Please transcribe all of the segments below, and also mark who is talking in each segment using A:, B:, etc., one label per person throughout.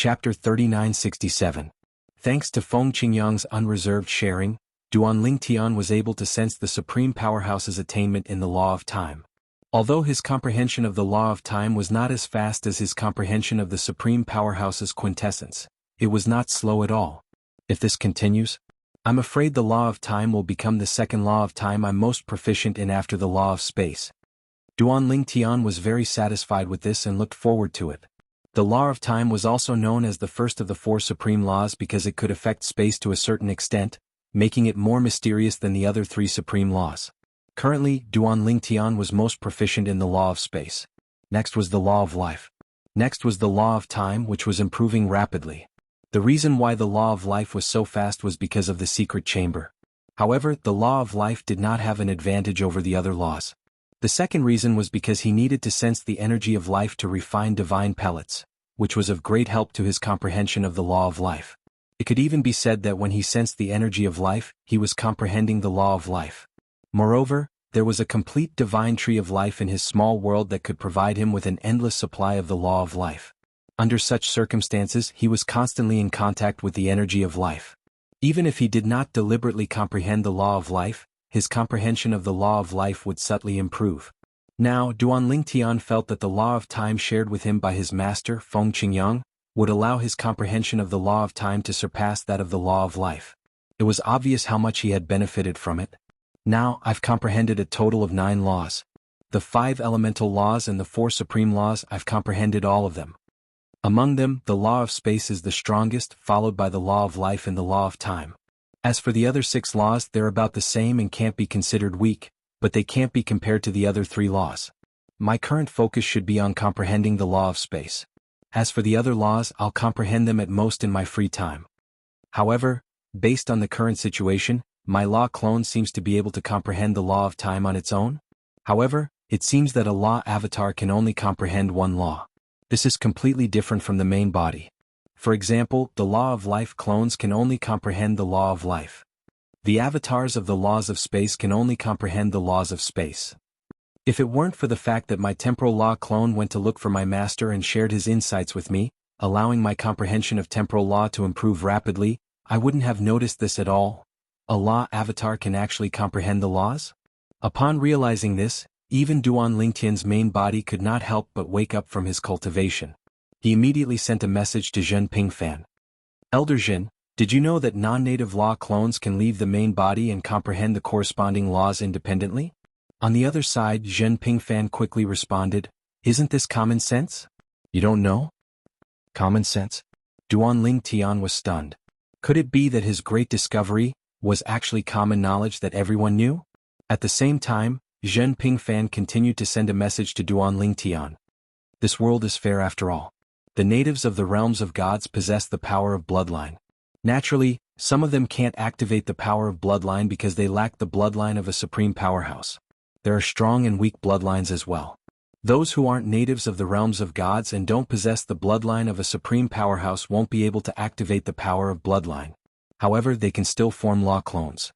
A: Chapter 3967. Thanks to Feng Qingyang's unreserved sharing, Duan Tian was able to sense the Supreme Powerhouse's attainment in the law of time. Although his comprehension of the law of time was not as fast as his comprehension of the Supreme Powerhouse's quintessence, it was not slow at all. If this continues, I'm afraid the law of time will become the second law of time I'm most proficient in after the law of space. Duan Tian was very satisfied with this and looked forward to it. The law of time was also known as the first of the four supreme laws because it could affect space to a certain extent, making it more mysterious than the other three supreme laws. Currently, Duan Tian was most proficient in the law of space. Next was the law of life. Next was the law of time, which was improving rapidly. The reason why the law of life was so fast was because of the secret chamber. However, the law of life did not have an advantage over the other laws. The second reason was because he needed to sense the energy of life to refine divine pellets, which was of great help to his comprehension of the law of life. It could even be said that when he sensed the energy of life, he was comprehending the law of life. Moreover, there was a complete divine tree of life in his small world that could provide him with an endless supply of the law of life. Under such circumstances, he was constantly in contact with the energy of life. Even if he did not deliberately comprehend the law of life, his comprehension of the law of life would subtly improve. Now, Duan Tian felt that the law of time shared with him by his master, Feng Qingyang, would allow his comprehension of the law of time to surpass that of the law of life. It was obvious how much he had benefited from it. Now, I've comprehended a total of 9 laws. The 5 elemental laws and the 4 supreme laws, I've comprehended all of them. Among them, the law of space is the strongest, followed by the law of life and the law of time. As for the other 6 laws, they're about the same and can't be considered weak, but they can't be compared to the other 3 laws. My current focus should be on comprehending the law of space. As for the other laws, I'll comprehend them at most in my free time. However, based on the current situation, my law clone seems to be able to comprehend the law of time on its own. However, it seems that a law avatar can only comprehend one law. This is completely different from the main body. For example, the law of life clones can only comprehend the law of life. The avatars of the laws of space can only comprehend the laws of space. If it weren't for the fact that my temporal law clone went to look for my master and shared his insights with me, allowing my comprehension of temporal law to improve rapidly, I wouldn't have noticed this at all. A law avatar can actually comprehend the laws? Upon realizing this, even Duan Tian's main body could not help but wake up from his cultivation. He immediately sent a message to Zhen Pingfan. Elder Zhen, did you know that non-native law clones can leave the main body and comprehend the corresponding laws independently? On the other side, Zhen Pingfan quickly responded, isn't this common sense? You don't know? Common sense? Duan Tian was stunned. Could it be that his great discovery was actually common knowledge that everyone knew? At the same time, Zhen Pingfan continued to send a message to Duan Tian. This world is fair after all. The natives of the realms of gods possess the power of bloodline. Naturally, some of them can't activate the power of bloodline because they lack the bloodline of a supreme powerhouse. There are strong and weak bloodlines as well. Those who aren't natives of the realms of gods and don't possess the bloodline of a supreme powerhouse won't be able to activate the power of bloodline. However, they can still form law clones.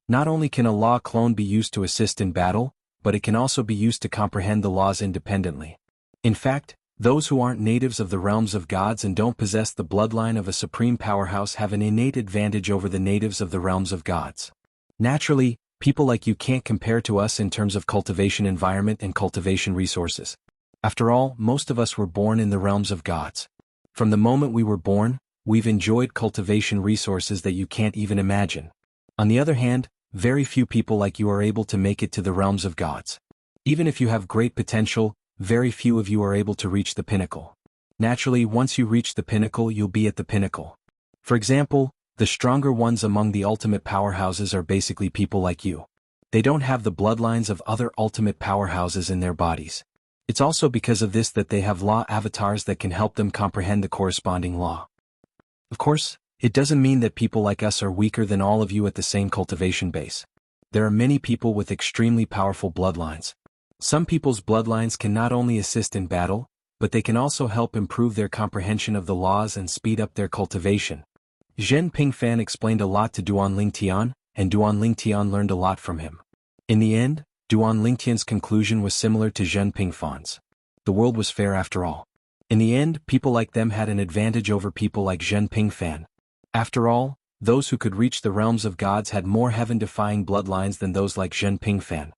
A: Not only can a law clone be used to assist in battle, but it can also be used to comprehend the laws independently. In fact, those who aren't natives of the realms of gods and don't possess the bloodline of a supreme powerhouse have an innate advantage over the natives of the realms of gods. Naturally, people like you can't compare to us in terms of cultivation environment and cultivation resources. After all, most of us were born in the realms of gods. From the moment we were born, we've enjoyed cultivation resources that you can't even imagine. On the other hand, very few people like you are able to make it to the realms of gods. Even if you have great potential, very few of you are able to reach the pinnacle. Naturally, once you reach the pinnacle, you'll be at the pinnacle. For example, the stronger ones among the ultimate powerhouses are basically people like you. They don't have the bloodlines of other ultimate powerhouses in their bodies. It's also because of this that they have law avatars that can help them comprehend the corresponding law. Of course, it doesn't mean that people like us are weaker than all of you at the same cultivation base. There are many people with extremely powerful bloodlines. Some people's bloodlines can not only assist in battle, but they can also help improve their comprehension of the laws and speed up their cultivation. Zhen Pingfan explained a lot to Duan Tian, and Duan Tian learned a lot from him. In the end, Duan Tian's conclusion was similar to Zhen Pingfan's. The world was fair after all. In the end, people like them had an advantage over people like Zhen Pingfan. After all, those who could reach the realms of gods had more heaven-defying bloodlines than those like Zhen Pingfan.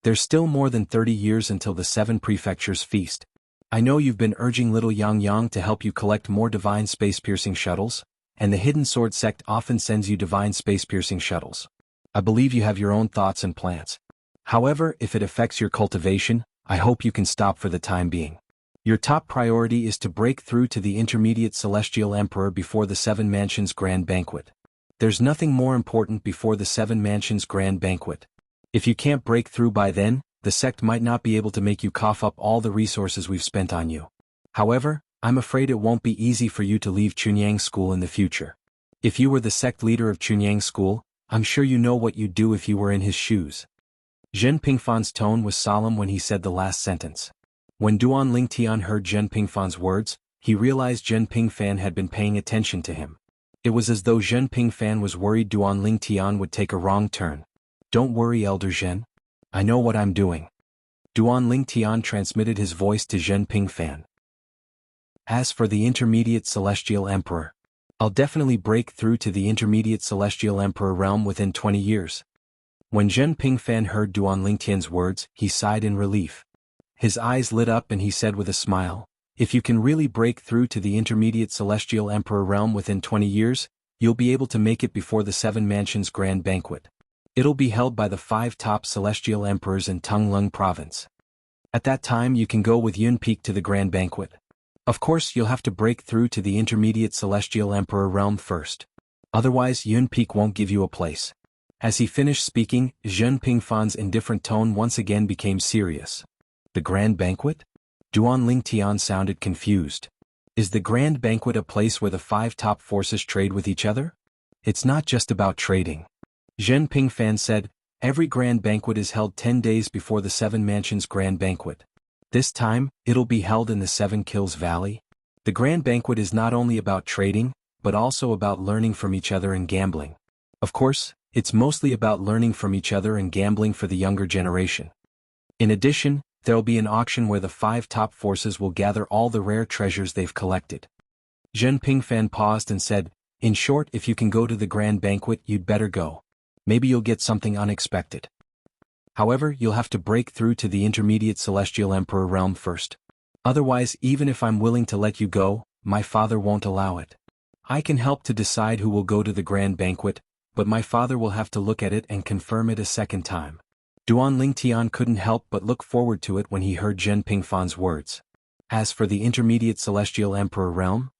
A: There's still more than 30 years until the 7 prefectures feast. I know you've been urging little Yang to help you collect more divine space-piercing shuttles, and the Hidden Sword sect often sends you divine space-piercing shuttles. I believe you have your own thoughts and plans. However, if it affects your cultivation, I hope you can stop for the time being. Your top priority is to break through to the intermediate Celestial Emperor before the 7 Mansions Grand Banquet. There's nothing more important before the 7 Mansions Grand Banquet. If you can't break through by then, the sect might not be able to make you cough up all the resources we've spent on you. However, I'm afraid it won't be easy for you to leave Chunyang School in the future. If you were the sect leader of Chunyang School, I'm sure you know what you'd do if you were in his shoes. Zhen Pingfan's tone was solemn when he said the last sentence. When Duan Lingtian heard Zhen Pingfan's words, he realized Zhen Pingfan had been paying attention to him. It was as though Zhen Pingfan was worried Duan Lingtian would take a wrong turn. Don't worry, Elder Zhen. I know what I'm doing. Duan Lingtian transmitted his voice to Zhen Pingfan. As for the intermediate Celestial Emperor, I'll definitely break through to the intermediate Celestial Emperor realm within 20 years. When Zhen Pingfan heard Duan Lingtian's words, he sighed in relief. His eyes lit up and he said with a smile, if you can really break through to the intermediate Celestial Emperor realm within 20 years, you'll be able to make it before the 7 Mansions Grand Banquet. It'll be held by the 5 top Celestial Emperors in Tunglung Province. At that time you can go with Yun Peak to the Grand Banquet. Of course you'll have to break through to the intermediate Celestial Emperor realm first. Otherwise Yun Peak won't give you a place. As he finished speaking, Zhen Pingfan's indifferent tone once again became serious. The Grand Banquet? Duan Lingtian sounded confused. Is the Grand Banquet a place where the 5 top forces trade with each other? It's not just about trading. Zhen Pingfan said, every Grand Banquet is held 10 days before the 7 Mansions Grand Banquet. This time, it'll be held in the 7 Kills Valley. The Grand Banquet is not only about trading, but also about learning from each other and gambling. Of course, it's mostly about learning from each other and gambling for the younger generation. In addition, there'll be an auction where the 5 top forces will gather all the rare treasures they've collected. Zhen Pingfan paused and said, in short, if you can go to the Grand Banquet, you'd better go. Maybe you'll get something unexpected. However, you'll have to break through to the intermediate Celestial Emperor realm first. Otherwise, even if I'm willing to let you go, my father won't allow it. I can help to decide who will go to the Grand Banquet, but my father will have to look at it and confirm it a second time. Duan Lingtian couldn't help but look forward to it when he heard Zhen Pingfan's words. As for the intermediate Celestial Emperor realm,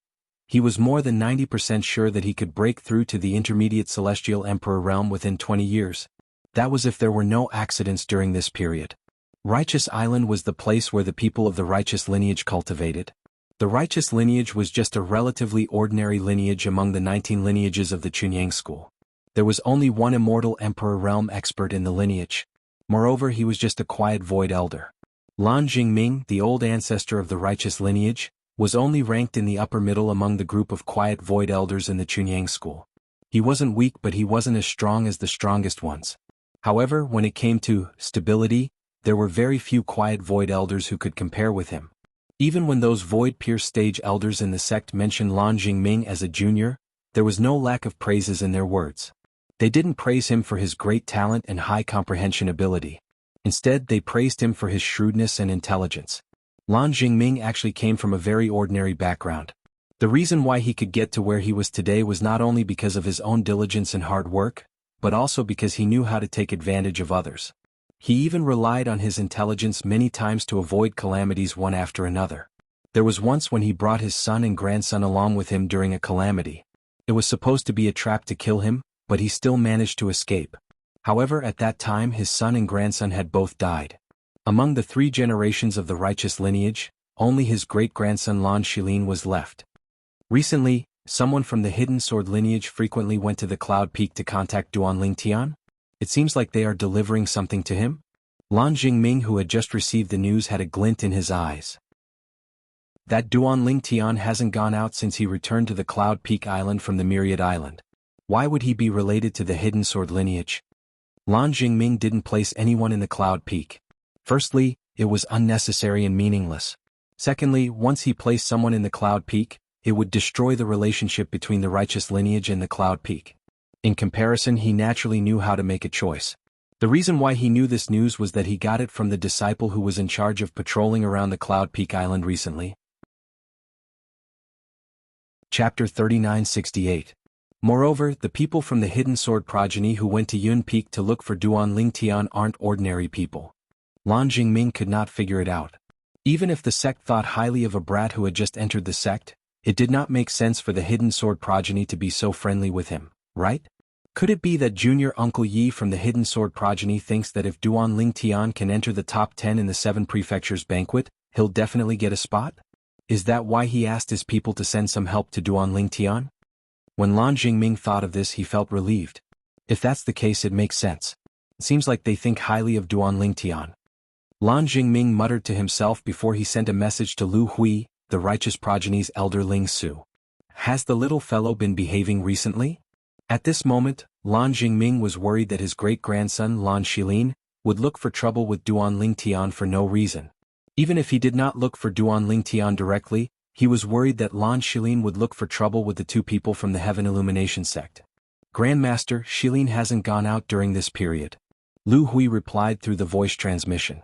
A: he was more than 90% sure that he could break through to the intermediate Celestial Emperor realm within 20 years. That was if there were no accidents during this period. Righteous Island was the place where the people of the righteous lineage cultivated. The righteous lineage was just a relatively ordinary lineage among the 19 lineages of the Chunyang school. There was only one immortal Emperor realm expert in the lineage. Moreover, he was just a quiet void elder. Lan Jingming, the old ancestor of the righteous lineage, was only ranked in the upper middle among the group of quiet void elders in the Chunyang school. He wasn't weak, but he wasn't as strong as the strongest ones. However, when it came to stability, there were very few quiet void elders who could compare with him. Even when those void pierce stage elders in the sect mentioned Lan Jingming as a junior, there was no lack of praises in their words. They didn't praise him for his great talent and high comprehension ability. Instead, they praised him for his shrewdness and intelligence. Lan Jingming actually came from a very ordinary background. The reason why he could get to where he was today was not only because of his own diligence and hard work, but also because he knew how to take advantage of others. He even relied on his intelligence many times to avoid calamities one after another. There was once when he brought his son and grandson along with him during a calamity. It was supposed to be a trap to kill him, but he still managed to escape. However, at that time his son and grandson had both died. Among the 3 generations of the righteous lineage, only his great-grandson Lan Shilin was left. Recently, someone from the Hidden Sword lineage frequently went to the Cloud Peak to contact Duan Lingtian. It seems like they are delivering something to him. Lan Jingming, who had just received the news, had a glint in his eyes. That Duan Lingtian hasn't gone out since he returned to the Cloud Peak Island from the Myriad Island. Why would he be related to the Hidden Sword lineage? Lan Jingming didn't place anyone in the Cloud Peak. Firstly, it was unnecessary and meaningless. Secondly, once he placed someone in the Cloud Peak, it would destroy the relationship between the righteous lineage and the Cloud Peak. In comparison, he naturally knew how to make a choice. The reason why he knew this news was that he got it from the disciple who was in charge of patrolling around the Cloud Peak Island recently. Chapter 3968. Moreover, the people from the Hidden Sword progeny who went to Yun Peak to look for Duan Ling Tian aren't ordinary people. Lan Jingming could not figure it out. Even if the sect thought highly of a brat who had just entered the sect, it did not make sense for the Hidden Sword progeny to be so friendly with him, right? Could it be that Junior Uncle Yi from the Hidden Sword progeny thinks that if Duan Ling Tian can enter the top 10 in the 7 prefectures banquet, he'll definitely get a spot? Is that why he asked his people to send some help to Duan Ling Tian? When Lan Jingming thought of this, he felt relieved. If that's the case, it makes sense. It seems like they think highly of Duan Ling Tian. Lan Jingming muttered to himself before he sent a message to Lu Hui, the righteous progeny's elder Ling Su. Has the little fellow been behaving recently? At this moment, Lan Jingming was worried that his great-grandson Lan Shilin would look for trouble with Duan Ling Tian for no reason. Even if he did not look for Duan Ling Tian directly, he was worried that Lan Shilin would look for trouble with the 2 people from the Heaven Illumination sect. Grandmaster, Shilin hasn't gone out during this period. Lu Hui replied through the voice transmission.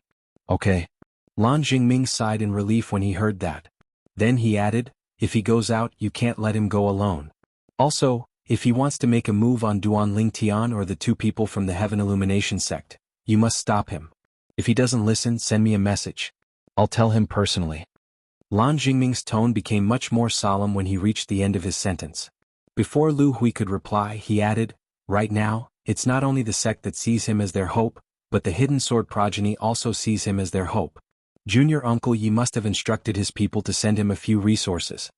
A: Okay. Lan Jingming sighed in relief when he heard that. Then he added, if he goes out, you can't let him go alone. Also, if he wants to make a move on Duan Ling Tian or the 2 people from the Heaven Illumination sect, you must stop him. If he doesn't listen, send me a message. I'll tell him personally. Lan Jingming's tone became much more solemn when he reached the end of his sentence. Before Lu Hui could reply, he added, right now, it's not only the sect that sees him as their hope, but the Hidden Sword progeny also sees him as their hope. Junior Uncle Yi must have instructed his people to send him a few resources.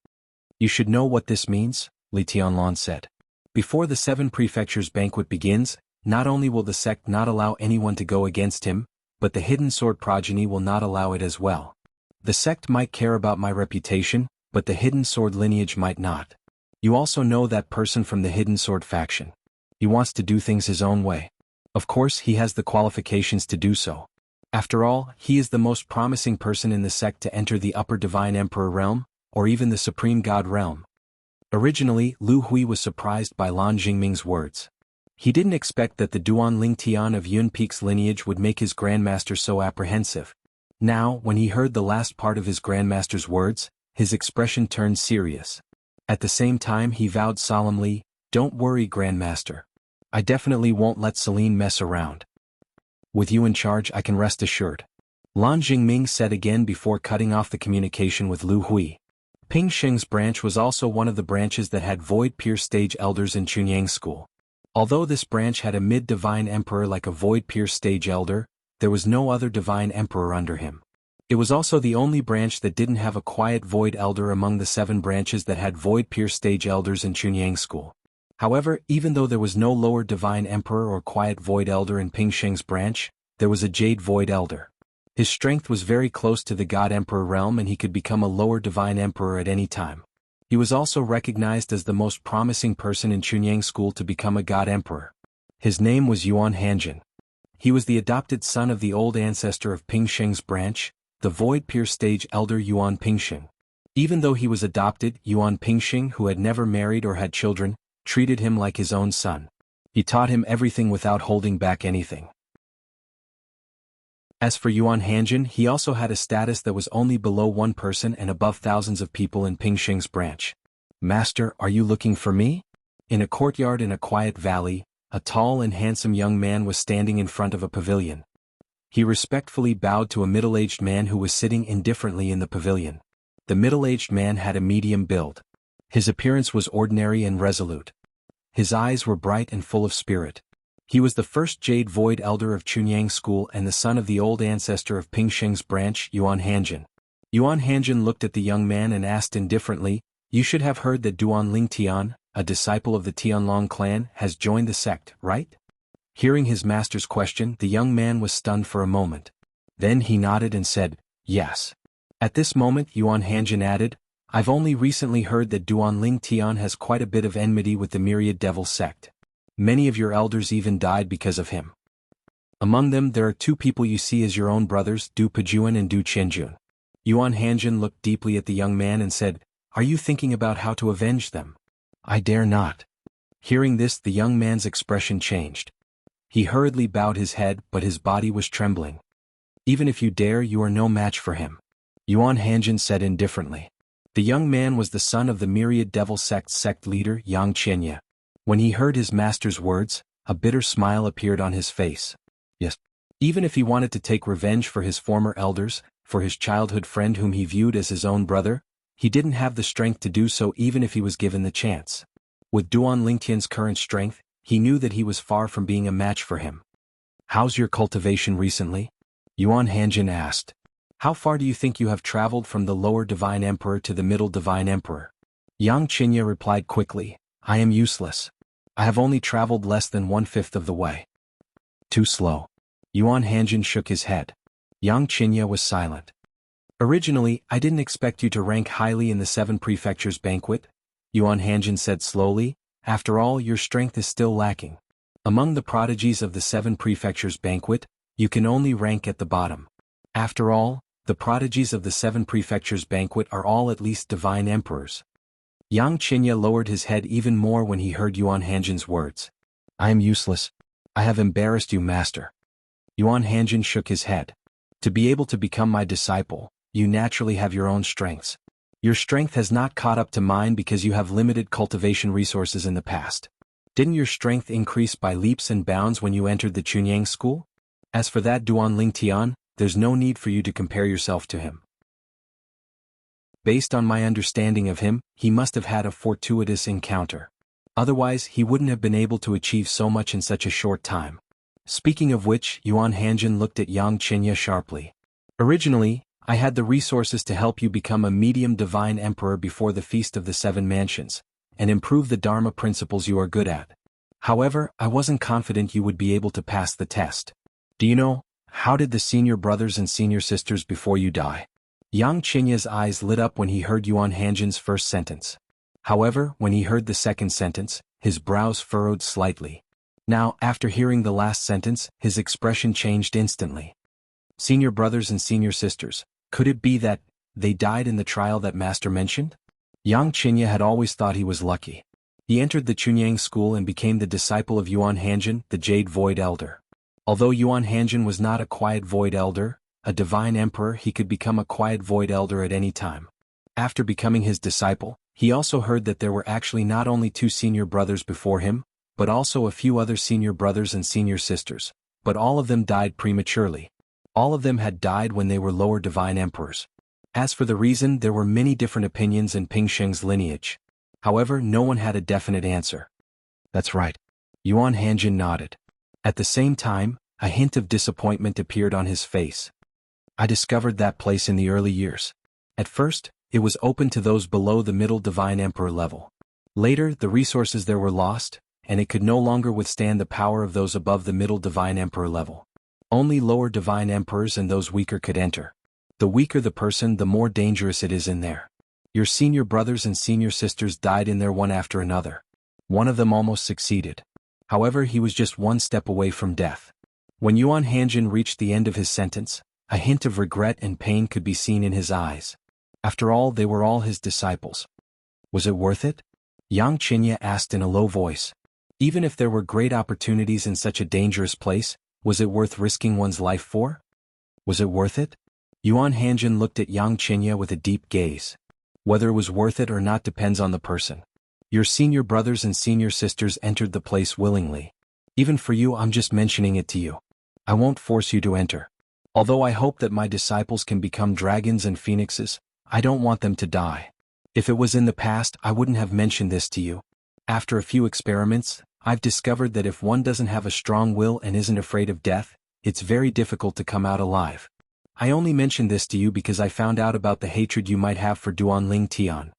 A: You should know what this means, Li Tianlan said. Before the 7 prefectures banquet begins, not only will the sect not allow anyone to go against him, but the Hidden Sword progeny will not allow it as well. The sect might care about my reputation, but the Hidden Sword lineage might not. You also know that person from the Hidden Sword faction. He wants to do things his own way. Of course, he has the qualifications to do so. After all, he is the most promising person in the sect to enter the Upper Divine Emperor realm, or even the Supreme God realm. Originally, Lu Hui was surprised by Lan Jingming's words. He didn't expect that the Duan Ling Tian of Yun Peak's lineage would make his grandmaster so apprehensive. Now, when he heard the last part of his grandmaster's words, his expression turned serious. At the same time, he vowed solemnly, don't worry, grandmaster. I definitely won't let Celine mess around. With you in charge, I can rest assured. Lan Jingming said again before cutting off the communication with Lu Hui. Ping Sheng's branch was also one of the branches that had Void Peer stage elders in Chunyang School. Although this branch had a mid-divine emperor like a Void Peer stage elder, there was no other divine emperor under him. It was also the only branch that didn't have a quiet void elder among the 7 branches that had Void Peer stage elders in Chunyang School. However, even though there was no lower divine emperor or quiet void elder in Ping Sheng's branch, there was a Jade Void Elder. His strength was very close to the God Emperor realm and he could become a lower divine emperor at any time. He was also recognized as the most promising person in Chunyang School to become a God Emperor. His name was Yuan Hanjin. He was the adopted son of the old ancestor of Ping Sheng's branch, the Void Peer stage elder Yuan Pingsheng. Even though he was adopted, Yuan Pingsheng, who had never married or had children, treated him like his own son. He taught him everything without holding back anything. As for Yuan Hanjin, he also had a status that was only below one person and above thousands of people in Ping Sheng's branch. Master, are you looking for me? In a courtyard in a quiet valley, a tall and handsome young man was standing in front of a pavilion. He respectfully bowed to a middle-aged man who was sitting indifferently in the pavilion. The middle-aged man had a medium build. His appearance was ordinary and resolute. His eyes were bright and full of spirit. He was the first Jade Void Elder of Chunyang School and the son of the old ancestor of Ping Sheng's branch, Yuan Hanjin. Yuan Hanjin looked at the young man and asked indifferently, "You should have heard that Duan Ling Tian, a disciple of the Tianlong clan, has joined the sect, right?" Hearing his master's question, the young man was stunned for a moment. Then he nodded and said, "Yes." At this moment, Yuan Hanjin added, "I've only recently heard that Duan Ling Tian has quite a bit of enmity with the Myriad Devil sect. Many of your elders even died because of him. Among them there are 2 people you see as your own brothers, Du Pejuan and Du Qianjun. Yuan Hanjin looked deeply at the young man and said, "Are you thinking about how to avenge them?" "I dare not." Hearing this, the young man's expression changed. He hurriedly bowed his head, but his body was trembling. "Even if you dare, you are no match for him," Yuan Hanjin said indifferently. The young man was the son of the Myriad Devil Sect's sect leader, Yang Qianye. When he heard his master's words, a bitter smile appeared on his face. Yes. Even if he wanted to take revenge for his former elders, for his childhood friend whom he viewed as his own brother, he didn't have the strength to do so even if he was given the chance. With Duan Lingtian's current strength, he knew that he was far from being a match for him. "How's your cultivation recently?" Yuan Hanjin asked. "How far do you think you have traveled from the lower Divine Emperor to the middle Divine Emperor?" Yang Qianye replied quickly, "I am useless. I have only traveled less than 1/5 of the way." "Too slow." Yuan Hanjin shook his head. Yang Qianye was silent. "Originally, I didn't expect you to rank highly in the 7 prefectures banquet," Yuan Hanjin said slowly. "After all, your strength is still lacking. Among the prodigies of the 7 prefectures banquet, you can only rank at the bottom. After all, the prodigies of the 7 prefectures banquet are all at least divine emperors." Yang Qianye lowered his head even more when he heard Yuan Hanjin's words. "I am useless. I have embarrassed you, master." Yuan Hanjin shook his head. "To be able to become my disciple, you naturally have your own strengths. Your strength has not caught up to mine because you have limited cultivation resources in the past. Didn't your strength increase by leaps and bounds when you entered the Chunyang school? As for that Duan Lingtian, there's no need for you to compare yourself to him. Based on my understanding of him, he must have had a fortuitous encounter. Otherwise, he wouldn't have been able to achieve so much in such a short time." Speaking of which, Yuan Hanjin looked at Yang Qianye sharply. "Originally, I had the resources to help you become a medium divine emperor before the Feast of the 7 Mansions, and improve the Dharma principles you are good at. However, I wasn't confident you would be able to pass the test. Do you know, how did the senior brothers and senior sisters before you die?" Yang Qianye's eyes lit up when he heard Yuan Hanjin's first sentence. However, when he heard the second sentence, his brows furrowed slightly. Now, after hearing the last sentence, his expression changed instantly. "Senior brothers and senior sisters, could it be that they died in the trial that Master mentioned?" Yang Qianye had always thought he was lucky. He entered the Chunyang school and became the disciple of Yuan Hanjin, the Jade Void Elder. Although Yuan Hanjin was not a quiet Void Elder, a divine emperor, he could become a quiet Void Elder at any time. After becoming his disciple, he also heard that there were actually not only 2 senior brothers before him, but also a few other senior brothers and senior sisters, but all of them died prematurely. All of them had died when they were lower divine emperors. As for the reason, there were many different opinions in Ping Sheng's lineage. However, no one had a definite answer. "That's right." Yuan Hanjin nodded. At the same time, a hint of disappointment appeared on his face. "I discovered that place in the early years. At first, it was open to those below the middle divine emperor level. Later, the resources there were lost, and it could no longer withstand the power of those above the middle divine emperor level. Only lower divine emperors and those weaker could enter. The weaker the person, the more dangerous it is in there. Your senior brothers and senior sisters died in there one after another. One of them almost succeeded. However, he was just one step away from death." When Yuan Hanjin reached the end of his sentence, a hint of regret and pain could be seen in his eyes. After all, they were all his disciples. "Was it worth it?" Yang Qianye asked in a low voice. "Even if there were great opportunities in such a dangerous place, was it worth risking one's life for? Was it worth it?" Yuan Hanjin looked at Yang Qianye with a deep gaze. "Whether it was worth it or not depends on the person. Your senior brothers and senior sisters entered the place willingly. Even for you, I'm just mentioning it to you. I won't force you to enter. Although I hope that my disciples can become dragons and phoenixes, I don't want them to die. If it was in the past, I wouldn't have mentioned this to you. After a few experiments, I've discovered that if one doesn't have a strong will and isn't afraid of death, it's very difficult to come out alive. I only mentioned this to you because I found out about the hatred you might have for Duan Lingtian.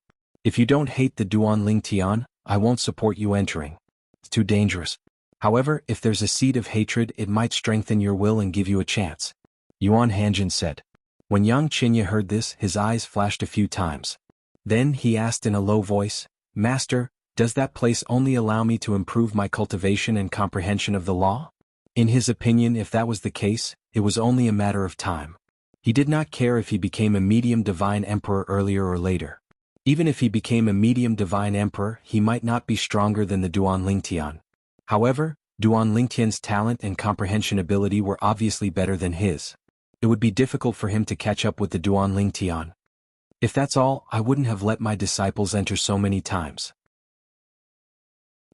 A: If you don't hate the Duan Lingtian, I won't support you entering. It's too dangerous. However, if there's a seed of hatred, it might strengthen your will and give you a chance," Yuan Hanjin said. When Yang Qianye heard this, his eyes flashed a few times. Then he asked in a low voice, "Master, does that place only allow me to improve my cultivation and comprehension of the law?" In his opinion, if that was the case, it was only a matter of time. He did not care if he became a medium divine emperor earlier or later. Even if he became a medium divine emperor, he might not be stronger than the Duan Lingtian. However, Duan Lingtian's talent and comprehension ability were obviously better than his. It would be difficult for him to catch up with the Duan Lingtian. If that's all, I wouldn't have let my disciples enter so many times.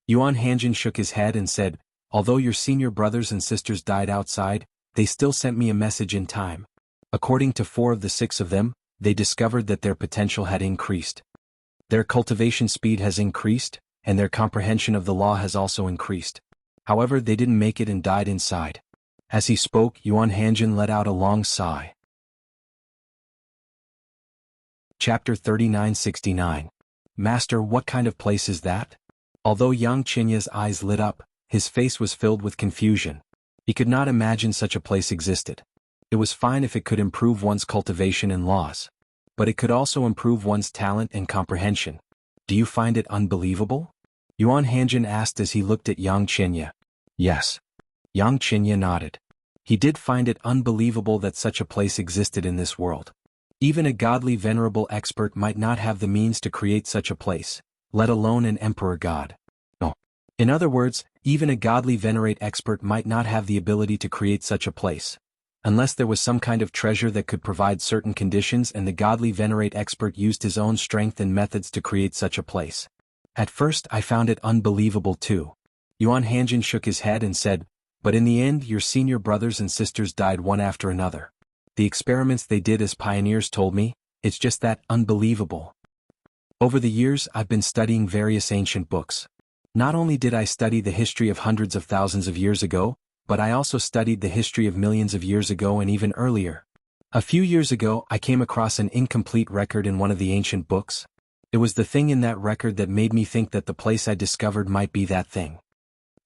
A: Yuan Hanjin shook his head and said, although your senior brothers and sisters died outside, they still sent me a message in time. According to 4 of the 6 of them, they discovered that their potential had increased. Their cultivation speed has increased, and their comprehension of the law has also increased. However, they didn't make it and died inside. As he spoke, Yuan Hanjin let out a long sigh. Chapter 3969. Master, what kind of place is that? Although Yang Qinya's eyes lit up, his face was filled with confusion. He could not imagine such a place existed. It was fine if it could improve one's cultivation and laws. But it could also improve one's talent and comprehension. Do you find it unbelievable? Yuan Hanjin asked as he looked at Yang Qinya. Yes. Yang Qinya nodded. He did find it unbelievable that such a place existed in this world. Even a godly venerable expert might not have the means to create such a place, let alone an emperor god. No. In other words, even a godly venerate expert might not have the ability to create such a place, unless there was some kind of treasure that could provide certain conditions and the godly venerate expert used his own strength and methods to create such a place. At first I found it unbelievable too. Yuan Hanjin shook his head and said, but in the end your senior brothers and sisters died one after another. The experiments they did as pioneers told me, it's just that unbelievable. Over the years I've been studying various ancient books. Not only did I study the history of hundreds of thousands of years ago, but I also studied the history of millions of years ago and even earlier. A few years ago I came across an incomplete record in one of the ancient books. It was the thing in that record that made me think that the place I discovered might be that thing.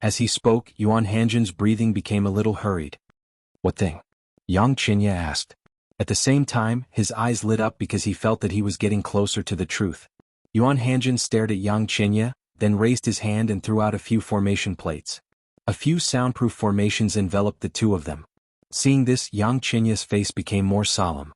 A: As he spoke, Yuan Hanjin's breathing became a little hurried. What thing? Yang Qinya asked. At the same time, his eyes lit up because he felt that he was getting closer to the truth. Yuan Hanjin stared at Yang Qinya, then raised his hand and threw out a few formation plates. A few soundproof formations enveloped the 2 of them. Seeing this, Yang Qinya's face became more solemn.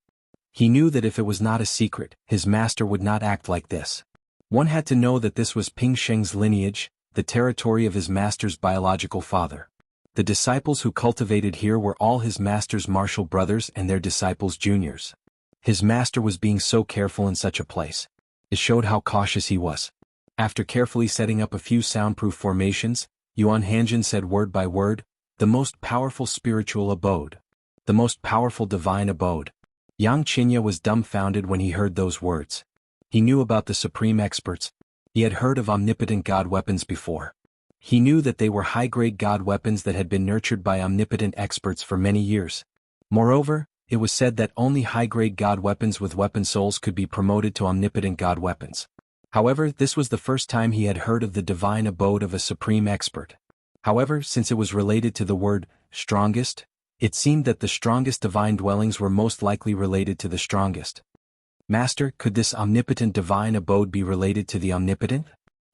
A: He knew that if it was not a secret, his master would not act like this. One had to know that this was Ping Sheng's lineage, the territory of his master's biological father. The disciples who cultivated here were all his master's martial brothers and their disciples' juniors. His master was being so careful in such a place. It showed how cautious he was. After carefully setting up a few soundproof formations, Yuan Hanjin said word by word, the most powerful spiritual abode. The most powerful divine abode. Yang Qinya was dumbfounded when he heard those words. He knew about the supreme experts. He had heard of omnipotent god weapons before. He knew that they were high-grade god weapons that had been nurtured by omnipotent experts for many years. Moreover, it was said that only high-grade god weapons with weapon souls could be promoted to omnipotent god weapons. However, this was the first time he had heard of the divine abode of a supreme expert. However, since it was related to the word, strongest, it seemed that the strongest divine dwellings were most likely related to the strongest. Master, could this omnipotent divine abode be related to the omnipotent?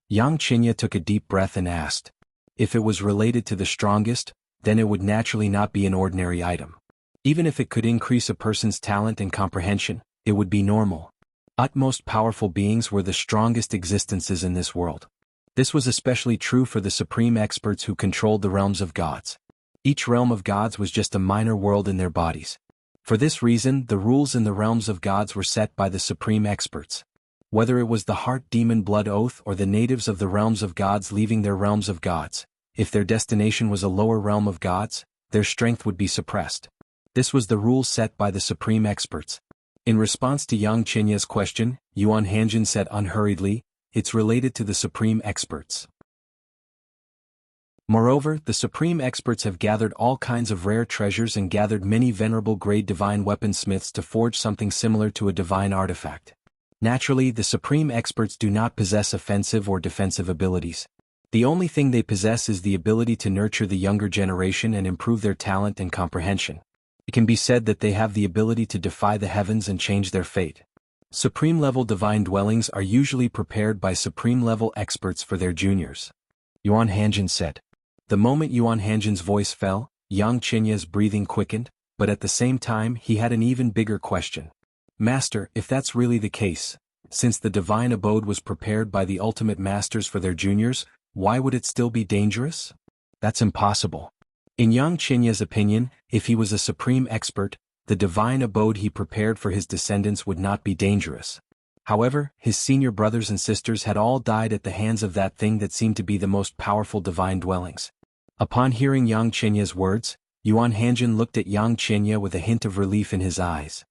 A: Yang Qinya took a deep breath and asked. If it was related to the strongest, then it would naturally not be an ordinary item. Even if it could increase a person's talent and comprehension, it would be normal. Utmost powerful beings were the strongest existences in this world. This was especially true for the supreme experts who controlled the realms of gods. Each realm of gods was just a minor world in their bodies. For this reason, the rules in the realms of gods were set by the supreme experts. Whether it was the heart demon blood oath or the natives of the realms of gods leaving their realms of gods, if their destination was a lower realm of gods, their strength would be suppressed. This was the rule set by the supreme experts. In response to Yang Qinya's question, Yuan Hanjin said unhurriedly, it's related to the supreme experts. Moreover, the supreme experts have gathered all kinds of rare treasures and gathered many venerable grade divine weaponsmiths to forge something similar to a divine artifact. Naturally, the supreme experts do not possess offensive or defensive abilities. The only thing they possess is the ability to nurture the younger generation and improve their talent and comprehension. It can be said that they have the ability to defy the heavens and change their fate. Supreme-level divine dwellings are usually prepared by supreme-level experts for their juniors. Yuan Hanjin said. The moment Yuan Hanjin's voice fell, Yang Qinya's breathing quickened. but at the same time he had an even bigger question. Master, if that's really the case, since the divine abode was prepared by the ultimate masters for their juniors, why would it still be dangerous? That's impossible. In Yang Qinya's opinion, if he was a supreme expert, the divine abode he prepared for his descendants would not be dangerous. However, his senior brothers and sisters had all died at the hands of that thing that seemed to be the most powerful divine dwellings. Upon hearing Yang Qinya's words, Yuan Hanjin looked at Yang Qinya with a hint of relief in his eyes.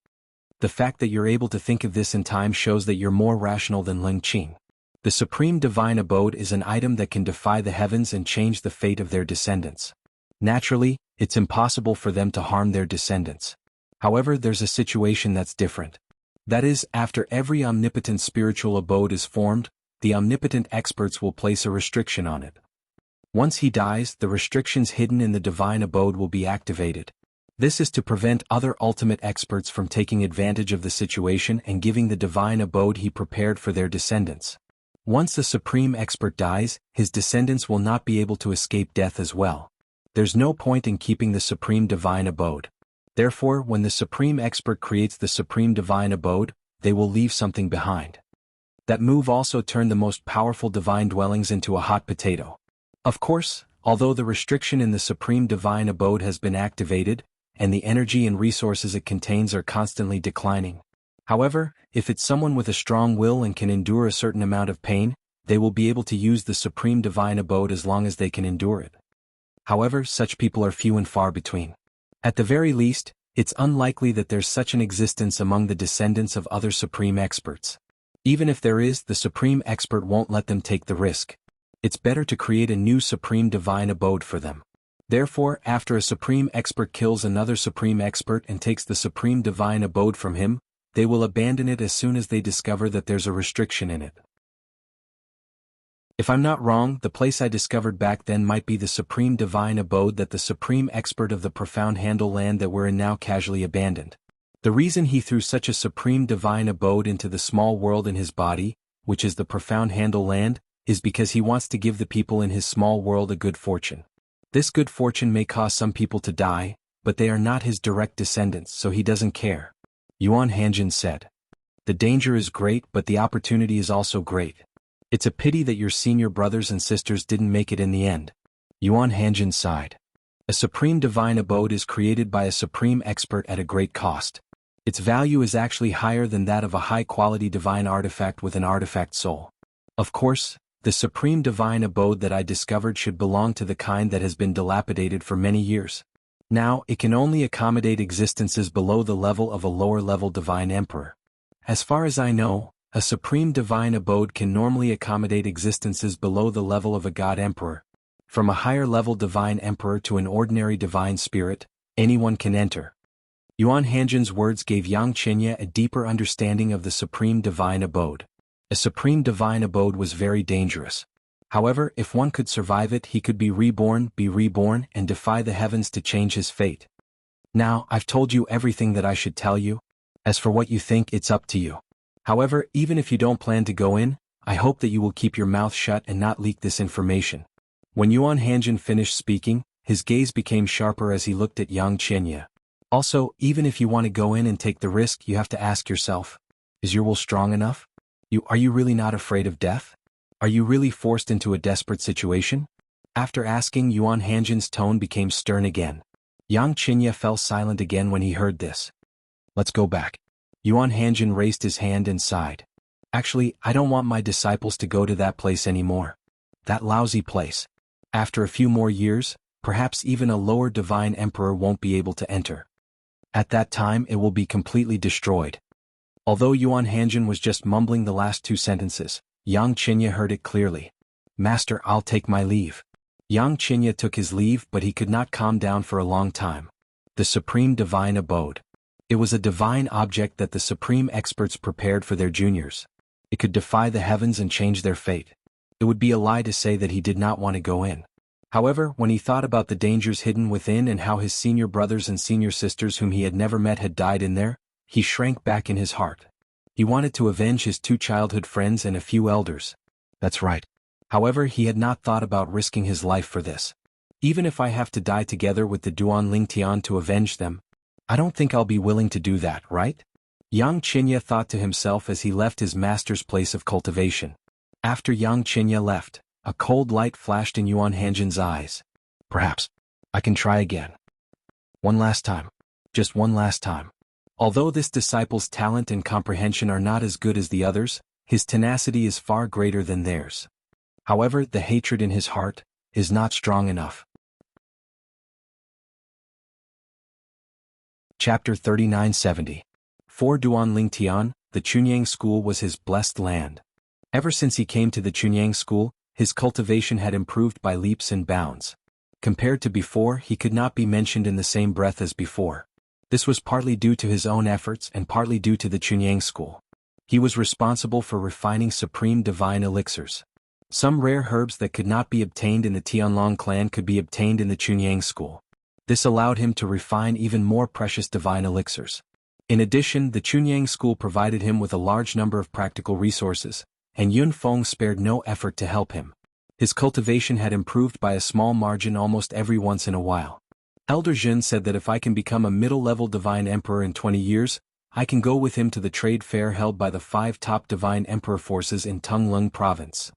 A: The fact that you're able to think of this in time shows that you're more rational than Ling Qing. The supreme divine abode is an item that can defy the heavens and change the fate of their descendants. Naturally, it's impossible for them to harm their descendants. However, there's a situation that's different. That is, after every omnipotent spiritual abode is formed, the omnipotent experts will place a restriction on it. Once he dies, the restrictions hidden in the divine abode will be activated. This is to prevent other ultimate experts from taking advantage of the situation and giving the divine abode he prepared for their descendants. Once a supreme expert dies, his descendants will not be able to escape death as well. There's no point in keeping the supreme divine abode. Therefore, when the supreme expert creates the supreme divine abode, they will leave something behind. That move also turned the most powerful divine dwellings into a hot potato. Of course, although the restriction in the supreme divine abode has been activated, and the energy and resources it contains are constantly declining. However, if it's someone with a strong will and can endure a certain amount of pain, they will be able to use the supreme divine abode as long as they can endure it. However, such people are few and far between. At the very least, it's unlikely that there's such an existence among the descendants of other supreme experts. Even if there is, the supreme expert won't let them take the risk. It's better to create a new supreme divine abode for them. Therefore, after a supreme expert kills another supreme expert and takes the supreme divine abode from him, they will abandon it as soon as they discover that there's a restriction in it. If I'm not wrong, the place I discovered back then might be the supreme divine abode that the supreme expert of the profound handle land that we're in now casually abandoned. The reason he threw such a supreme divine abode into the small world in his body, which is the profound handle land, is because he wants to give the people in his small world a good fortune. This good fortune may cause some people to die, but they are not his direct descendants, so he doesn't care. Yuan Hanjin said. The danger is great, but the opportunity is also great. It's a pity that your senior brothers and sisters didn't make it in the end. Yuan Hanjin sighed. A supreme divine abode is created by a supreme expert at a great cost. Its value is actually higher than that of a high-quality divine artifact with an artifact soul. Of course, the supreme divine abode that I discovered should belong to the kind that has been dilapidated for many years. Now, it can only accommodate existences below the level of a lower-level divine emperor. As far as I know, a supreme divine abode can normally accommodate existences below the level of a god emperor. From a higher-level divine emperor to an ordinary divine spirit, anyone can enter. Yuan Hanjin's words gave Yang Qinya a deeper understanding of the supreme divine abode. A supreme divine abode was very dangerous. However, if one could survive it, he could be reborn, and defy the heavens to change his fate. Now, I've told you everything that I should tell you. As for what you think, it's up to you. However, even if you don't plan to go in, I hope that you will keep your mouth shut and not leak this information. When Yuan Hanjin finished speaking, his gaze became sharper as he looked at Yang Qinya. Also, even if you want to go in and take the risk, you have to ask yourself, is your will strong enough? Are you really not afraid of death? Are you really forced into a desperate situation? After asking, Yuan Hanjin's tone became stern again. Yang Qinya fell silent again when he heard this. Let's go back. Yuan Hanjin raised his hand and sighed. Actually, I don't want my disciples to go to that place anymore. That lousy place. After a few more years, perhaps even a lower divine emperor won't be able to enter. At that time it will be completely destroyed. Although Yuan Hanjin was just mumbling the last two sentences, Yang Qinya heard it clearly. Master, I'll take my leave. Yang Qinya took his leave, but he could not calm down for a long time. The supreme divine abode. It was a divine object that the supreme experts prepared for their juniors. It could defy the heavens and change their fate. It would be a lie to say that he did not want to go in. However, when he thought about the dangers hidden within and how his senior brothers and senior sisters whom he had never met had died in there, he shrank back in his heart. He wanted to avenge his 2 childhood friends and a few elders. That's right. However, he had not thought about risking his life for this. Even if I have to die together with the Duan Lingtian to avenge them. I don't think I'll be willing to do that, right? Yang Qinya thought to himself as he left his master's place of cultivation. After Yang Qinya left, a cold light flashed in Yuan Hanjin's eyes. Perhaps I can try again. One last time. Just one last time. Although this disciple's talent and comprehension are not as good as the others, his tenacity is far greater than theirs. However, the hatred in his heart is not strong enough. Chapter 3970. For Duan Tian, the Chunyang school was his blessed land. Ever since he came to the Chunyang school, his cultivation had improved by leaps and bounds. Compared to before, he could not be mentioned in the same breath as before. This was partly due to his own efforts and partly due to the Chunyang school. He was responsible for refining supreme divine elixirs. Some rare herbs that could not be obtained in the Tianlong clan could be obtained in the Chunyang school. This allowed him to refine even more precious divine elixirs. In addition, the Chunyang school provided him with a large number of practical resources, and Yun Feng spared no effort to help him. His cultivation had improved by a small margin almost every once in a while. Elder Jin said that if I can become a middle-level divine emperor in 20 years, I can go with him to the trade fair held by the 5 top divine emperor forces in Tunglung province.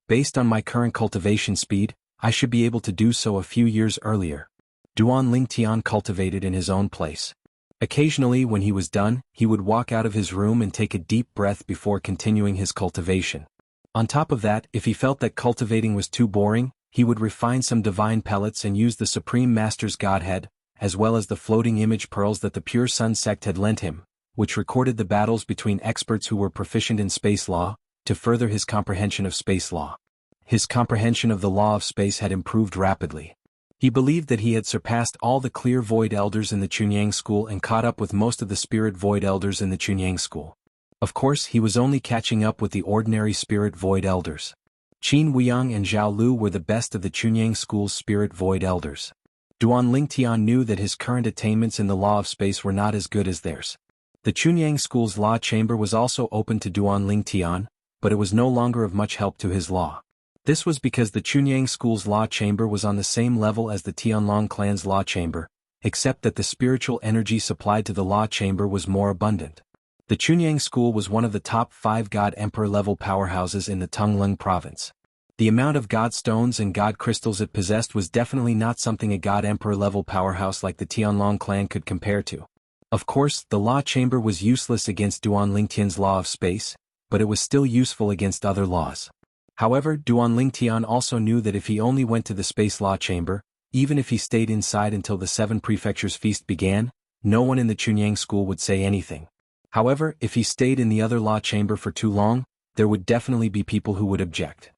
A: Based on my current cultivation speed, I should be able to do so a few years earlier. Duan Tian cultivated in his own place. Occasionally when he was done, he would walk out of his room and take a deep breath before continuing his cultivation. On top of that, if he felt that cultivating was too boring, he would refine some divine pellets and use the Supreme Master's Godhead, as well as the floating image pearls that the Pure Sun sect had lent him, which recorded the battles between experts who were proficient in space law, to further his comprehension of space law. His comprehension of the law of space had improved rapidly. He believed that he had surpassed all the clear void elders in the Chunyang school and caught up with most of the spirit void elders in the Chunyang school. Of course, he was only catching up with the ordinary spirit void elders. Qin Weiyang and Zhao Lu were the best of the Chunyang school's spirit void elders. Duan Tian knew that his current attainments in the law of space were not as good as theirs. The Chunyang school's law chamber was also open to Duan Tian, but it was no longer of much help to his law. This was because the Chunyang school's law chamber was on the same level as the Tianlong clan's law chamber, except that the spiritual energy supplied to the law chamber was more abundant. The Chunyang school was one of the top 5 God Emperor level powerhouses in the Tunglung province. The amount of God stones and God crystals it possessed was definitely not something a God Emperor level powerhouse like the Tianlong clan could compare to. Of course, the law chamber was useless against Duan Tian's law of space, but it was still useful against other laws. However, Duan Tian also knew that if he only went to the space law chamber, even if he stayed inside until the 7 prefectures feast began, no one in the Chunyang school would say anything. However, if he stayed in the other law chamber for too long, there would definitely be people who would object.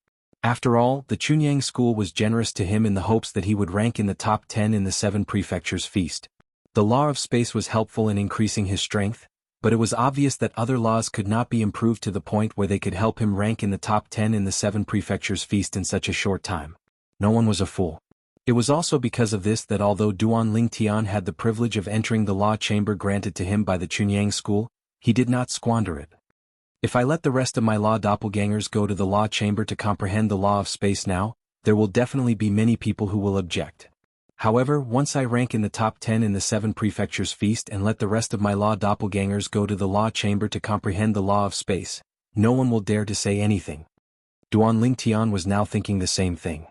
A: After all, the Chunyang school was generous to him in the hopes that he would rank in the top 10 in the 7 prefectures feast. The law of space was helpful in increasing his strength, but it was obvious that other laws could not be improved to the point where they could help him rank in the top 10 in the 7 prefectures feast in such a short time. No one was a fool. It was also because of this that although Duan Tian had the privilege of entering the law chamber granted to him by the Chunyang school, he did not squander it. If I let the rest of my law doppelgangers go to the law chamber to comprehend the law of space now, there will definitely be many people who will object. However, once I rank in the top 10 in the 7 prefectures feast and let the rest of my law doppelgangers go to the law chamber to comprehend the law of space, no one will dare to say anything. Duan Tian was now thinking the same thing.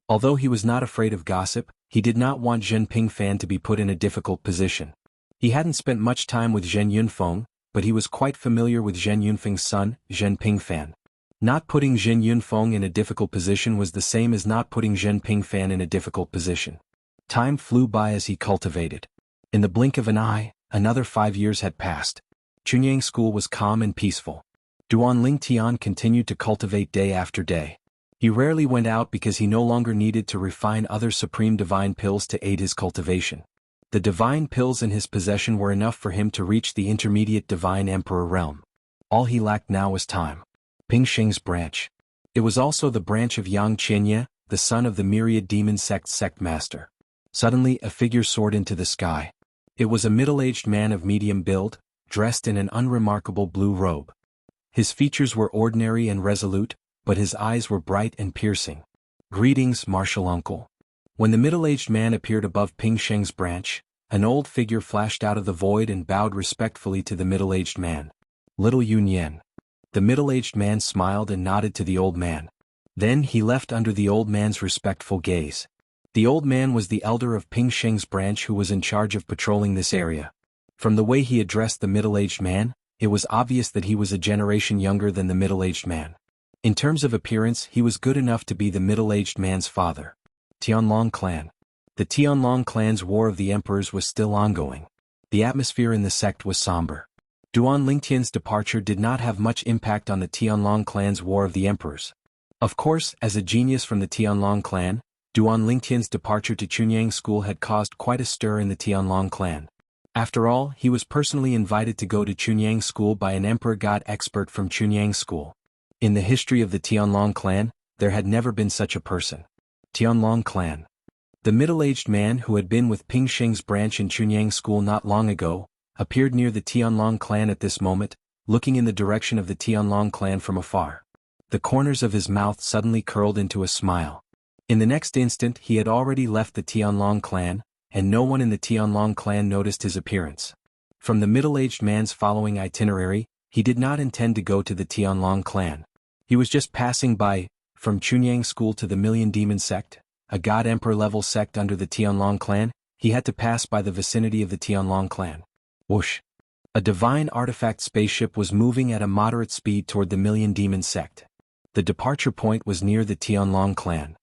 A: Although he was not afraid of gossip, he did not want Zhen Pingfan to be put in a difficult position. He hadn't spent much time with Zhen Yunfeng, but he was quite familiar with Zhen Yunfeng's son, Zhen Pingfan. Not putting Zhen Yunfeng in a difficult position was the same as not putting Zhen Pingfan in a difficult position. Time flew by as he cultivated. In the blink of an eye, another 5 years had passed. Chunyang school was calm and peaceful. Duan Tian continued to cultivate day after day. He rarely went out because he no longer needed to refine other supreme divine pills to aid his cultivation. The divine pills in his possession were enough for him to reach the intermediate divine emperor realm. All he lacked now was time. Pingsheng's branch. It was also the branch of Yang Qinya, the son of the myriad demon sect master. Suddenly a figure soared into the sky. It was a middle-aged man of medium build, dressed in an unremarkable blue robe. His features were ordinary and resolute, but his eyes were bright and piercing. "Greetings, martial uncle." When the middle-aged man appeared above Pingsheng's branch, an old figure flashed out of the void and bowed respectfully to the middle-aged man. Little Yun Yen. The middle-aged man smiled and nodded to the old man. Then he left under the old man's respectful gaze. The old man was the elder of Ping Sheng's branch who was in charge of patrolling this area. From the way he addressed the middle-aged man, it was obvious that he was a generation younger than the middle-aged man. In terms of appearance, he was good enough to be the middle-aged man's father. Tianlong clan. The Tianlong clan's War of the Emperors was still ongoing. The atmosphere in the sect was somber. Duan Lingtian's departure did not have much impact on the Tianlong clan's War of the Emperors. Of course, as a genius from the Tianlong clan, Duan Lingtian's departure to Chunyang School had caused quite a stir in the Tianlong clan. After all, he was personally invited to go to Chunyang School by an emperor god expert from Chunyang School. In the history of the Tianlong clan, there had never been such a person. Tianlong clan. The middle-aged man who had been with Ping Sheng's branch in Chunyang School not long ago, appeared near the Tianlong clan at this moment, looking in the direction of the Tianlong clan from afar. The corners of his mouth suddenly curled into a smile. In the next instant he had already left the Tianlong clan, and no one in the Tianlong clan noticed his appearance. From the middle-aged man's following itinerary, he did not intend to go to the Tianlong clan. He was just passing by, from Chunyang School to the Million Demon sect, a god-emperor-level sect under the Tianlong clan. He had to pass by the vicinity of the Tianlong clan. Whoosh! A divine artifact spaceship was moving at a moderate speed toward the Million Demon sect. The departure point was near the Tianlong clan.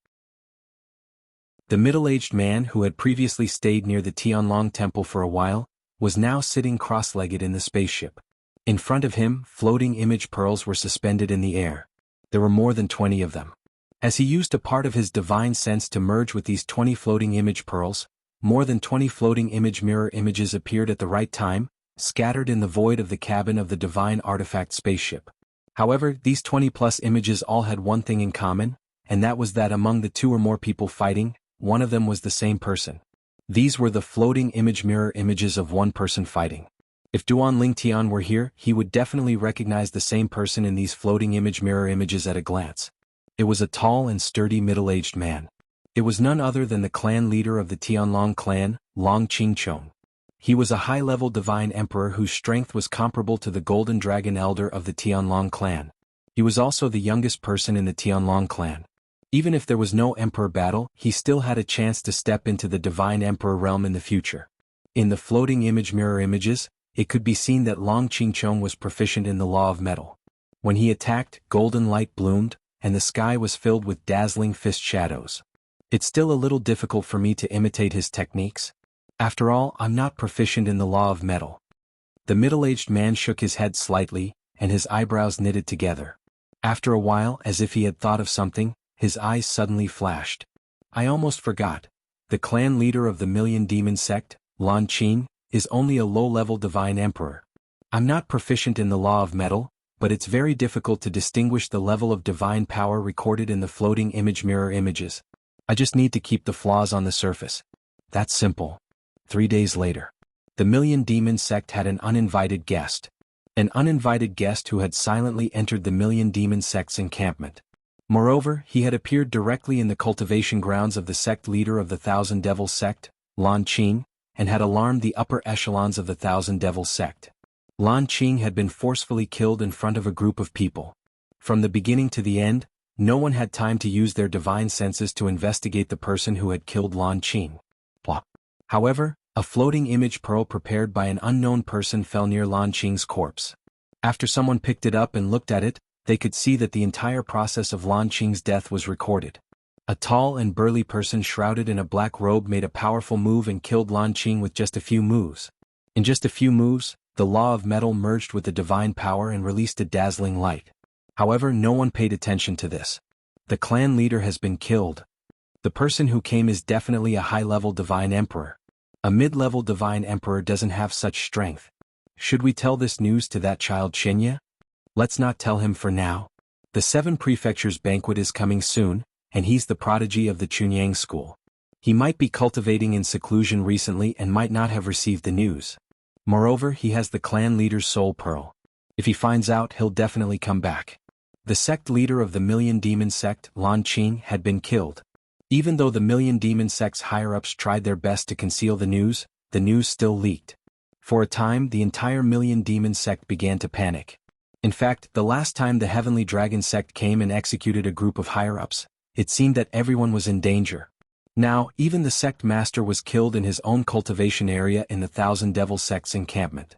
A: The middle-aged man who had previously stayed near the Tianlong temple for a while, was now sitting cross-legged in the spaceship. In front of him, floating image pearls were suspended in the air. There were more than 20 of them. As he used a part of his divine sense to merge with these 20 floating image pearls, more than 20 floating image mirror images appeared at the right time, scattered in the void of the cabin of the divine artifact spaceship. However, these 20-plus images all had one thing in common, and that was that among the 2 or more people fighting, one of them was the same person. These were the floating image mirror images of one person fighting. If Duan Lingtian were here, he would definitely recognize the same person in these floating image mirror images at a glance. It was a tall and sturdy middle-aged man. It was none other than the clan leader of the Tianlong clan, Long Qingchong. He was a high-level divine emperor whose strength was comparable to the Golden Dragon Elder of the Tianlong clan. He was also the youngest person in the Tianlong clan. Even if there was no emperor battle, he still had a chance to step into the divine emperor realm in the future. In the floating image mirror images, it could be seen that Long Qingchong was proficient in the law of metal. When he attacked, golden light bloomed, and the sky was filled with dazzling fist shadows. It's still a little difficult for me to imitate his techniques. After all, I'm not proficient in the law of metal. The middle-aged man shook his head slightly, and his eyebrows knitted together. After a while, as if he had thought of something, his eyes suddenly flashed. I almost forgot. The clan leader of the Million Demon sect, Lan Qing, is only a low-level divine emperor. I'm not proficient in the law of metal, but it's very difficult to distinguish the level of divine power recorded in the floating image mirror images. I just need to keep the flaws on the surface. That's simple. 3 days later. The Million Demon sect had an uninvited guest. An uninvited guest who had silently entered the Million Demon sect's encampment. Moreover, he had appeared directly in the cultivation grounds of the sect leader of the Thousand Devils sect, Lan Qing, and had alarmed the upper echelons of the Thousand Devils sect. Lan Qing had been forcefully killed in front of a group of people. From the beginning to the end, no one had time to use their divine senses to investigate the person who had killed Lan Qing. However, a floating image pearl prepared by an unknown person fell near Lan Qing's corpse. After someone picked it up and looked at it, they could see that the entire process of Lan Qing's death was recorded. A tall and burly person shrouded in a black robe made a powerful move and killed Lan Qing with just a few moves. In just a few moves, the law of metal merged with the divine power and released a dazzling light. However, no one paid attention to this. The clan leader has been killed. The person who came is definitely a high-level divine emperor. A mid-level divine emperor doesn't have such strength. Should we tell this news to that child Xinya? Let's not tell him for now. The 7 Prefectures banquet is coming soon, and he's the prodigy of the Chunyang school. He might be cultivating in seclusion recently and might not have received the news. Moreover, he has the clan leader's soul pearl. If he finds out, he'll definitely come back. The sect leader of the Million Demon sect, Lan Qing, had been killed. Even though the Million Demon sect's higher-ups tried their best to conceal the news, the news still leaked. For a time, the entire Million Demon sect began to panic. In fact, the last time the Heavenly Dragon sect came and executed a group of higher-ups, it seemed that everyone was in danger. Now, even the sect master was killed in his own cultivation area in the Thousand Devil sect's encampment.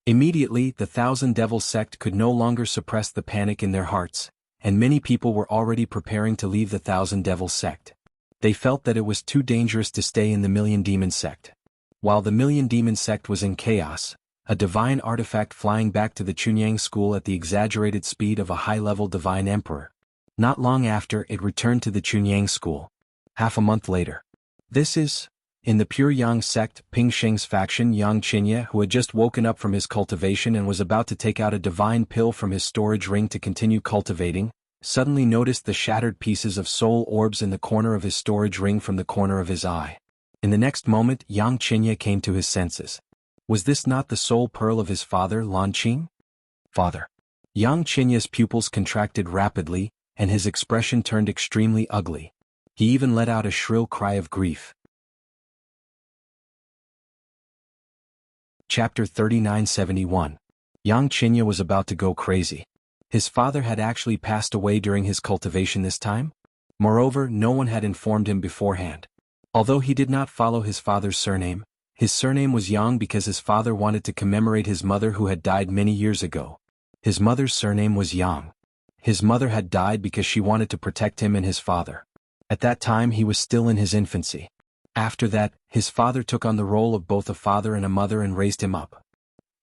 A: Immediately, the Thousand Devil sect could no longer suppress the panic in their hearts, and many people were already preparing to leave the Thousand Devil sect. They felt that it was too dangerous to stay in the Million Demon sect. While the Million Demon sect was in chaos, a divine artifact flying back to the Chunyang school at the exaggerated speed of a high-level divine emperor. Not long after, it returned to the Chunyang school. Half a month later. This is, in the Pure Yang sect, Ping Sheng's faction, Yang Qinya, who had just woken up from his cultivation and was about to take out a divine pill from his storage ring to continue cultivating, suddenly noticed the shattered pieces of soul orbs in the corner of his storage ring from the corner of his eye. In the next moment, Yang Qinya came to his senses. Was this not the soul pearl of his father, Lan Qing? Father. Yang Qinya's pupils contracted rapidly, and his expression turned extremely ugly. He even let out a shrill cry of grief. Chapter 3971. Yang Qinya was about to go crazy. His father had actually passed away during his cultivation this time? Moreover, no one had informed him beforehand. Although he did not follow his father's surname, his surname was Yang because his father wanted to commemorate his mother who had died many years ago. His mother's surname was Yang. His mother had died because she wanted to protect him and his father. At that time he was still in his infancy. After that, his father took on the role of both a father and a mother and raised him up.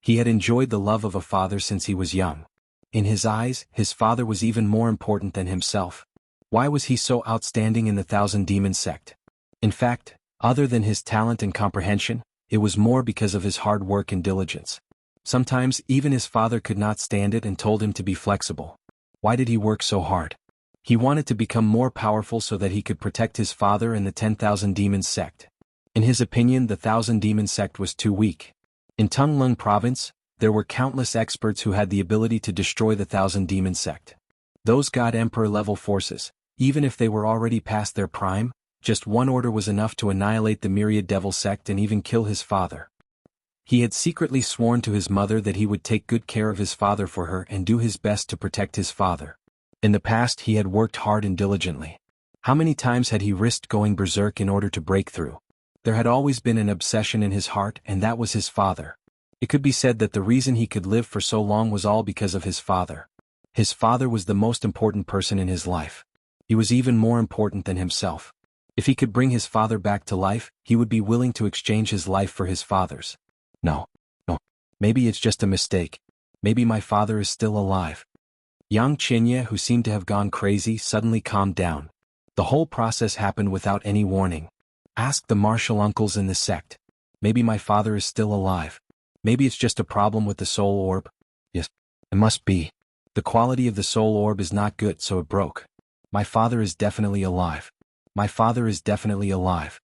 A: He had enjoyed the love of a father since he was young. In his eyes, his father was even more important than himself. Why was he so outstanding in the Thousand Demon sect? In fact, other than his talent and comprehension, it was more because of his hard work and diligence. Sometimes even his father could not stand it and told him to be flexible. Why did he work so hard? He wanted to become more powerful so that he could protect his father and the 10,000 Demons sect. In his opinion, the Thousand Demon sect was too weak. In Tunglung province, there were countless experts who had the ability to destroy the Thousand Demon sect. Those God Emperor level forces, even if they were already past their prime, just one order was enough to annihilate the Myriad Devil sect and even kill his father. He had secretly sworn to his mother that he would take good care of his father for her and do his best to protect his father. In the past he had worked hard and diligently. How many times had he risked going berserk in order to break through? There had always been an obsession in his heart, and that was his father. It could be said that the reason he could live for so long was all because of his father. His father was the most important person in his life. He was even more important than himself. If he could bring his father back to life, he would be willing to exchange his life for his father's. No. Maybe it's just a mistake. Maybe my father is still alive. Yang Qinya, who seemed to have gone crazy, suddenly calmed down. The whole process happened without any warning. Ask the martial uncles in the sect. Maybe my father is still alive. Maybe it's just a problem with the soul orb. Yes, it must be. The quality of the soul orb is not good, so it broke. My father is definitely alive. My father is definitely alive.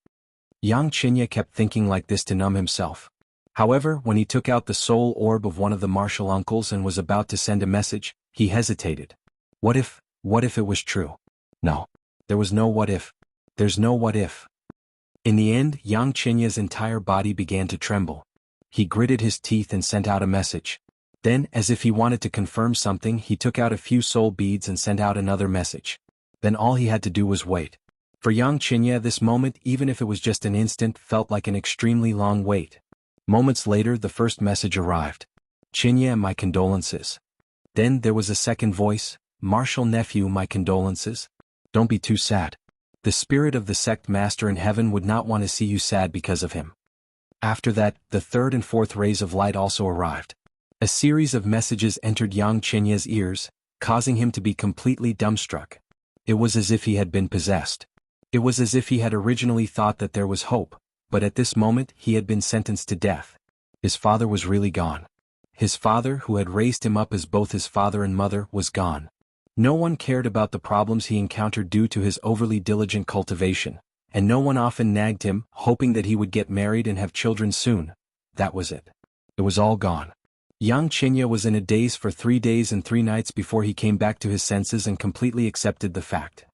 A: Yang Qinya kept thinking like this to numb himself. However, when he took out the soul orb of one of the martial uncles and was about to send a message, he hesitated. What if it was true? No. There was no what if. There's no what if. In the end, Yang Qinya's entire body began to tremble. He gritted his teeth and sent out a message. Then, as if he wanted to confirm something, he took out a few soul beads and sent out another message. Then all he had to do was wait. For Yang Qinya, this moment, even if it was just an instant, felt like an extremely long wait. Moments later, the first message arrived. Qinya, my condolences. Then there was a second voice. Martial nephew, my condolences. Don't be too sad. The spirit of the sect master in heaven would not want to see you sad because of him. After that, the third and fourth rays of light also arrived. A series of messages entered Yang Qinya's ears, causing him to be completely dumbstruck. It was as if he had been possessed. It was as if he had originally thought that there was hope, but at this moment he had been sentenced to death. His father was really gone. His father, who had raised him up as both his father and mother, was gone. No one cared about the problems he encountered due to his overly diligent cultivation, and no one often nagged him, hoping that he would get married and have children soon. That was it. It was all gone. Yang Qinya was in a daze for 3 days and 3 nights before he came back to his senses and completely accepted the fact.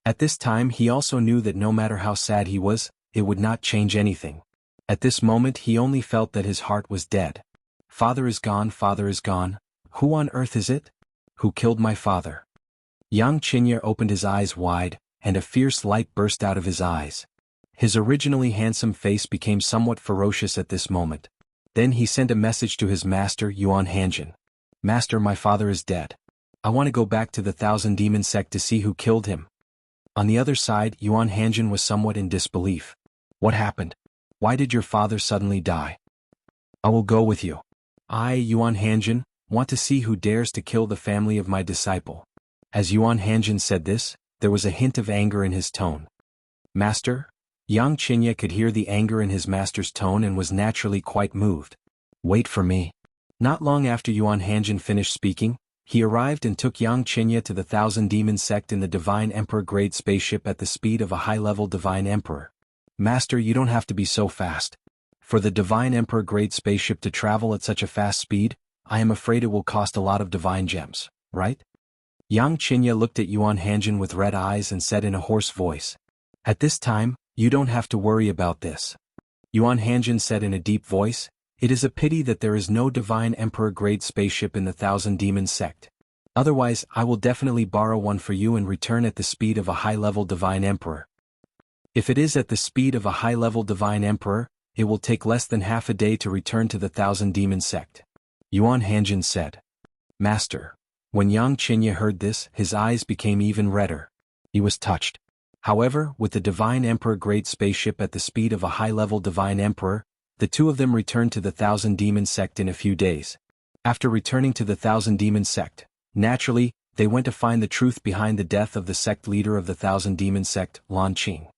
A: At this time he also knew that no matter how sad he was, it would not change anything. At this moment he only felt that his heart was dead. Father is gone, father is gone. Who on earth is it? Who killed my father? Yang Qinya opened his eyes wide, and a fierce light burst out of his eyes. His originally handsome face became somewhat ferocious at this moment. Then he sent a message to his master Yuan Hanjin. Master, my father is dead. I want to go back to the Thousand Demon sect to see who killed him. On the other side, Yuan Hanjin was somewhat in disbelief. What happened? Why did your father suddenly die? I will go with you. I, Yuan Hanjin, want to see who dares to kill the family of my disciple. As Yuan Hanjin said this, there was a hint of anger in his tone. Master? Yang Qinya could hear the anger in his master's tone and was naturally quite moved. Wait for me. Not long after Yuan Hanjin finished speaking, he arrived and took Yang Qinya to the Thousand Demon sect in the Divine Emperor grade spaceship at the speed of a high-level Divine Emperor. Master, you don't have to be so fast. For the Divine Emperor grade spaceship to travel at such a fast speed, I am afraid it will cost a lot of divine gems, right? Yang Qinya looked at Yuan Hanjin with red eyes and said in a hoarse voice. At this time, you don't have to worry about this. Yuan Hanjin said in a deep voice, it is a pity that there is no Divine Emperor grade spaceship in the Thousand Demon sect. Otherwise, I will definitely borrow one for you and return at the speed of a high-level Divine Emperor. If it is at the speed of a high-level Divine Emperor, it will take less than half a day to return to the Thousand Demon sect. Yuan Hanjin said. Master. When Yang Qinya heard this, his eyes became even redder. He was touched. However, with the Divine Emperor grade spaceship at the speed of a high-level Divine Emperor, the two of them returned to the Thousand Demon sect in a few days. After returning to the Thousand Demon sect, naturally, they went to find the truth behind the death of the sect leader of the Thousand Demon sect, Lan Qing.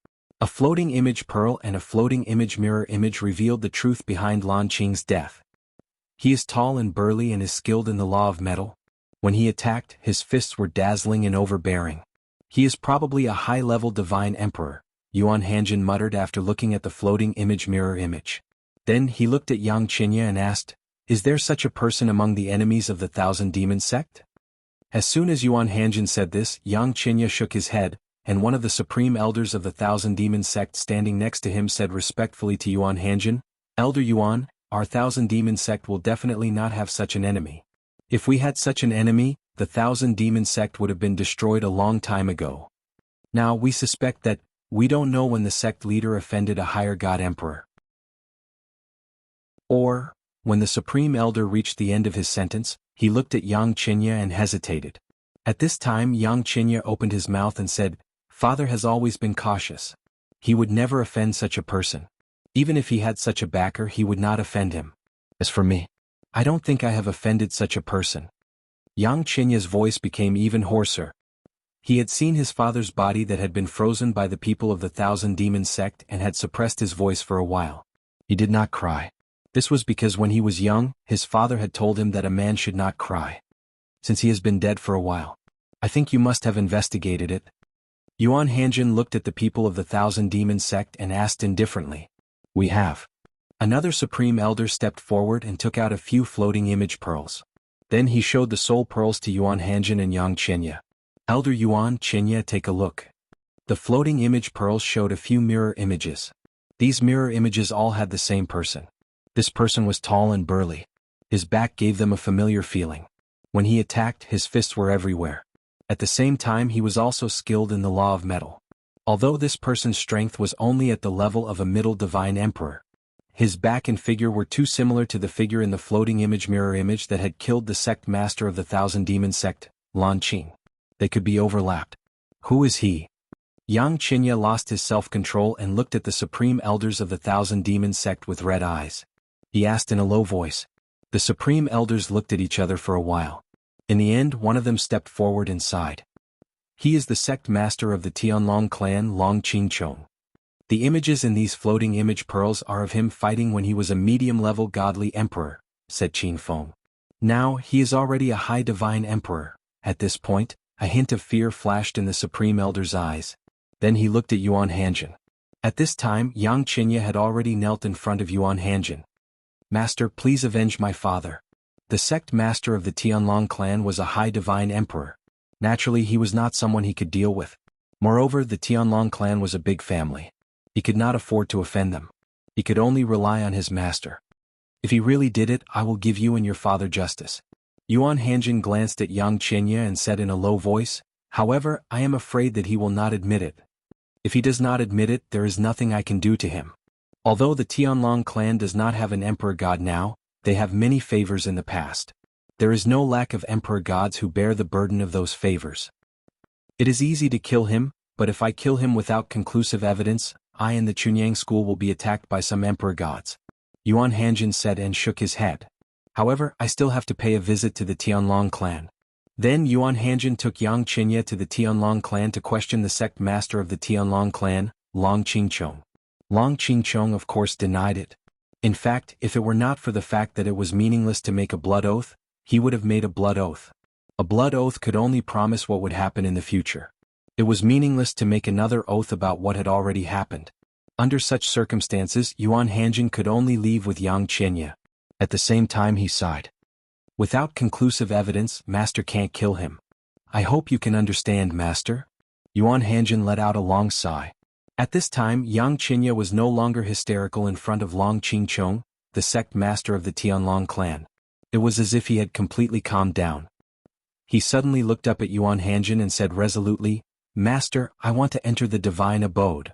A: A floating image pearl and a floating image mirror image revealed the truth behind Lan Qing's death. He is tall and burly and is skilled in the law of metal. When he attacked, his fists were dazzling and overbearing. He is probably a high-level Divine Emperor, Yuan Hanjin muttered after looking at the floating image mirror image. Then he looked at Yang Qinya and asked, is there such a person among the enemies of the Thousand Demon sect? As soon as Yuan Hanjin said this, Yang Qinya shook his head, and one of the supreme elders of the Thousand Demon sect standing next to him said respectfully to Yuan Hanjin, Elder Yuan, our Thousand Demon sect will definitely not have such an enemy. If we had such an enemy, the Thousand Demon sect would have been destroyed a long time ago. Now we suspect that, we don't know when the sect leader offended a higher god emperor. Or, when the supreme elder reached the end of his sentence, he looked at Yang Qinya and hesitated. At this time Yang Qinya opened his mouth and said, Father has always been cautious. He would never offend such a person. Even if he had such a backer he would not offend him. As for me, I don't think I have offended such a person. Yang Qinya's voice became even hoarser. He had seen his father's body that had been frozen by the people of the Thousand Demon sect and had suppressed his voice for a while. He did not cry. This was because when he was young, his father had told him that a man should not cry. Since he has been dead for a while, I think you must have investigated it. Yuan Hanjin looked at the people of the Thousand Demon sect and asked indifferently. We have. Another supreme elder stepped forward and took out a few floating image pearls. Then he showed the soul pearls to Yuan Hanjin and Yang Qinya. Elder Yuan, Qinya, take a look. The floating image pearls showed a few mirror images. These mirror images all had the same person. This person was tall and burly. His back gave them a familiar feeling. When he attacked, his fists were everywhere. At the same time he was also skilled in the law of metal. Although this person's strength was only at the level of a middle divine emperor, his back and figure were too similar to the figure in the floating image mirror image that had killed the sect master of the Thousand Demon sect, Lan Qing. They could be overlapped. Who is he? Yang Qinya lost his self-control and looked at the supreme elders of the Thousand Demon sect with red eyes. He asked in a low voice. The supreme elders looked at each other for a while. In the end, one of them stepped forward and sighed. He is the sect master of the Tianlong clan, Long Qingchong. The images in these floating image pearls are of him fighting when he was a medium-level godly emperor, said Qin Feng. Now, he is already a high divine emperor. At this point, a hint of fear flashed in the supreme elder's eyes. Then he looked at Yuan Hanjin. At this time, Yang Qinya had already knelt in front of Yuan Hanjin. Master, please avenge my father. The sect master of the Tianlong clan was a high divine emperor. Naturally he was not someone he could deal with. Moreover, the Tianlong clan was a big family. He could not afford to offend them. He could only rely on his master. If he really did it, I will give you and your father justice. Yuan Hanjin glanced at Yang Qinya and said in a low voice, however, I am afraid that he will not admit it. If he does not admit it, there is nothing I can do to him. Although the Tianlong clan does not have an emperor god now, they have many favors in the past. There is no lack of emperor gods who bear the burden of those favors. It is easy to kill him, but if I kill him without conclusive evidence, I and the Chunyang school will be attacked by some emperor gods. Yuan Hanjin said and shook his head. However, I still have to pay a visit to the Tianlong clan. Then Yuan Hanjin took Yang Qinya to the Tianlong clan to question the sect master of the Tianlong clan, Long Qingchong. Long Qingchong of course denied it. In fact, if it were not for the fact that it was meaningless to make a blood oath, he would have made a blood oath. A blood oath could only promise what would happen in the future. It was meaningless to make another oath about what had already happened. Under such circumstances, Yuan Hanjin could only leave with Yang Qinya. At the same time he sighed. Without conclusive evidence, Master can't kill him. I hope you can understand, Master. Yuan Hanjin let out a long sigh. At this time, Yang Qinya was no longer hysterical in front of Long Qingchong, the sect master of the Tianlong clan. It was as if he had completely calmed down. He suddenly looked up at Yuan Hanjin and said resolutely, Master, I want to enter the divine abode.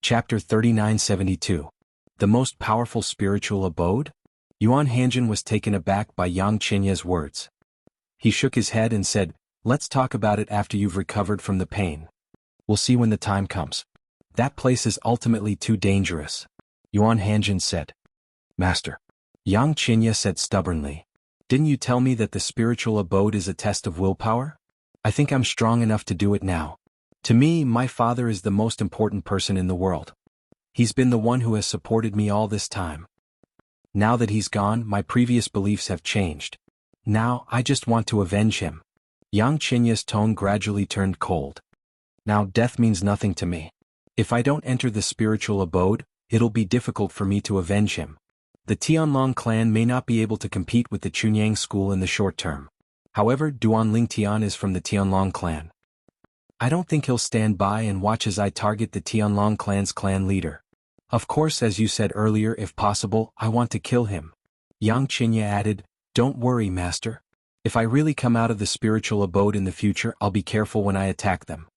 A: Chapter 3972. The most powerful spiritual abode? Yuan Hanjin was taken aback by Yang Qinya's words. He shook his head and said, let's talk about it after you've recovered from the pain. We'll see when the time comes. That place is ultimately too dangerous. Yuan Hanjin said. Master. Yang Qinya said stubbornly. Didn't you tell me that the spiritual abode is a test of willpower? I think I'm strong enough to do it now. To me, my father is the most important person in the world. He's been the one who has supported me all this time. Now that he's gone, my previous beliefs have changed. Now, I just want to avenge him. Yang Qinya's tone gradually turned cold. Now death means nothing to me. If I don't enter the spiritual abode, it'll be difficult for me to avenge him. The Tianlong clan may not be able to compete with the Chunyang school in the short term. However, Duanling Tian is from the Tianlong clan. I don't think he'll stand by and watch as I target the Tianlong clan's clan leader. Of course, as you said earlier, if possible, I want to kill him. Yang Qinya added, don't worry, Master. If I really come out of the spiritual abode in the future, I'll be careful when I attack them.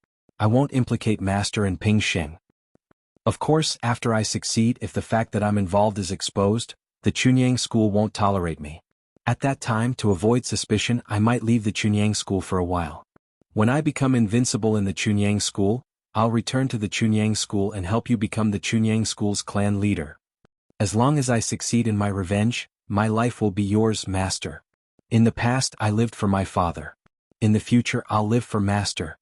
A: I won't implicate Master and Ping Sheng. Of course, after I succeed, if the fact that I'm involved is exposed, the Chunyang school won't tolerate me. At that time, to avoid suspicion, I might leave the Chunyang school for a while. When I become invincible in the Chunyang school, I'll return to the Chunyang school and help you become the Chunyang school's clan leader. As long as I succeed in my revenge, my life will be yours, Master. In the past, I lived for my father. In the future, I'll live for Master.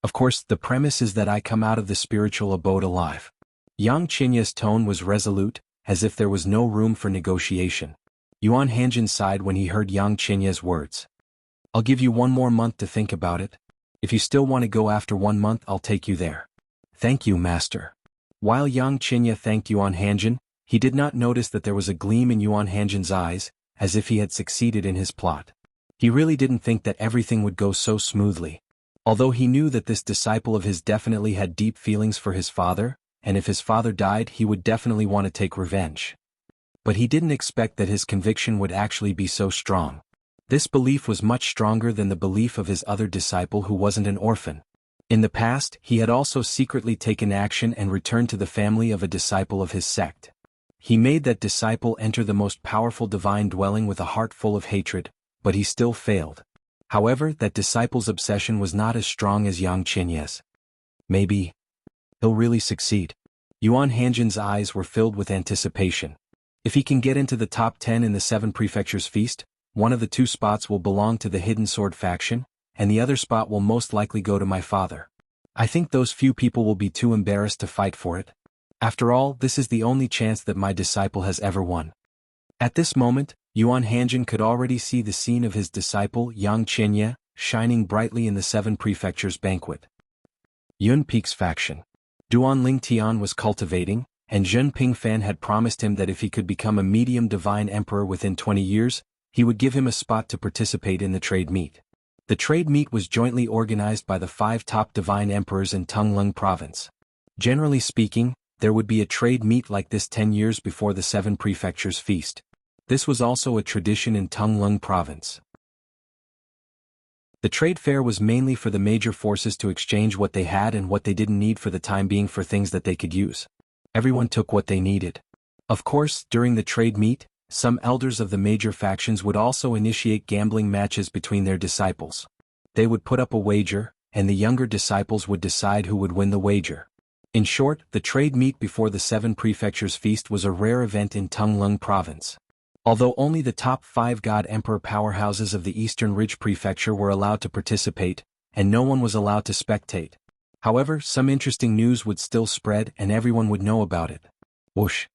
A: Of course, the premise is that I come out of the spiritual abode alive. Yang Qinya's tone was resolute, as if there was no room for negotiation. Yuan Hanjin sighed when he heard Yang Qinya's words. I'll give you 1 more month to think about it. If you still want to go after 1 month, I'll take you there. Thank you, Master. While Yang Qinya thanked Yuan Hanjin, he did not notice that there was a gleam in Yuan Hanjin's eyes, as if he had succeeded in his plot. He really didn't think that everything would go so smoothly. Although he knew that this disciple of his definitely had deep feelings for his father, and if his father died he would definitely want to take revenge. But he didn't expect that his conviction would actually be so strong. This belief was much stronger than the belief of his other disciple who wasn't an orphan. In the past, he had also secretly taken action and returned to the family of a disciple of his sect. He made that disciple enter the most powerful divine dwelling with a heart full of hatred, but he still failed. However, that disciple's obsession was not as strong as Yang Qinya's. Maybe he'll really succeed. Yuan Hanjin's eyes were filled with anticipation. If he can get into the top 10 in the 7 prefectures feast, one of the 2 spots will belong to the Hidden Sword faction, and the other spot will most likely go to my father. I think those few people will be too embarrassed to fight for it. After all, this is the only chance that my disciple has ever won. At this moment, Yuan Hanjin could already see the scene of his disciple Yang Qinya shining brightly in the 7 prefectures banquet. Yun Peak's faction. Duanling Tian was cultivating, and Zhen Pingfan had promised him that if he could become a medium divine emperor within 20 years, he would give him a spot to participate in the trade meet. The trade meet was jointly organized by the 5 top divine emperors in Tunglung province. Generally speaking, there would be a trade meet like this 10 years before the 7 prefectures feast. This was also a tradition in Tunglung province. The trade fair was mainly for the major forces to exchange what they had and what they didn't need for the time being for things that they could use. Everyone took what they needed. Of course, during the trade meet, some elders of the major factions would also initiate gambling matches between their disciples. They would put up a wager, and the younger disciples would decide who would win the wager. In short, the trade meet before the 7 prefectures feast was a rare event in Tunglung province. Although only the top 5 God Emperor powerhouses of the Eastern Ridge Prefecture were allowed to participate, and no one was allowed to spectate. However, some interesting news would still spread and everyone would know about it. Whoosh!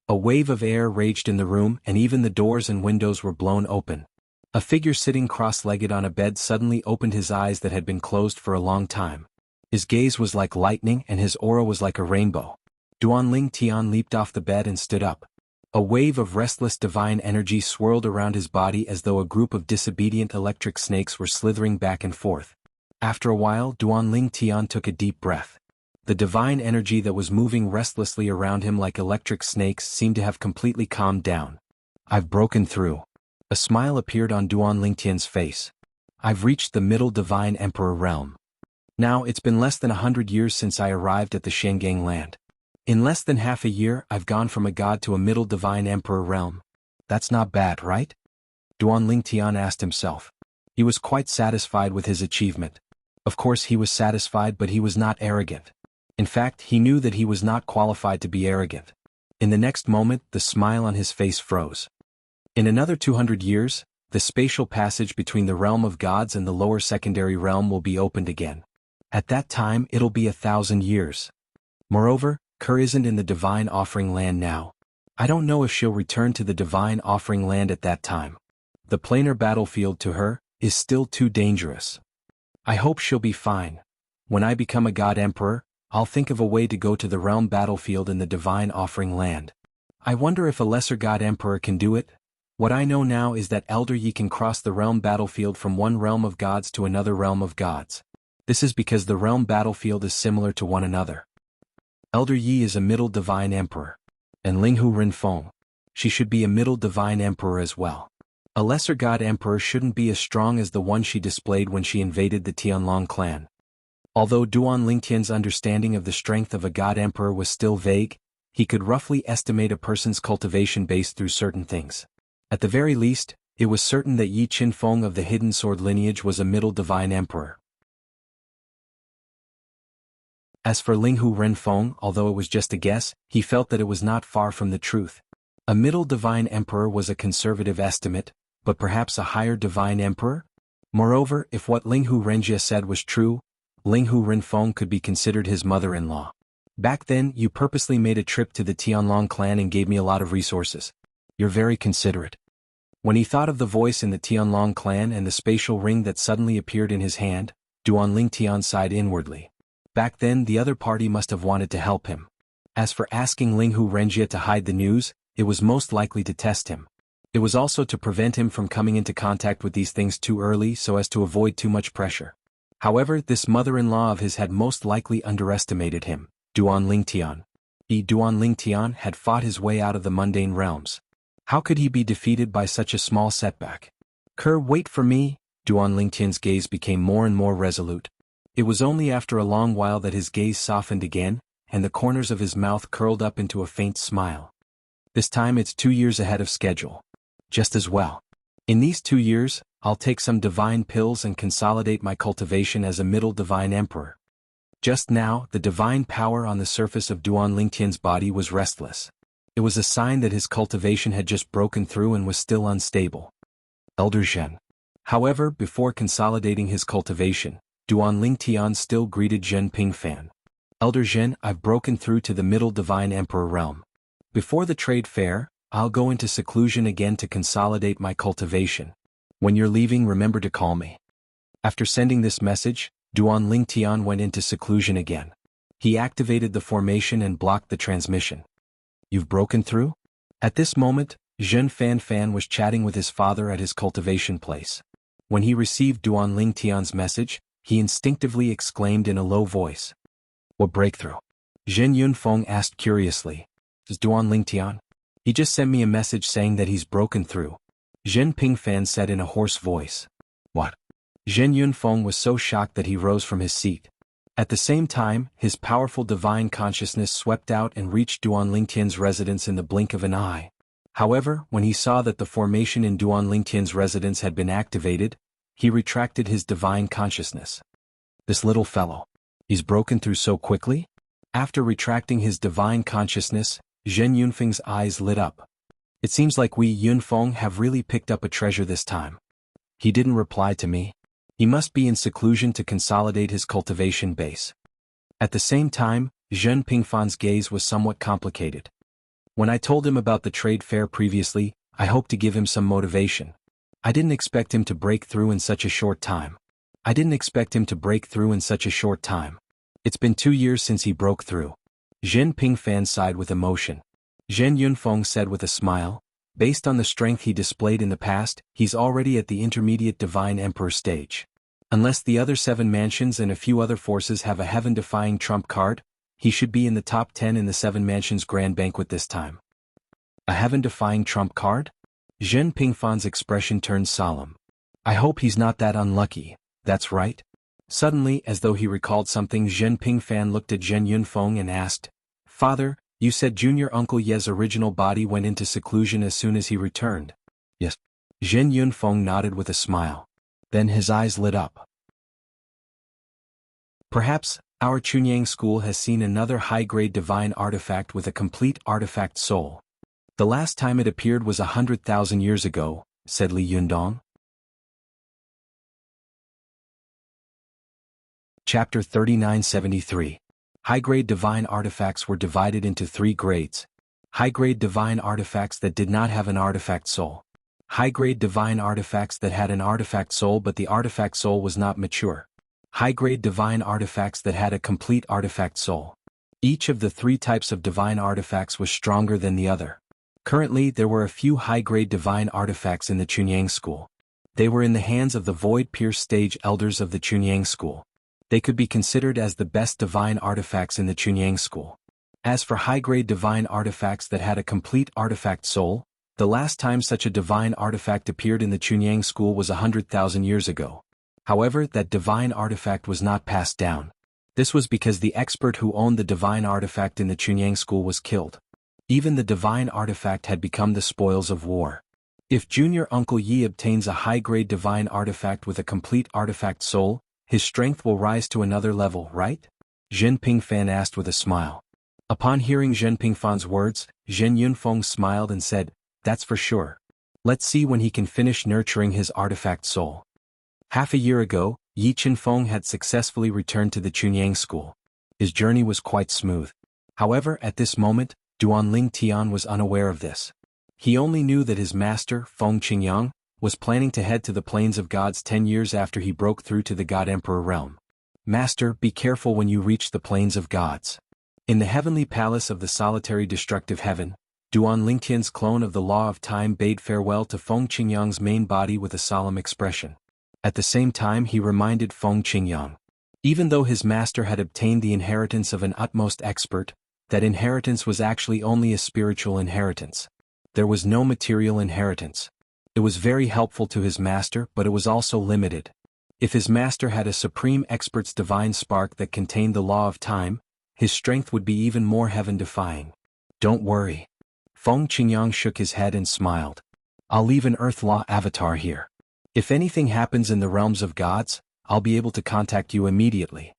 A: A wave of air raged in the room and even the doors and windows were blown open. A figure sitting cross-legged on a bed suddenly opened his eyes that had been closed for a long time. His gaze was like lightning and his aura was like a rainbow. Duanling Tian leaped off the bed and stood up. A wave of restless divine energy swirled around his body as though a group of disobedient electric snakes were slithering back and forth. After a while, Duanling Tian took a deep breath. The divine energy that was moving restlessly around him like electric snakes seemed to have completely calmed down. I've broken through. A smile appeared on Duanling Tian's face. I've reached the middle divine emperor realm. Now it's been less than 100 years since I arrived at the Shengang land. In less than half a year, I've gone from a god to a middle divine emperor realm. That's not bad, right? Duanling Tian asked himself. He was quite satisfied with his achievement. Of course he was satisfied, but he was not arrogant. In fact, he knew that he was not qualified to be arrogant. In the next moment, the smile on his face froze. In another 200 years, the spatial passage between the realm of gods and the lower secondary realm will be opened again. At that time, it'll be 1,000 years. Moreover, Kerr isn't in the divine offering land now. I don't know if she'll return to the divine offering land at that time. The planar battlefield to her is still too dangerous. I hope she'll be fine. When I become a god emperor, I'll think of a way to go to the realm battlefield in the divine offering land. I wonder if a lesser god emperor can do it? What I know now is that Elder Yi can cross the realm battlefield from one realm of gods to another realm of gods. This is because the realm battlefield is similar to one another. Elder Yi is a middle divine emperor. And Linghu Renfeng. She should be a middle divine emperor as well. A lesser god emperor shouldn't be as strong as the one she displayed when she invaded the Tianlong clan. Although Duanling Tian's understanding of the strength of a god emperor was still vague, he could roughly estimate a person's cultivation base through certain things. At the very least, it was certain that Yi Qinfeng of the Hidden Sword lineage was a middle divine emperor. As for Linghu Renfeng, although it was just a guess, he felt that it was not far from the truth. A middle divine emperor was a conservative estimate, but perhaps a higher divine emperor? Moreover, if what Linghu Renjie said was true, Linghu Renfeng could be considered his mother-in-law. Back then, you purposely made a trip to the Tianlong clan and gave me a lot of resources. You're very considerate. When he thought of the voice in the Tianlong clan and the spatial ring that suddenly appeared in his hand, Duanling Tian sighed inwardly. Back then the other party must have wanted to help him. As for asking Linghu Renjie to hide the news, it was most likely to test him. It was also to prevent him from coming into contact with these things too early so as to avoid too much pressure. However, this mother-in-law of his had most likely underestimated him, Duanling Tian. Duanling Tian had fought his way out of the mundane realms. How could he be defeated by such a small setback? Kerr, wait for me. Duanling Tian's gaze became more and more resolute. It was only after a long while that his gaze softened again, and the corners of his mouth curled up into a faint smile. This time it's 2 years ahead of schedule. Just as well. In these 2 years, I'll take some divine pills and consolidate my cultivation as a middle divine emperor. Just now, the divine power on the surface of Duanling Tian's body was restless. It was a sign that his cultivation had just broken through and was still unstable. Elder Zhen. However, before consolidating his cultivation, Duanling Tian still greeted Zhen Pingfan. Elder Zhen, I've broken through to the middle divine emperor realm. Before the trade fair, I'll go into seclusion again to consolidate my cultivation. When you're leaving, remember to call me. After sending this message, Duanling Tian went into seclusion again. He activated the formation and blocked the transmission. You've broken through? At this moment, Zhen Fan was chatting with his father at his cultivation place. When he received Duan Lingtian's message, he instinctively exclaimed in a low voice. What breakthrough? Zhen Yunfeng asked curiously. Is Duan Lingtian? He just sent me a message saying that he's broken through. Zhen Pingfan said in a hoarse voice. What? Zhen Yunfeng was so shocked that he rose from his seat. At the same time, his powerful divine consciousness swept out and reached Duan Lingtian's residence in the blink of an eye. However, when he saw that the formation in Duan Lingtian's residence had been activated, he retracted his divine consciousness. This little fellow. He's broken through so quickly? After retracting his divine consciousness, Zhen Yunfeng's eyes lit up. It seems like we Yunfeng have really picked up a treasure this time. He didn't reply to me. He must be in seclusion to consolidate his cultivation base. At the same time, Zhen Pingfan's gaze was somewhat complicated. When I told him about the trade fair previously, I hoped to give him some motivation. I didn't expect him to break through in such a short time. It's been 2 years since he broke through. Zhen Pingfan sighed with emotion. Zhen Yunfeng said with a smile, based on the strength he displayed in the past, he's already at the intermediate Divine Emperor stage. Unless the other 7 mansions and a few other forces have a heaven-defying trump card, he should be in the top 10 in the 7 mansions grand banquet this time. A heaven-defying trump card? Zhen Pingfan's expression turned solemn. I hope he's not that unlucky, that's right? Suddenly, as though he recalled something, Zhen Pingfan looked at Zhen Yunfeng and asked, Father, you said Junior Uncle Ye's original body went into seclusion as soon as he returned. Yes. Zhen Yunfeng nodded with a smile. Then his eyes lit up. Perhaps, our Chunyang school has seen another high-grade divine artifact with a complete artifact soul. The last time it appeared was 100,000 years ago, said Li Yundong. Chapter 3973. High-grade divine artifacts were divided into 3 grades. High-grade divine artifacts that did not have an artifact soul. High-grade divine artifacts that had an artifact soul but the artifact soul was not mature. High-grade divine artifacts that had a complete artifact soul. Each of the 3 types of divine artifacts was stronger than the other. Currently, there were a few high-grade divine artifacts in the Chunyang school. They were in the hands of the Void-Pierce stage elders of the Chunyang school. They could be considered as the best divine artifacts in the Chunyang school. As for high-grade divine artifacts that had a complete artifact soul, the last time such a divine artifact appeared in the Chunyang school was 100,000 years ago. However, that divine artifact was not passed down. This was because the expert who owned the divine artifact in the Chunyang school was killed. Even the divine artifact had become the spoils of war. If Junior Uncle Yi obtains a high-grade divine artifact with a complete artifact soul, his strength will rise to another level, right? Zhen Pingfan asked with a smile. Upon hearing Zhen Pingfan's words, Zhen Yunfeng smiled and said, That's for sure. Let's see when he can finish nurturing his artifact soul. Half a year ago, Yi Qinfeng had successfully returned to the Chunyang school. His journey was quite smooth. However, at this moment, Duan Lingtian was unaware of this. He only knew that his master, Feng Qingyang, was planning to head to the Plains of Gods 10 years after he broke through to the God Emperor realm. Master, be careful when you reach the Plains of Gods. In the heavenly palace of the solitary destructive heaven, Duan Lingtian's clone of the Law of Time bade farewell to Feng Qingyang's main body with a solemn expression. At the same time he reminded Feng Qingyang. Even though his master had obtained the inheritance of an utmost expert, that inheritance was actually only a spiritual inheritance. There was no material inheritance. It was very helpful to his master, but it was also limited. If his master had a supreme expert's divine spark that contained the law of time, his strength would be even more heaven-defying. Don't worry. Feng Qingyang shook his head and smiled. I'll leave an Earth Law avatar here. If anything happens in the realms of gods, I'll be able to contact you immediately.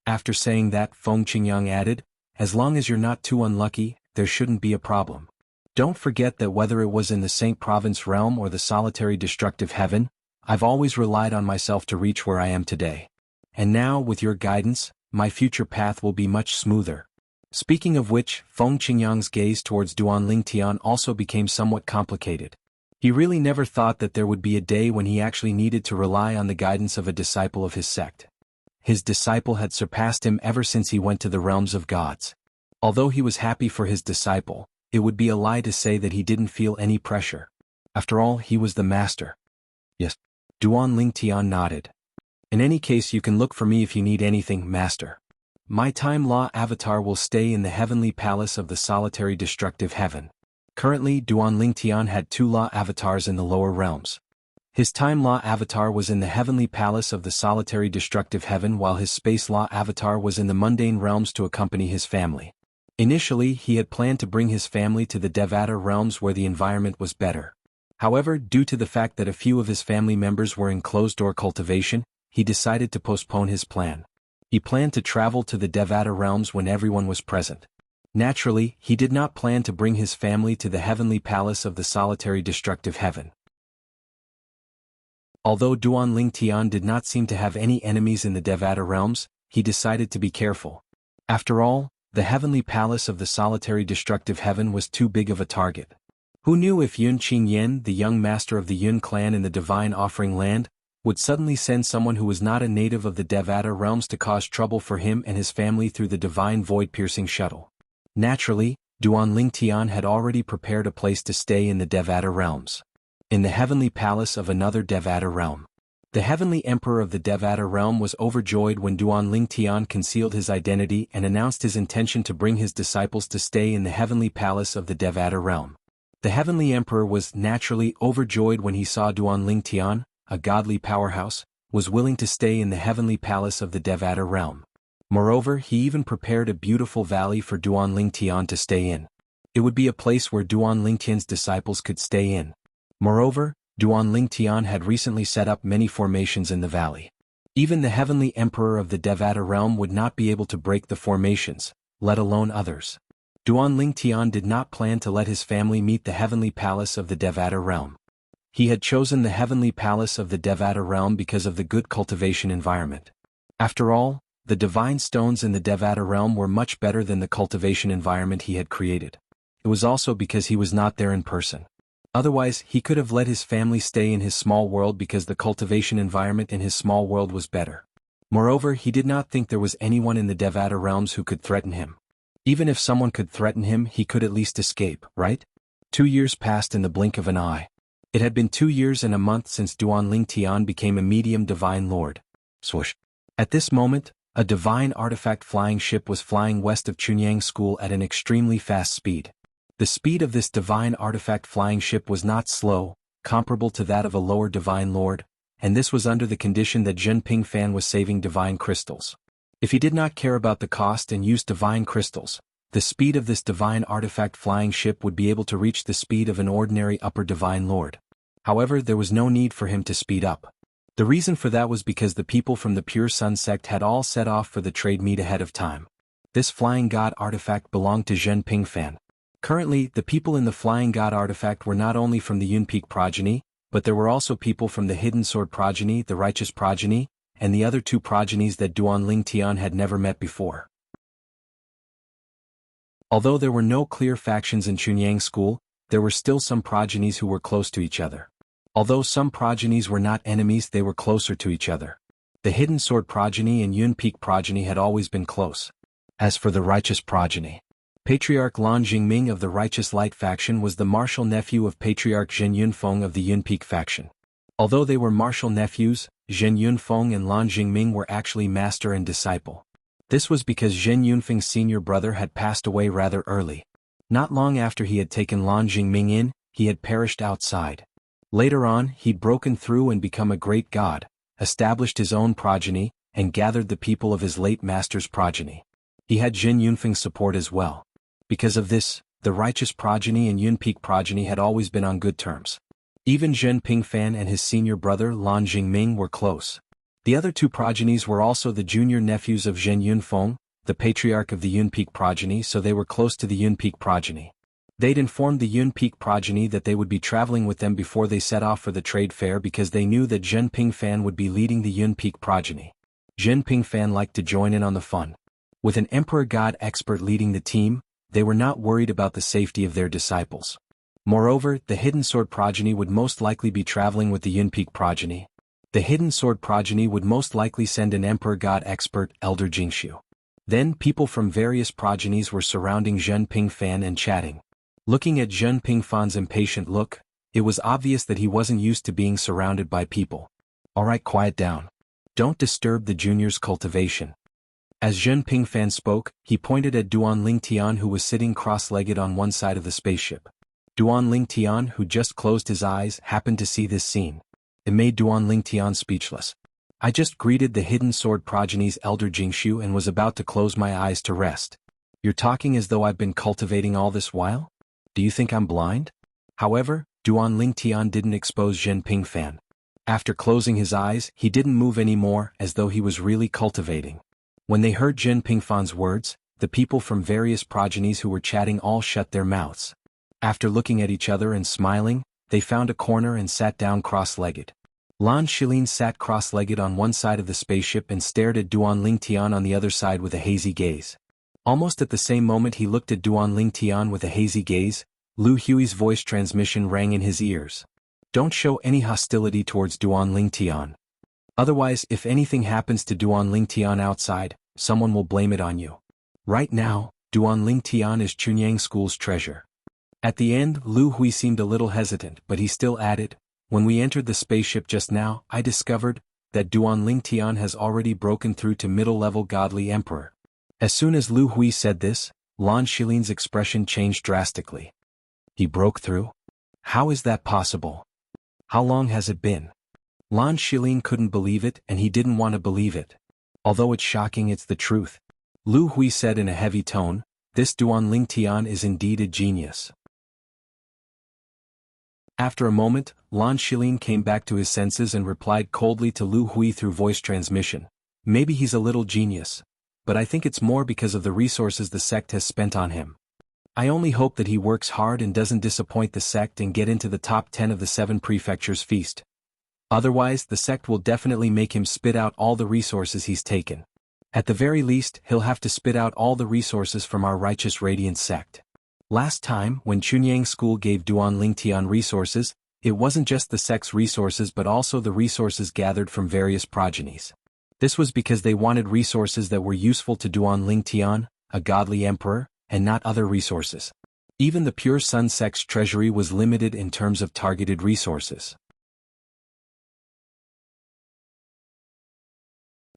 A: After saying that, Feng Qingyang added, As long as you're not too unlucky, there shouldn't be a problem. Don't forget that whether it was in the Saint Province realm or the solitary destructive heaven, I've always relied on myself to reach where I am today. And now, with your guidance, my future path will be much smoother. Speaking of which, Feng Qingyang's gaze towards Duan Lingtian also became somewhat complicated. He really never thought that there would be a day when he actually needed to rely on the guidance of a disciple of his sect. His disciple had surpassed him ever since he went to the realms of gods. Although he was happy for his disciple, it would be a lie to say that he didn't feel any pressure. After all, he was the master. Yes. Duan Lingtian nodded. In any case, you can look for me if you need anything, Master. My Time Law avatar will stay in the heavenly palace of the solitary destructive heaven. Currently, Duan Lingtian had 2 law avatars in the lower realms. His Time Law avatar was in the heavenly palace of the solitary destructive heaven, while his Space Law avatar was in the mundane realms to accompany his family. Initially, he had planned to bring his family to the Devata realms where the environment was better. However, due to the fact that a few of his family members were in closed-door cultivation, he decided to postpone his plan. He planned to travel to the Devata realms when everyone was present. Naturally, he did not plan to bring his family to the heavenly palace of the solitary destructive heaven. Although Duan Lingtian did not seem to have any enemies in the Devata realms, he decided to be careful. After all, the heavenly palace of the solitary destructive heaven was too big of a target. Who knew if Yun Qingyan, the young master of the Yun clan in the Divine Offering Land, would suddenly send someone who was not a native of the Devata realms to cause trouble for him and his family through the Divine Void-piercing shuttle. Naturally, Duan Lingtian had already prepared a place to stay in the Devata realms. In the heavenly palace of another Devata realm. The heavenly emperor of the Devata realm was overjoyed when Duan Lingtian concealed his identity and announced his intention to bring his disciples to stay in the heavenly palace of the Devata realm. The heavenly emperor was naturally overjoyed when he saw Duan Lingtian, a godly powerhouse, was willing to stay in the heavenly palace of the Devata realm. Moreover, he even prepared a beautiful valley for Duan Lingtian to stay in. It would be a place where Duan Lingtian's disciples could stay in. Moreover, Duan Lingtian had recently set up many formations in the valley. Even the heavenly emperor of the Devata realm would not be able to break the formations, let alone others. Duan Lingtian did not plan to let his family meet the heavenly palace of the Devata realm. He had chosen the heavenly palace of the Devata realm because of the good cultivation environment. After all, the divine stones in the Devata realm were much better than the cultivation environment he had created. It was also because he was not there in person. Otherwise, he could have let his family stay in his small world because the cultivation environment in his small world was better. Moreover, he did not think there was anyone in the Devata realms who could threaten him. Even if someone could threaten him, he could at least escape, right? 2 years passed in the blink of an eye. It had been 2 years and a month since Duan Lingtian became a medium divine lord. Swoosh. At this moment, a divine artifact flying ship was flying west of Chunyang School at an extremely fast speed. The speed of this divine artifact flying ship was not slow, comparable to that of a lower divine lord, and this was under the condition that Zhen Pingfan was saving divine crystals. If he did not care about the cost and used divine crystals, the speed of this divine artifact flying ship would be able to reach the speed of an ordinary upper divine lord. However, there was no need for him to speed up. The reason for that was because the people from the Pure Sun sect had all set off for the trade meet ahead of time. This flying god artifact belonged to Zhen Pingfan. Currently, the people in the flying god artifact were not only from the Yun Peak progeny, but there were also people from the Hidden Sword progeny, the Righteous progeny, and the other 2 progenies that Duan Lingtian had never met before. Although there were no clear factions in Chunyang School, there were still some progenies who were close to each other. Although some progenies were not enemies, they were closer to each other. The Hidden Sword progeny and Yun Peak progeny had always been close. As for the Righteous progeny, Patriarch Lan Jingming of the Righteous Light faction was the martial nephew of Patriarch Zhen Yunfeng of the Yun Peak faction. Although they were martial nephews, Zhen Yunfeng and Lan Jingming were actually master and disciple. This was because Zhen Yunfeng's senior brother had passed away rather early. Not long after he had taken Lan Jingming in, he had perished outside. Later on, he'd broken through and become a great god, established his own progeny, and gathered the people of his late master's progeny. He had Zhen Yunfeng's support as well. Because of this, the Righteous progeny and Yun Peak progeny had always been on good terms. Even Zhen Pingfan and his senior brother Lan Jingming were close. The other 2 progenies were also the junior nephews of Zhen Yunfeng, the patriarch of the Yun Peak progeny, so they were close to the Yun Peak progeny. They'd informed the Yun Peak progeny that they would be traveling with them before they set off for the trade fair because they knew that Zhen Pingfan would be leading the Yun Peak progeny. Zhen Pingfan liked to join in on the fun. With an Emperor God expert leading the team, they were not worried about the safety of their disciples. Moreover, the Hidden Sword progeny would most likely be traveling with the Yun Peak progeny. The Hidden Sword progeny would most likely send an Emperor God expert, Elder Jingshu. Then people from various progenies were surrounding Zhen Pingfan and chatting. Looking at Zhen Pingfan's impatient look, it was obvious that he wasn't used to being surrounded by people. Alright, quiet down. Don't disturb the junior's cultivation. As Zhen Pingfan spoke, he pointed at Duan Lingtian, who was sitting cross-legged on one side of the spaceship. Duan Lingtian, who just closed his eyes, happened to see this scene. It made Duan Lingtian speechless. I just greeted the hidden sword progeny's elder Jingshu and was about to close my eyes to rest. You're talking as though I've been cultivating all this while? Do you think I'm blind? However, Duan Lingtian didn't expose Zhen Pingfan. After closing his eyes, he didn't move anymore, as though he was really cultivating. When they heard Zhen Pingfan's words, the people from various progenies who were chatting all shut their mouths. After looking at each other and smiling, they found a corner and sat down cross-legged. Lan Shilin sat cross-legged on one side of the spaceship and stared at Duan Lingtian on the other side with a hazy gaze. Almost at the same moment he looked at Duan Lingtian with a hazy gaze, Lu Hui's voice transmission rang in his ears. Don't show any hostility towards Duan Lingtian. Otherwise, if anything happens to Duan Lingtian outside, someone will blame it on you. Right now, Duan Lingtian is Chunyang School's treasure. At the end, Lu Hui seemed a little hesitant, but he still added, when we entered the spaceship just now, I discovered that Duan Lingtian has already broken through to middle-level godly emperor. As soon as Lu Hui said this, Lan Shilin's expression changed drastically. He broke through? How is that possible? How long has it been? Lan Shilin couldn't believe it, and he didn't want to believe it. Although it's shocking, it's the truth. Lu Hui said in a heavy tone, this Duan Lingtian is indeed a genius. After a moment, Lan Shilin came back to his senses and replied coldly to Lu Hui through voice transmission. Maybe he's a little genius, but I think it's more because of the resources the sect has spent on him. I only hope that he works hard and doesn't disappoint the sect and get into the top 10 of the 7 prefectures feast. Otherwise, the sect will definitely make him spit out all the resources he's taken. At the very least, he'll have to spit out all the resources from our righteous radiant sect. Last time, when Chunyang School gave Duan Lingtian resources, it wasn't just the sect's resources but also the resources gathered from various progenies. This was because they wanted resources that were useful to Duan Lingtian, a godly emperor, and not other resources. Even the Pure Sun sect's treasury was limited in terms of targeted resources.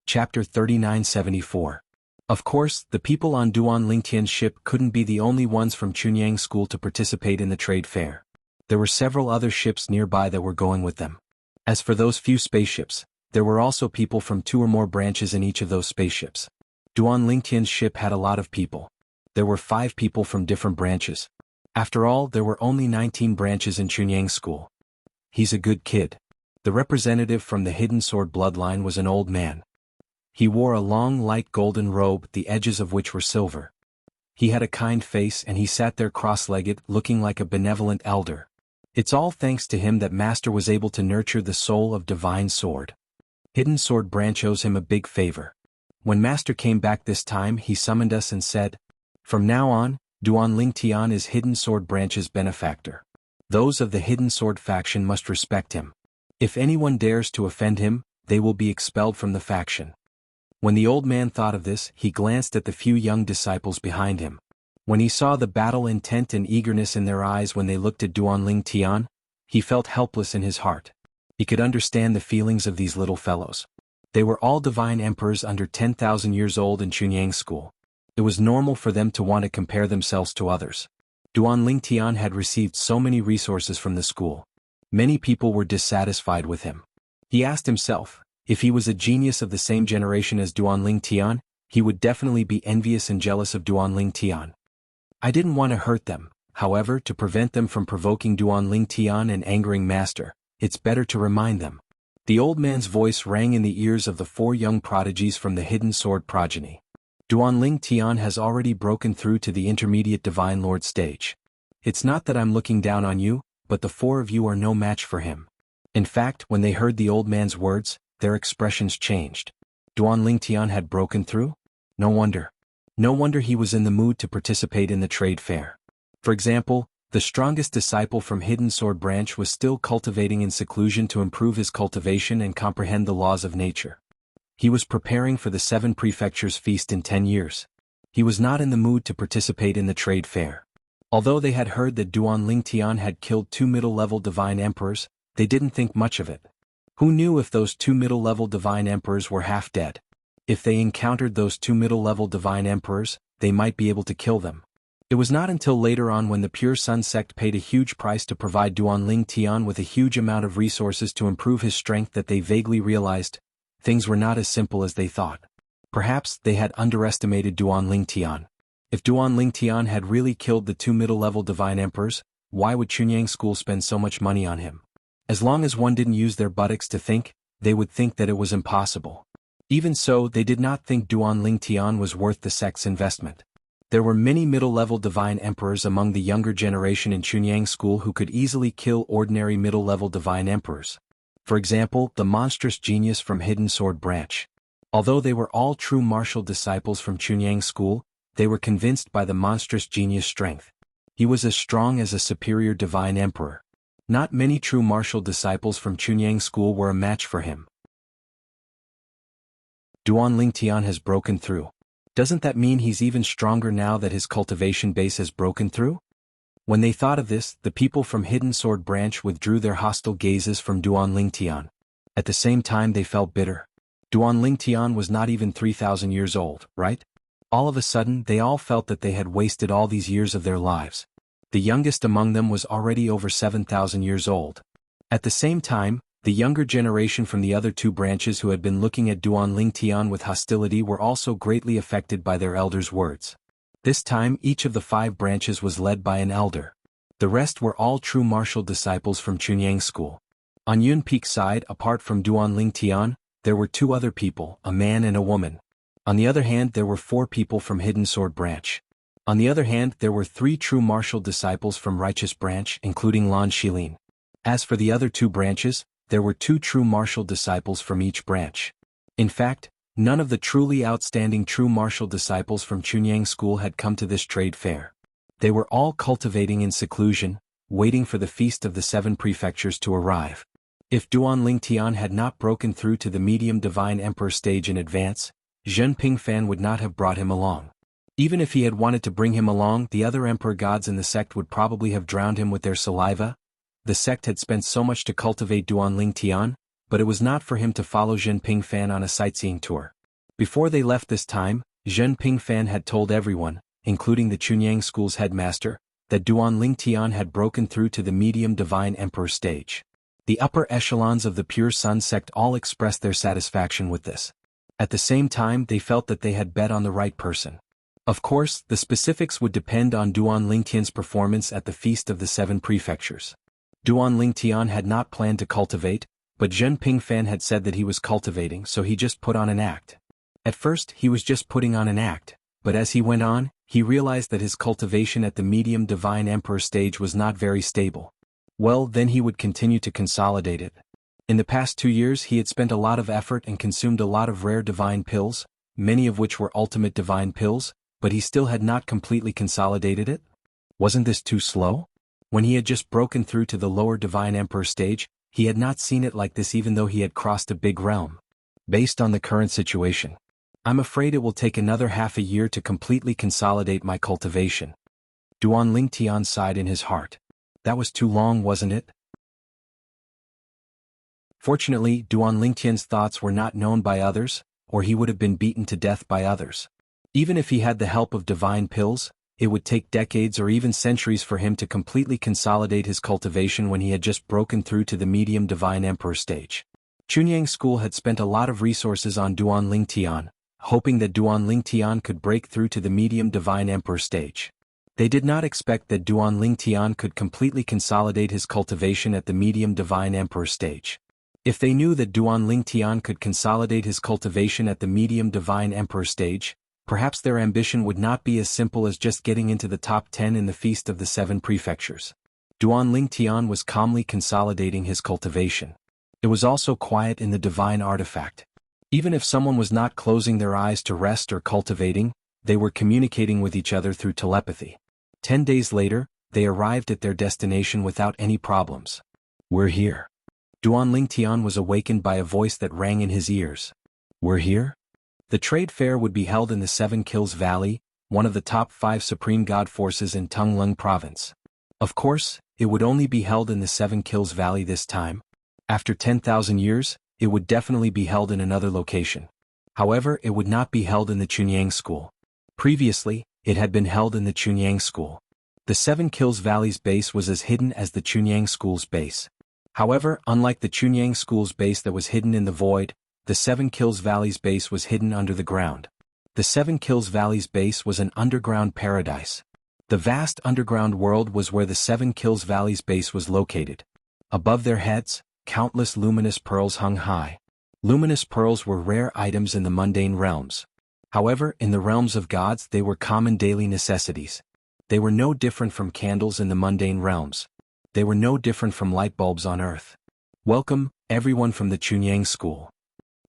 A: Chapter 3974. Of course, the people on Duan Lingtian's ship couldn't be the only ones from Chunyang School to participate in the trade fair. There were several other ships nearby that were going with them. As for those few spaceships, there were also people from 2 or more branches in each of those spaceships. Duan Lingtian's ship had a lot of people. There were 5 people from different branches. After all, there were only 19 branches in Chunyang School. He's a good kid. The representative from the Hidden Sword bloodline was an old man. He wore a long light golden robe, the edges of which were silver. He had a kind face and he sat there cross-legged, looking like a benevolent elder. It's all thanks to him that Master was able to nurture the soul of Divine Sword. Hidden Sword branch owes him a big favor. When Master came back this time, he summoned us and said, from now on, Duan Lingtian is Hidden Sword branch's benefactor. Those of the Hidden Sword faction must respect him. If anyone dares to offend him, they will be expelled from the faction. When the old man thought of this, he glanced at the few young disciples behind him. When he saw the battle intent and eagerness in their eyes when they looked at Duan Lingtian, he felt helpless in his heart. He could understand the feelings of these little fellows. They were all divine emperors under 10,000 years old in Chunyang School. It was normal for them to want to compare themselves to others. Duan Lingtian had received so many resources from the school. Many people were dissatisfied with him. He asked himself, if he was a genius of the same generation as Duan Lingtian, he would definitely be envious and jealous of Duan Lingtian. I didn't want to hurt them, however, to prevent them from provoking Duan Lingtian and angering Master, it's better to remind them. The old man's voice rang in the ears of the 4 young prodigies from the Hidden Sword progeny. Duan Lingtian has already broken through to the intermediate Divine Lord stage. It's not that I'm looking down on you, but the 4 of you are no match for him. In fact, when they heard the old man's words, their expressions changed. Duan Lingtian had broken through? No wonder. No wonder he was in the mood to participate in the trade fair. For example, the strongest disciple from Hidden Sword branch was still cultivating in seclusion to improve his cultivation and comprehend the laws of nature. He was preparing for the 7 prefectures feast in 10 years. He was not in the mood to participate in the trade fair. Although they had heard that Duan Lingtian had killed 2 middle-level divine emperors, they didn't think much of it. Who knew if those two middle-level divine emperors were half dead? If they encountered those two middle-level divine emperors, they might be able to kill them. It was not until later on when the Pure Sun sect paid a huge price to provide Duanling Tian with a huge amount of resources to improve his strength that they vaguely realized things were not as simple as they thought. Perhaps they had underestimated Duanling Tian. If Duanling Tian had really killed the two middle-level divine emperors, why would Chunyang School spend so much money on him? As long as one didn't use their buttocks to think, they would think that it was impossible. Even so, they did not think Duanling Tian was worth the sect's investment. There were many middle-level divine emperors among the younger generation in Chunyang School who could easily kill ordinary middle-level divine emperors. For example, the monstrous genius from Hidden Sword Branch. Although they were all true martial disciples from Chunyang School, they were convinced by the monstrous genius' strength. He was as strong as a superior divine emperor. Not many true martial disciples from Chunyang School were a match for him. Duanling Tian has broken through. Doesn't that mean he's even stronger now that his cultivation base has broken through? When they thought of this, the people from Hidden Sword Branch withdrew their hostile gazes from Duanling Tian. At the same time they felt bitter. Duanling Tian was not even 3,000 years old, right? All of a sudden they all felt that they had wasted all these years of their lives. The youngest among them was already over 7,000 years old. At the same time, the younger generation from the other two branches who had been looking at Duanling Tian with hostility were also greatly affected by their elders' words. This time each of the 5 branches was led by an elder. The rest were all true martial disciples from Chunyang School. On Yun Peak's side, apart from Duanling Tian, there were 2 other people, a man and a woman. On the other hand, there were 4 people from Hidden Sword Branch. On the other hand, there were 3 true martial disciples from Righteous Branch, including Lan Shilin. As for the other 2 branches, there were 2 true martial disciples from each branch. In fact, none of the truly outstanding true martial disciples from Chunyang School had come to this trade fair. They were all cultivating in seclusion, waiting for the Feast of the 7 Prefectures to arrive. If Duanling Tian had not broken through to the medium divine emperor stage in advance, Zhen Pingfan would not have brought him along. Even if he had wanted to bring him along, the other emperor gods in the sect would probably have drowned him with their saliva. The sect had spent so much to cultivate Duanling Tian, but it was not for him to follow Zhen Pingfan on a sightseeing tour. Before they left this time, Zhen Pingfan had told everyone, including the Chunyang School's headmaster, that Duanling Tian had broken through to the medium divine emperor stage. The upper echelons of the Pure Sun sect all expressed their satisfaction with this. At the same time, they felt that they had bet on the right person. Of course, the specifics would depend on Duanling Tian's performance at the Feast of the 7 Prefectures. Duanling Tian had not planned to cultivate, but Zhen Pingfan had said that he was cultivating, so he just put on an act. At first, he was just putting on an act, but as he went on, he realized that his cultivation at the medium divine emperor stage was not very stable. Well, then he would continue to consolidate it. In the past 2 years he had spent a lot of effort and consumed a lot of rare divine pills, many of which were ultimate divine pills, but he still had not completely consolidated it? Wasn't this too slow? When he had just broken through to the lower divine emperor stage, he had not seen it like this even though he had crossed a big realm. Based on the current situation, I'm afraid it will take another half a year to completely consolidate my cultivation. Duanling Tian sighed in his heart. That was too long, wasn't it? Fortunately, Duanling Tian's thoughts were not known by others, or he would have been beaten to death by others. Even if he had the help of divine pills, it would take decades or even centuries for him to completely consolidate his cultivation when he had just broken through to the medium divine emperor stage. Chunyang School had spent a lot of resources on Duanling Tian, hoping that Duanling Tian could break through to the medium divine emperor stage. They did not expect that Duanling Tian could completely consolidate his cultivation at the medium divine emperor stage. If they knew that Duanling Tian could consolidate his cultivation at the medium divine emperor stage, perhaps their ambition would not be as simple as just getting into the top 10 in the Feast of the 7 Prefectures. Duanling Tian was calmly consolidating his cultivation. It was also quiet in the divine artifact. Even if someone was not closing their eyes to rest or cultivating, they were communicating with each other through telepathy. 10 days later, they arrived at their destination without any problems. We're here. Duanling Tian was awakened by a voice that rang in his ears. We're here? The trade fair would be held in the 7 Kills Valley, one of the top 5 supreme god forces in Tunglung province. Of course, it would only be held in the 7 Kills Valley this time. After 10,000 years, it would definitely be held in another location. However, it would not be held in the Chunyang school. Previously, it had been held in the Chunyang school. The Seven Kills Valley's base was as hidden as the Chunyang school's base. However, unlike the Chunyang school's base that was hidden in the void, the Seven Kills Valley's base was hidden under the ground. The Seven Kills Valley's base was an underground paradise. The vast underground world was where the Seven Kills Valley's base was located. Above their heads, countless luminous pearls hung high. Luminous pearls were rare items in the mundane realms. However, in the realms of gods they were common daily necessities. They were no different from candles in the mundane realms. They were no different from light bulbs on earth. Welcome, everyone from the Chunyang school.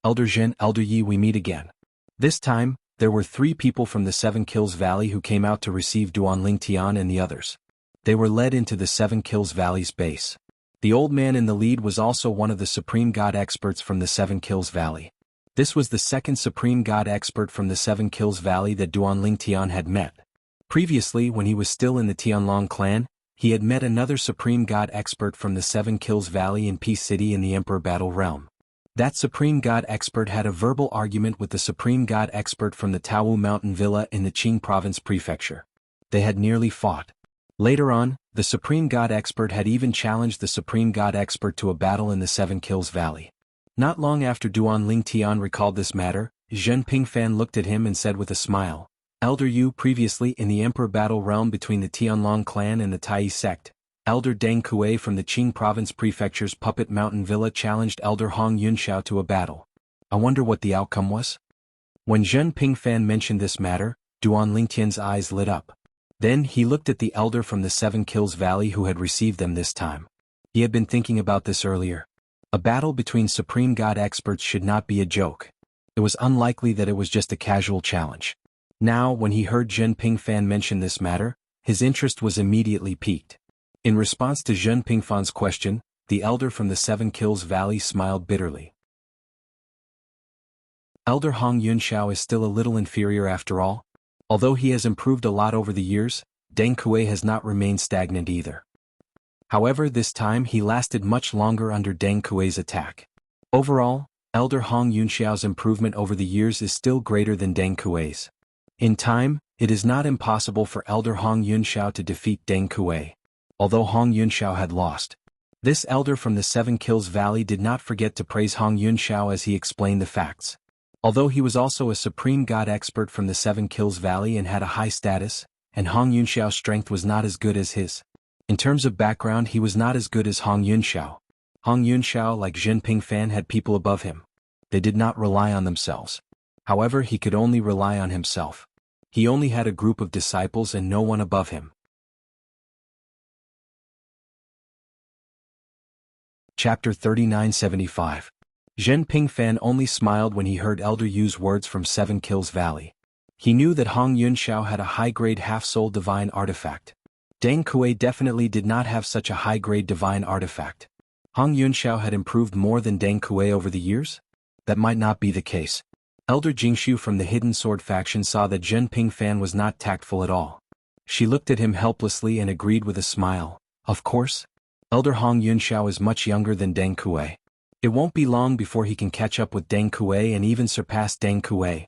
A: Elder Zhen, Elder Yi, we meet again. This time, there were 3 people from the Seven Kills Valley who came out to receive Duanling Tian and the others. They were led into the Seven Kills Valley's base. The old man in the lead was also one of the Supreme God experts from the Seven Kills Valley. This was the second Supreme God expert from the Seven Kills Valley that Duanling Tian had met. Previously, when he was still in the Tianlong clan, he had met another Supreme God expert from the Seven Kills Valley in Peace City in the Emperor Battle Realm. That Supreme God expert had a verbal argument with the Supreme God expert from the Taowu Mountain Villa in the Qing Province Prefecture. They had nearly fought. Later on, the Supreme God expert had even challenged the Supreme God expert to a battle in the Seven Kills Valley. Not long after Duanling Tian recalled this matter, Zhen Pingfan looked at him and said with a smile, Elder Yu, previously in the Emperor Battle Realm between the Tianlong clan and the Tai sect, Elder Deng Kuei from the Qing Province Prefecture's Puppet Mountain Villa challenged Elder Hong Yunxiao to a battle. I wonder what the outcome was? When Zhen Pingfan mentioned this matter, Duanling Tian's eyes lit up. Then he looked at the elder from the Seven Kills Valley who had received them this time. He had been thinking about this earlier. A battle between Supreme God experts should not be a joke. It was unlikely that it was just a casual challenge. Now, when he heard Zhen Pingfan mention this matter, his interest was immediately piqued. In response to Zhen Pingfan's question, the elder from the Seven Kills Valley smiled bitterly. Elder Hong Yunxiao is still a little inferior after all. Although he has improved a lot over the years, Deng Kuei has not remained stagnant either. However, this time he lasted much longer under Deng Kuei's attack. Overall, Elder Hong Yunxiao's improvement over the years is still greater than Deng Kuei's. In time, it is not impossible for Elder Hong Yunxiao to defeat Deng Kuei. Although Hong Yunxiao had lost, this elder from the Seven Kills Valley did not forget to praise Hong Yunxiao as he explained the facts. Although he was also a Supreme God expert from the Seven Kills Valley and had a high status, and Hong Yunxiao's strength was not as good as his. In terms of background, he was not as good as Hong Yunxiao. Hong Yunxiao, like Zhen Pingfan, had people above him. They did not rely on themselves. However, he could only rely on himself. He only had a group of disciples and no one above him. Chapter 3975. Zhen Pingfan only smiled when he heard Elder Yu's words from Seven Kills Valley. He knew that Hong Yunxiao had a high-grade half-soul divine artifact. Deng Kuei definitely did not have such a high-grade divine artifact. Hong Yunxiao had improved more than Deng Kuei over the years? That might not be the case. Elder Jingshu from the Hidden Sword faction saw that Zhen Pingfan was not tactful at all. She looked at him helplessly and agreed with a smile. Of course. Elder Hong Yunxiao is much younger than Deng Kuei. It won't be long before he can catch up with Deng Kuei and even surpass Deng Kuei.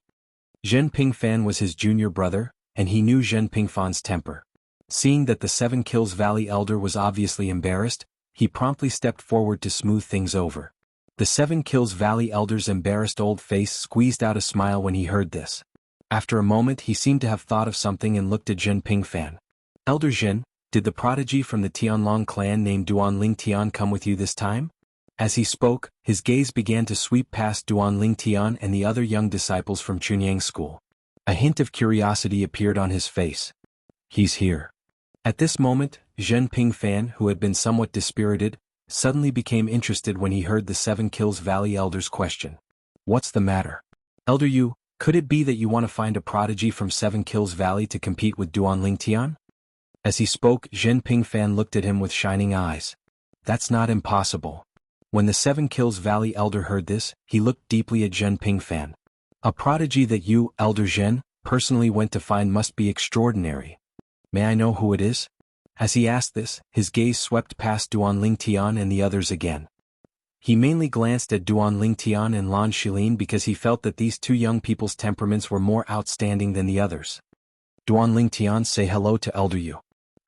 A: Zhen Pingfan was his junior brother, and he knew Zhen Pingfan's temper. Seeing that the Seven Kills Valley elder was obviously embarrassed, he promptly stepped forward to smooth things over. The Seven Kills Valley elder's embarrassed old face squeezed out a smile when he heard this. After a moment he seemed to have thought of something and looked at Zhen Pingfan. Elder Zhen, did the prodigy from the Tianlong clan named Duanling Tian come with you this time? As he spoke, his gaze began to sweep past Duanling Tian and the other young disciples from Chunyang school. A hint of curiosity appeared on his face. He's here. At this moment, Zhen Pingfan, who had been somewhat dispirited, suddenly became interested when he heard the Seven Kills Valley elder's question. What's the matter? Elder Yu, could it be that you want to find a prodigy from Seven Kills Valley to compete with Duanling Tian? As he spoke, Zhen Pingfan looked at him with shining eyes. That's not impossible. When the Seven Kills Valley elder heard this, he looked deeply at Zhen Pingfan. A prodigy that you, Elder Zhen, personally went to find must be extraordinary. May I know who it is? As he asked this, his gaze swept past Duanling Tian and the others again. He mainly glanced at Duan Lingtian and Lan Shilin because he felt that these two young people's temperaments were more outstanding than the others. Duan Lingtian, say hello to Elder Yu.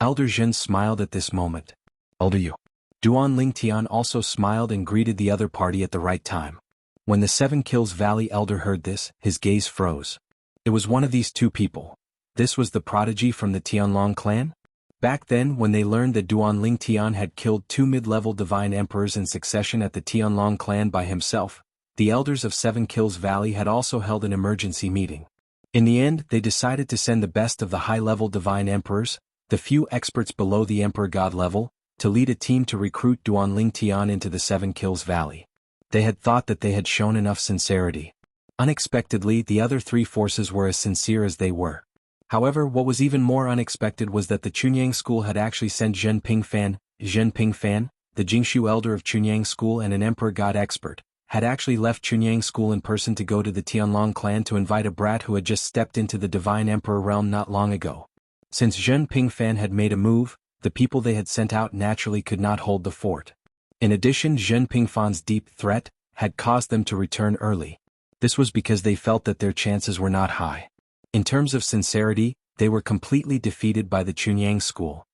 A: Elder Zhen smiled at this moment. Elder Yu. Duan Lingtian also smiled and greeted the other party at the right time. When the Seven Kills Valley elder heard this, his gaze froze. It was one of these two people. This was the prodigy from the Tianlong clan? Back then, when they learned that Duan Lingtian had killed two mid-level divine emperors in succession at the Tianlong clan by himself, the elders of Seven Kills Valley had also held an emergency meeting. In the end, they decided to send the best of the high-level divine emperors, the few experts below the emperor god level, to lead a team to recruit Duan Lingtian into the Seven Kills Valley. They had thought that they had shown enough sincerity. Unexpectedly, the other three forces were as sincere as they were. However, what was even more unexpected was that the Chunyang school had actually sent Zhen Pingfan, the Jingshu elder of Chunyang school and an emperor god expert, had actually left Chunyang school in person to go to the Tianlong clan to invite a brat who had just stepped into the divine emperor realm not long ago. Since Zhen Pingfan had made a move, the people they had sent out naturally could not hold the fort. In addition, Zhen Pingfan's deep threat had caused them to return early. This was because they felt that their chances were not high. In terms of sincerity, they were completely defeated by the Chunyang school.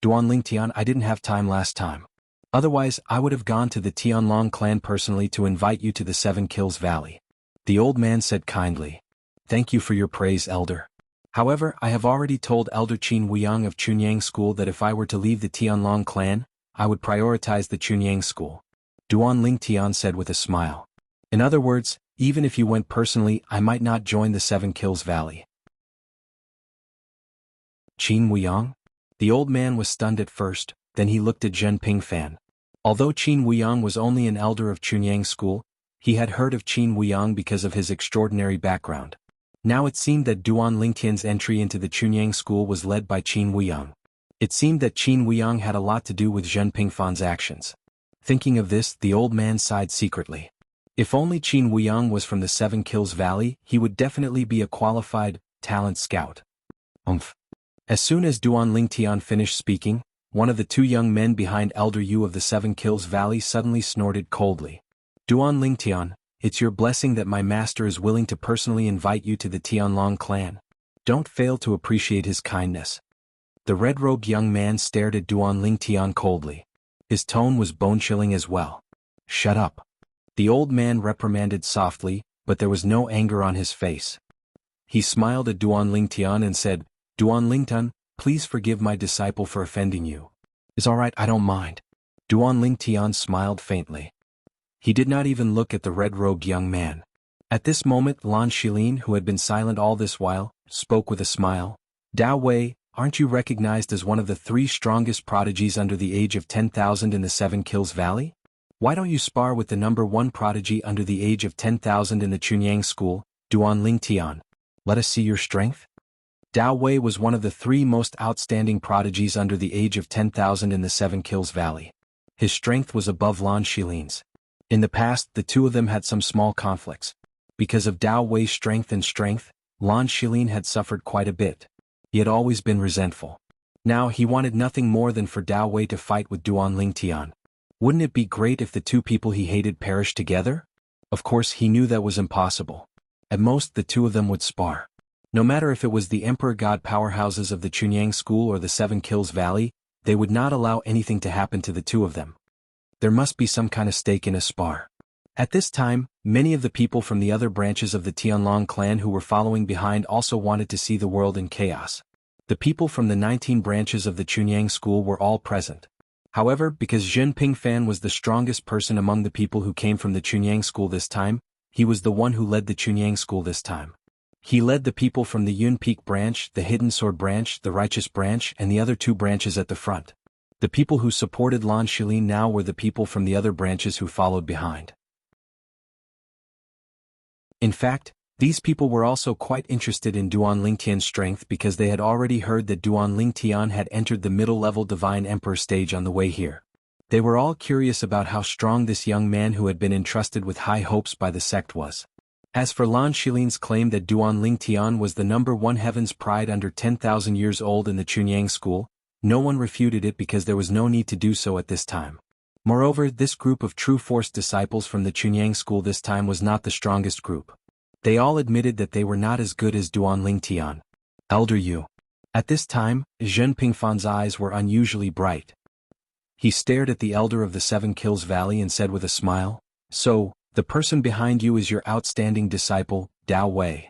A: Duan Lingtian, I didn't have time last time. Otherwise, I would have gone to the Tianlong clan personally to invite you to the Seven Kills Valley. The old man said kindly. Thank you for your praise, elder. However, I have already told Elder Qin Wuyang of Chunyang school that if I were to leave the Tianlong clan, I would prioritize the Chunyang school. Duan Lingtian said with a smile. In other words, even if you went personally, I might not join the Seven Kills Valley. Qin Wuyang? The old man was stunned at first, then he looked at Zhen Pingfan. Although Qin Wuyang was only an elder of Chunyang school, he had heard of Qin Wuyang because of his extraordinary background. Now it seemed that Duan Lingtian's entry into the Chunyang school was led by Qin Wuyang. It seemed that Qin Wuyang had a lot to do with Zhen Pingfan's actions. Thinking of this, the old man sighed secretly. If only Qin Wuyang was from the Seven Kills Valley, he would definitely be a qualified, talent scout. As soon as Duan Lingtian finished speaking, one of the two young men behind Elder Yu of the Seven Kills Valley suddenly snorted coldly. Duan Lingtian, it's your blessing that my master is willing to personally invite you to the Tianlong clan. Don't fail to appreciate his kindness. The red-robed young man stared at Duan Lingtian coldly. His tone was bone-chilling as well. Shut up. The old man reprimanded softly, but there was no anger on his face. He smiled at Duan Lingtian and said, Duan Lingtian, please forgive my disciple for offending you. It's all right, I don't mind. Duan Lingtian smiled faintly. He did not even look at the red-robed young man. At this moment, Lan Shilin, who had been silent all this while, spoke with a smile. Dao Wei, aren't you recognized as one of the three strongest prodigies under the age of 10,000 in the Seven Kills Valley? Why don't you spar with the number one prodigy under the age of 10,000 in the Chunyang school, Duan Lingtian? Let us see your strength. Dao Wei was one of the three most outstanding prodigies under the age of 10,000 in the Seven Kills Valley. His strength was above Lan Shilin's. In the past, the two of them had some small conflicts. Because of Dao Wei's strength, Lan Shilin had suffered quite a bit. He had always been resentful. Now he wanted nothing more than for Dao Wei to fight with Duan Lingtian. Wouldn't it be great if the two people he hated perished together? Of course, he knew that was impossible. At most, the two of them would spar. No matter if it was the Emperor God powerhouses of the Chunyang school or the Seven Kills Valley, they would not allow anything to happen to the two of them. There must be some kind of stake in a spar. At this time, many of the people from the other branches of the Tianlong clan who were following behind also wanted to see the world in chaos. The people from the 19 branches of the Chunyang school were all present. However, because Zhen Pingfan was the strongest person among the people who came from the Chunyang school this time, he was the one who led the Chunyang school this time. He led the people from the Yun Peak branch, the Hidden Sword branch, the Righteous branch, and the other two branches at the front. The people who supported Lan Shilin now were the people from the other branches who followed behind. In fact, these people were also quite interested in Duan Lingtian's strength because they had already heard that Duan Lingtian had entered the middle-level Divine Emperor stage on the way here. They were all curious about how strong this young man who had been entrusted with high hopes by the sect was. As for Lan Shilin's claim that Duan Lingtian was the number one heaven's pride under 10,000 years old in the Chunyang school, no one refuted it because there was no need to do so at this time. Moreover, this group of true Force disciples from the Chunyang school this time was not the strongest group. They all admitted that they were not as good as Duanling Tian. Elder Yu. At this time, Zhen Pingfan's eyes were unusually bright. He stared at the elder of the Seven Kills Valley and said with a smile, "So, the person behind you is your outstanding disciple, Dao Wei.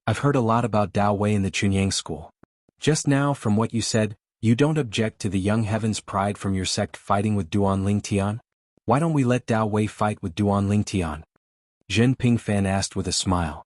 A: I've heard a lot about Dao Wei in the Chunyang school. Just now, from what you said, you don't object to the young heaven's pride from your sect fighting with Duanling Tian? Why don't we let Dao Wei fight with Duanling Tian?" Zhen Pingfan asked with a smile.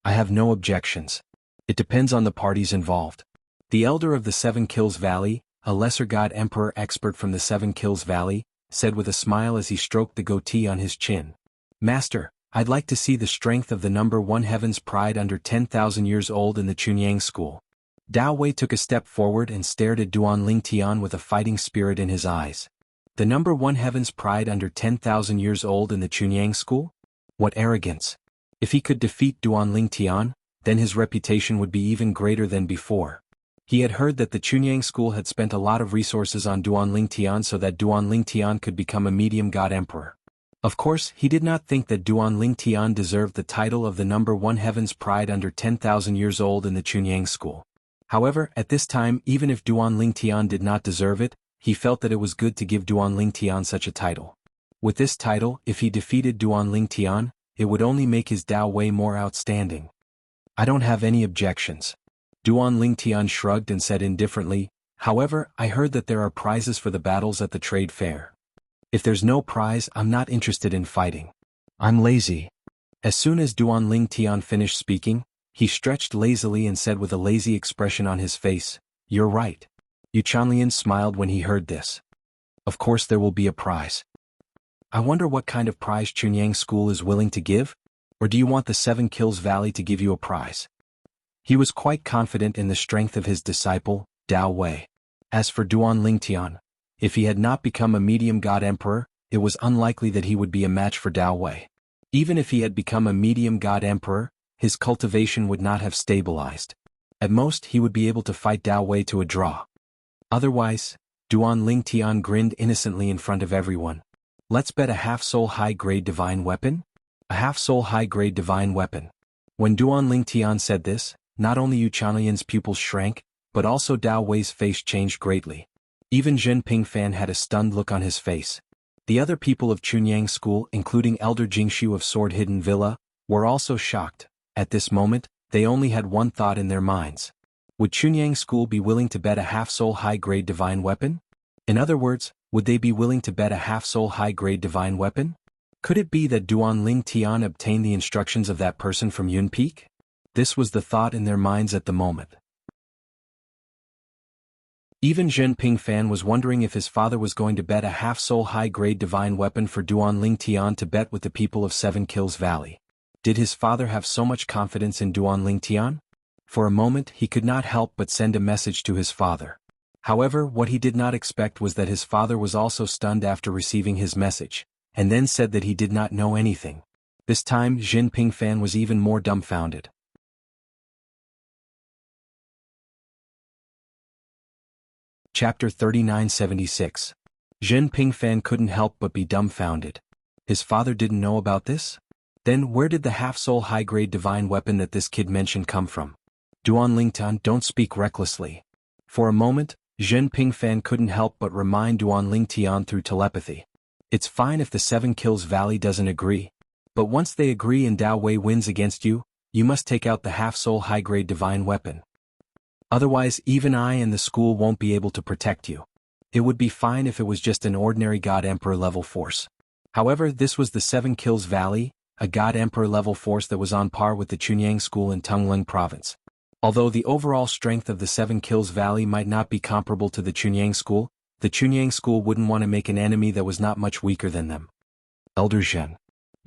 A: "I have no objections. It depends on the parties involved." The elder of the Seven Kills Valley, a lesser god emperor expert from the Seven Kills Valley, said with a smile as he stroked the goatee on his chin. "Master, I'd like to see the strength of the number one heaven's pride under 10,000 years old in the Chunyang school." Dao Wei took a step forward and stared at Duanling Tian with a fighting spirit in his eyes. The number one heaven's pride under 10,000 years old in the Chunyang school? What arrogance! If he could defeat Duanling Tian, then his reputation would be even greater than before. He had heard that the Chunyang school had spent a lot of resources on Duanling Tian so that Duanling Tian could become a medium god emperor. Of course, he did not think that Duanling Tian deserved the title of the number one heaven's pride under 10,000 years old in the Chunyang school. However, at this time, even if Duanling Tian did not deserve it, he felt that it was good to give Duanling Tian such a title. With this title, if he defeated Duanling Tian, it would only make his Dao Wei more outstanding. "I don't have any objections." Duanling Tian shrugged and said indifferently, "However, I heard that there are prizes for the battles at the trade fair. If there's no prize, I'm not interested in fighting. I'm lazy." As soon as Duanling Tian finished speaking, he stretched lazily and said with a lazy expression on his face, "You're right." Yu Chanlian smiled when he heard this. "Of course there will be a prize. I wonder what kind of prize Chunyang School is willing to give? Or do you want the Seven Kills Valley to give you a prize?" He was quite confident in the strength of his disciple, Dao Wei. As for Duanling Tian, if he had not become a medium god emperor, it was unlikely that he would be a match for Dao Wei. Even if he had become a medium god emperor, his cultivation would not have stabilized. At most, he would be able to fight Dao Wei to a draw. Otherwise, Duanling Tian grinned innocently in front of everyone. "Let's bet a half-soul high-grade divine weapon?" A half-soul high-grade divine weapon. When Duanling Tian said this, not only Yu Chanlian's pupils shrank, but also Dao Wei's face changed greatly. Even Zhen Pingfan had a stunned look on his face. The other people of Chunyang School, including Elder Jingshu of Sword Hidden Villa, were also shocked. At this moment, they only had one thought in their minds. Would Chunyang School be willing to bet a half-soul high-grade divine weapon? In other words, would they be willing to bet a half-soul high-grade divine weapon? Could it be that Duanling Tian obtained the instructions of that person from Yun Peak? This was the thought in their minds at the moment. Even Zhen Pingfan was wondering if his father was going to bet a half-soul high-grade divine weapon for Duanling Tian to bet with the people of Seven Kills Valley. Did his father have so much confidence in Duanling Tian? For a moment he could not help but send a message to his father. However, what he did not expect was that his father was also stunned after receiving his message, and then said that he did not know anything. This time Zhen Pingfan was even more dumbfounded. Chapter 3976. Zhen Pingfan couldn't help but be dumbfounded. His father didn't know about this? Then where did the half-soul high-grade divine weapon that this kid mentioned come from? Duanling Tian, don't speak recklessly. For a moment, Zhen Pingfan couldn't help but remind Duanling Tian through telepathy. It's fine if the Seven Kills Valley doesn't agree. But once they agree and Dao Wei wins against you, you must take out the half-soul high-grade divine weapon. Otherwise, even I and the school won't be able to protect you. It would be fine if it was just an ordinary God Emperor level force. However, this was the Seven Kills Valley, a God Emperor level force that was on par with the Chunyang School in Tongling Province. Although the overall strength of the Seven Kills Valley might not be comparable to the Chunyang School wouldn't want to make an enemy that was not much weaker than them. Elder Zhen.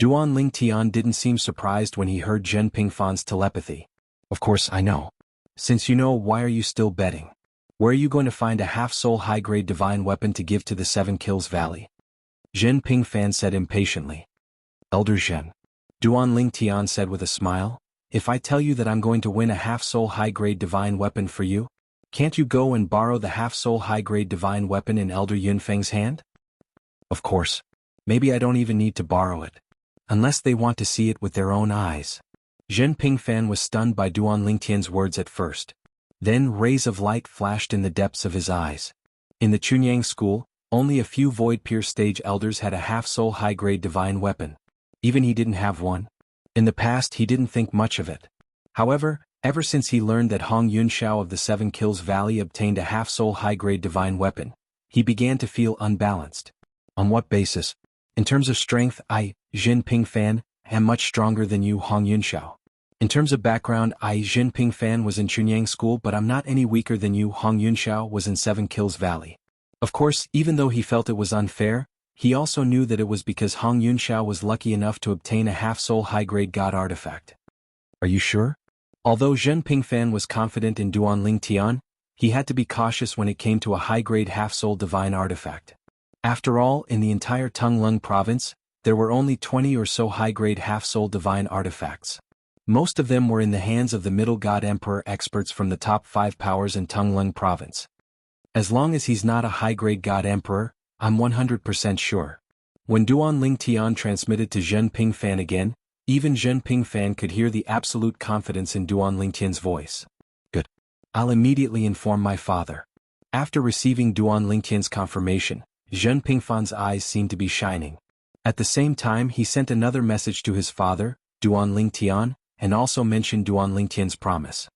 A: Duanling Tian didn't seem surprised when he heard Zhen Pingfan's telepathy. Of course I know. Since you know, why are you still betting? Where are you going to find a half-soul high-grade divine weapon to give to the Seven Kills Valley? Zhen Pingfan said impatiently. Elder Zhen. Duanling Tian said with a smile, if I tell you that I'm going to win a half-soul high-grade divine weapon for you, can't you go and borrow the half-soul high-grade divine weapon in Elder Yunfeng's hand? Of course. Maybe I don't even need to borrow it. Unless they want to see it with their own eyes. Zhen Pingfan was stunned by Duan Lingtian's words at first. Then rays of light flashed in the depths of his eyes. In the Chunyang school, only a few Void-Pierce stage elders had a half-soul high-grade divine weapon. Even he didn't have one. In the past he didn't think much of it. However, ever since he learned that Hong Yunxiao of the Seven Kills Valley obtained a half-soul high-grade divine weapon, he began to feel unbalanced. On what basis? In terms of strength, I, Zhen Pingfan, am much stronger than you, Hong Yunxiao. In terms of background, I, Zhen Pingfan, was in Chunyang school, but I'm not any weaker than you, Hong Yunxiao was in Seven Kills Valley. Of course, even though he felt it was unfair, he also knew that it was because Hong Yunxiao was lucky enough to obtain a half-soul high-grade god artifact. Are you sure? Although Zhen Pingfan was confident in Duan Lingtian, he had to be cautious when it came to a high-grade half-soul divine artifact. After all, in the entire Tunglung province, there were only 20 or so high-grade half-soul divine artifacts. Most of them were in the hands of the middle god emperor experts from the top 5 powers in Tunglung province. As long as he's not a high-grade god emperor, I'm 100% sure. When Duan Lingtian transmitted to Zhen Pingfan again, even Zhen Pingfan could hear the absolute confidence in Duan Lingtian's voice. Good. I'll immediately inform my father. After receiving Duan Lingtian's confirmation, Zhen Pingfan's eyes seemed to be shining. At the same time he sent another message to his father, Duan Lingtian, and also mentioned Duan Lingtian's promise.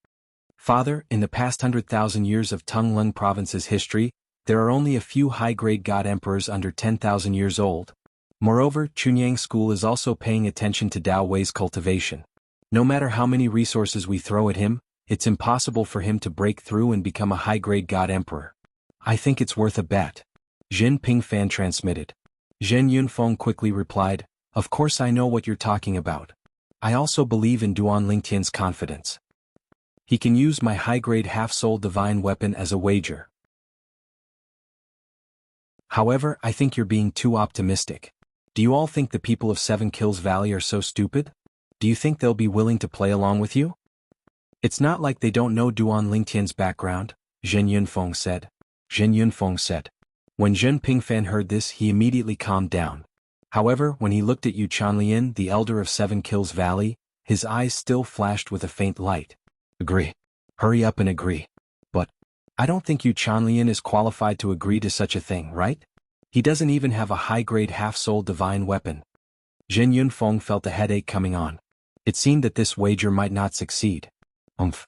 A: Father, in the past 100,000 years of Tunglung province's history, there are only a few high-grade god emperors under 10,000 years old. Moreover, Chunyang school is also paying attention to Dao Wei's cultivation. No matter how many resources we throw at him, it's impossible for him to break through and become a high-grade god emperor. I think it's worth a bet. Zhen Pingfan transmitted. Zhen Yunfeng quickly replied, of course I know what you're talking about. I also believe in Duan Lingtian's confidence. He can use my high-grade half-soul divine weapon as a wager. However, I think you're being too optimistic. Do you all think the people of Seven Kills Valley are so stupid? Do you think they'll be willing to play along with you? It's not like they don't know Duan Lingtian's background, Zhen Yunfeng said. Zhen Yunfeng said. When Zhen Pingfan heard this, he immediately calmed down. However, when he looked at Yu Chanlian, the elder of Seven Kills Valley, his eyes still flashed with a faint light. Agree. Hurry up and agree. But I don't think Yu Chanlian is qualified to agree to such a thing, right? He doesn't even have a high-grade half-soul divine weapon. Zhen Yunfeng felt a headache coming on. It seemed that this wager might not succeed. Umph.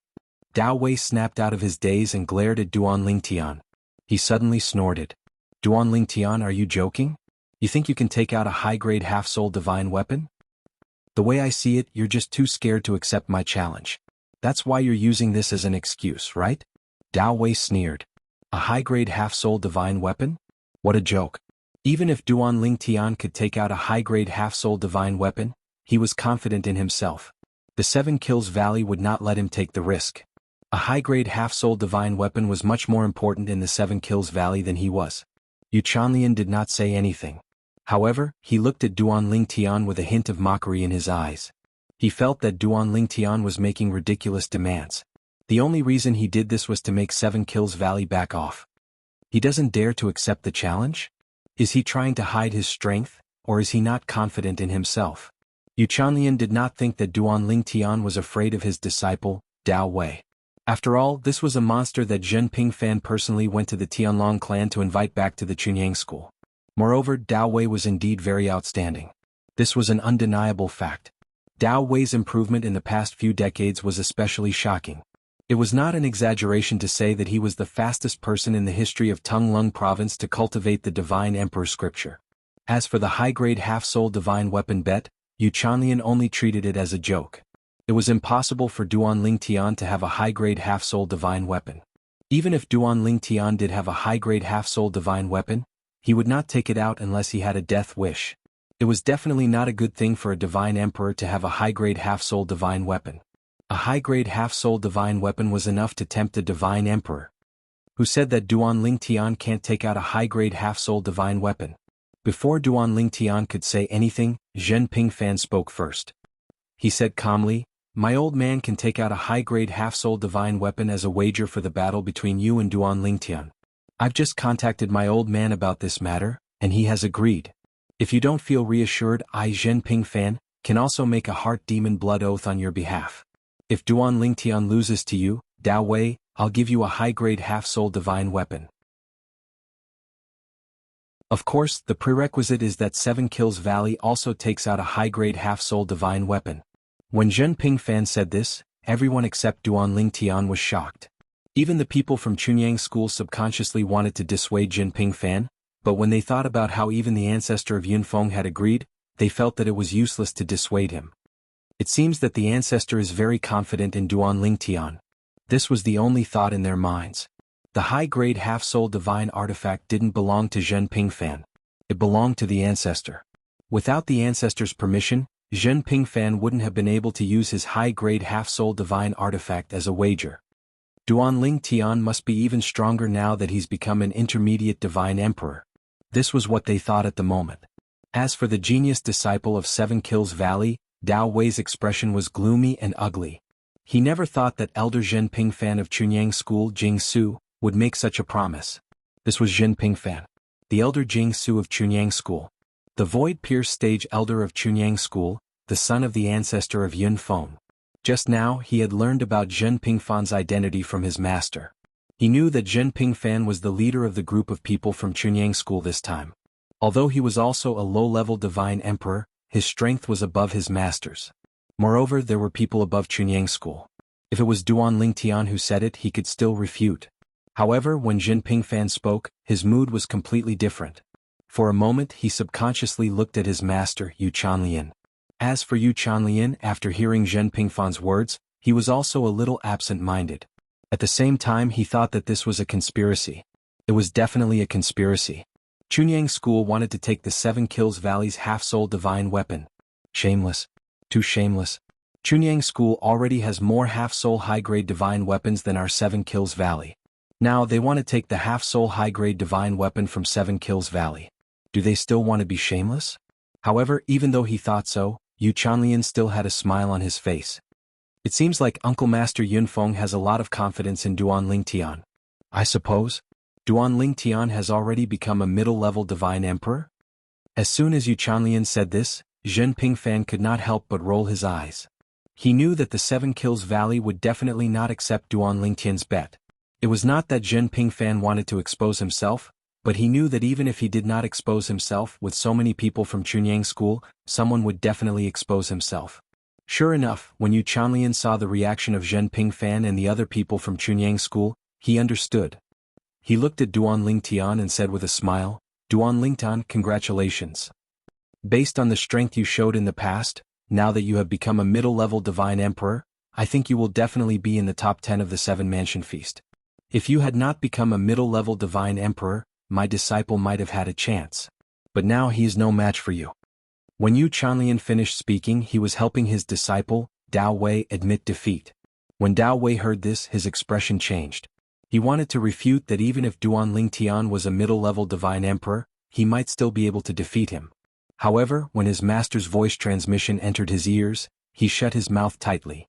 A: Dao Wei snapped out of his daze and glared at Duan Lingtian. He suddenly snorted. Duan Lingtian, are you joking? You think you can take out a high-grade half-soul divine weapon? The way I see it, you're just too scared to accept my challenge. That's why you're using this as an excuse, right? Dao Wei sneered. A high-grade half-soul divine weapon? What a joke. Even if Duan Lingtian could take out a high-grade half-soul divine weapon, he was confident in himself. The Seven Kills Valley would not let him take the risk. A high-grade half-soul divine weapon was much more important in the Seven Kills Valley than he was. Yu Chanlian did not say anything. However, he looked at Duan Lingtian with a hint of mockery in his eyes. He felt that Duan Lingtian was making ridiculous demands. The only reason he did this was to make Seven Kills Valley back off. He doesn't dare to accept the challenge? Is he trying to hide his strength, or is he not confident in himself? Yu Chanlian did not think that Duan Lingtian was afraid of his disciple, Dao Wei. After all, this was a monster that Zhen Pingfan personally went to the Tianlong clan to invite back to the Chunyang school. Moreover, Dao Wei was indeed very outstanding. This was an undeniable fact. Dao Wei's improvement in the past few decades was especially shocking. It was not an exaggeration to say that he was the fastest person in the history of Tunglung province to cultivate the divine emperor scripture. As for the high-grade half-soul divine weapon bet, Yu Chanlian only treated it as a joke. It was impossible for Duan Lingtian to have a high-grade half-soul divine weapon. Even if Duan Lingtian did have a high-grade half-soul divine weapon, he would not take it out unless he had a death wish. It was definitely not a good thing for a divine emperor to have a high-grade half-soul divine weapon. A high-grade half-soul divine weapon was enough to tempt a divine emperor. Who said that Duan Lingtian can't take out a high-grade half-soul divine weapon? Before Duan Lingtian could say anything, Zhen Pingfan spoke first. He said calmly, "My old man can take out a high-grade half-soul divine weapon as a wager for the battle between you and Duan Lingtian. I've just contacted my old man about this matter, and he has agreed. If you don't feel reassured, I, Zhenping Fan, can also make a heart demon blood oath on your behalf. If Duan Lingtian loses to you, Dao Wei, I'll give you a high-grade half-soul divine weapon. Of course, the prerequisite is that 7 Kills Valley also takes out a high-grade half-soul divine weapon. When Zhenping Fan said this, everyone except Duan Lingtian was shocked. Even the people from Chunyang School subconsciously wanted to dissuade Zhenping Fan, but when they thought about how even the ancestor of Yunfeng had agreed, they felt that it was useless to dissuade him. It seems that the ancestor is very confident in Duan Lingtian. This was the only thought in their minds. The high-grade half-soul divine artifact didn't belong to Zhenping Fan. It belonged to the ancestor. Without the ancestor's permission, Zhenping Fan wouldn't have been able to use his high-grade half-soul divine artifact as a wager. Duan Lingtian must be even stronger now that he's become an intermediate divine emperor. This was what they thought at the moment. As for the genius disciple of 7 Kills Valley, Dao Wei's expression was gloomy and ugly. He never thought that elder Zhenping Fan of Chunyang School Jingsu would make such a promise. This was Zhenping Fan, the elder Jingsu of Chunyang School, the void-pierced stage elder of Chunyang School, the son of the ancestor of Yunfeng. Just now he had learned about Zhenping Fan's identity from his master. He knew that Zhenping Fan was the leader of the group of people from Chunyang School this time. Although he was also a low-level divine emperor, his strength was above his master's. Moreover, there were people above Chunyang School. If it was Duan Lingtian who said it, he could still refute. However, when Zhenping Fan spoke, his mood was completely different. For a moment he subconsciously looked at his master, Yu Chanlian. As for Yu Chanlian, after hearing Zhenping Fan's words, he was also a little absent-minded. At the same time he thought that this was a conspiracy. It was definitely a conspiracy. Chunyang School wanted to take the 7 Kills Valley's half-soul divine weapon. Shameless. Too shameless. Chunyang School already has more half-soul high-grade divine weapons than our 7 Kills Valley. Now they want to take the half-soul high-grade divine weapon from 7 Kills Valley. Do they still want to be shameless? However, even though he thought so, Yu Chanlian still had a smile on his face. It seems like Uncle Master Yunfeng has a lot of confidence in Duan Lingtian. I suppose? Duan Lingtian has already become a middle-level divine emperor? As soon as Yu Chanlian said this, Zhenping Fan could not help but roll his eyes. He knew that the 7 Kills Valley would definitely not accept Duan Lingtian's bet. It was not that Zhenping Fan wanted to expose himself, but he knew that even if he did not expose himself with so many people from Chunyang School, someone would definitely expose himself. Sure enough, when Yu Chanlian saw the reaction of Zhenping Fan and the other people from Chunyang School, he understood. He looked at Duan Lingtian and said with a smile, "Duan Lingtian, congratulations. Based on the strength you showed in the past, now that you have become a middle-level divine emperor, I think you will definitely be in the top 10 of the 7-mansion feast. If you had not become a middle-level divine emperor, my disciple might have had a chance. But now he is no match for you." When Yu Chanlian finished speaking, he was helping his disciple, Dao Wei, admit defeat. When Dao Wei heard this, his expression changed. He wanted to refute that even if Duan Lingtian was a middle-level divine emperor, he might still be able to defeat him. However, when his master's voice transmission entered his ears, he shut his mouth tightly.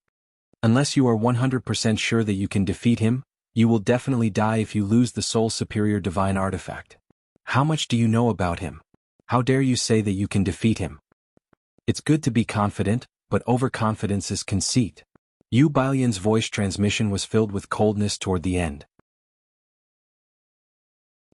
A: Unless you are 100% sure that you can defeat him, you will definitely die if you lose the Soul Superior Divine Artifact. How much do you know about him? How dare you say that you can defeat him? It's good to be confident, but overconfidence is conceit. Yu Bailian's voice transmission was filled with coldness toward the end.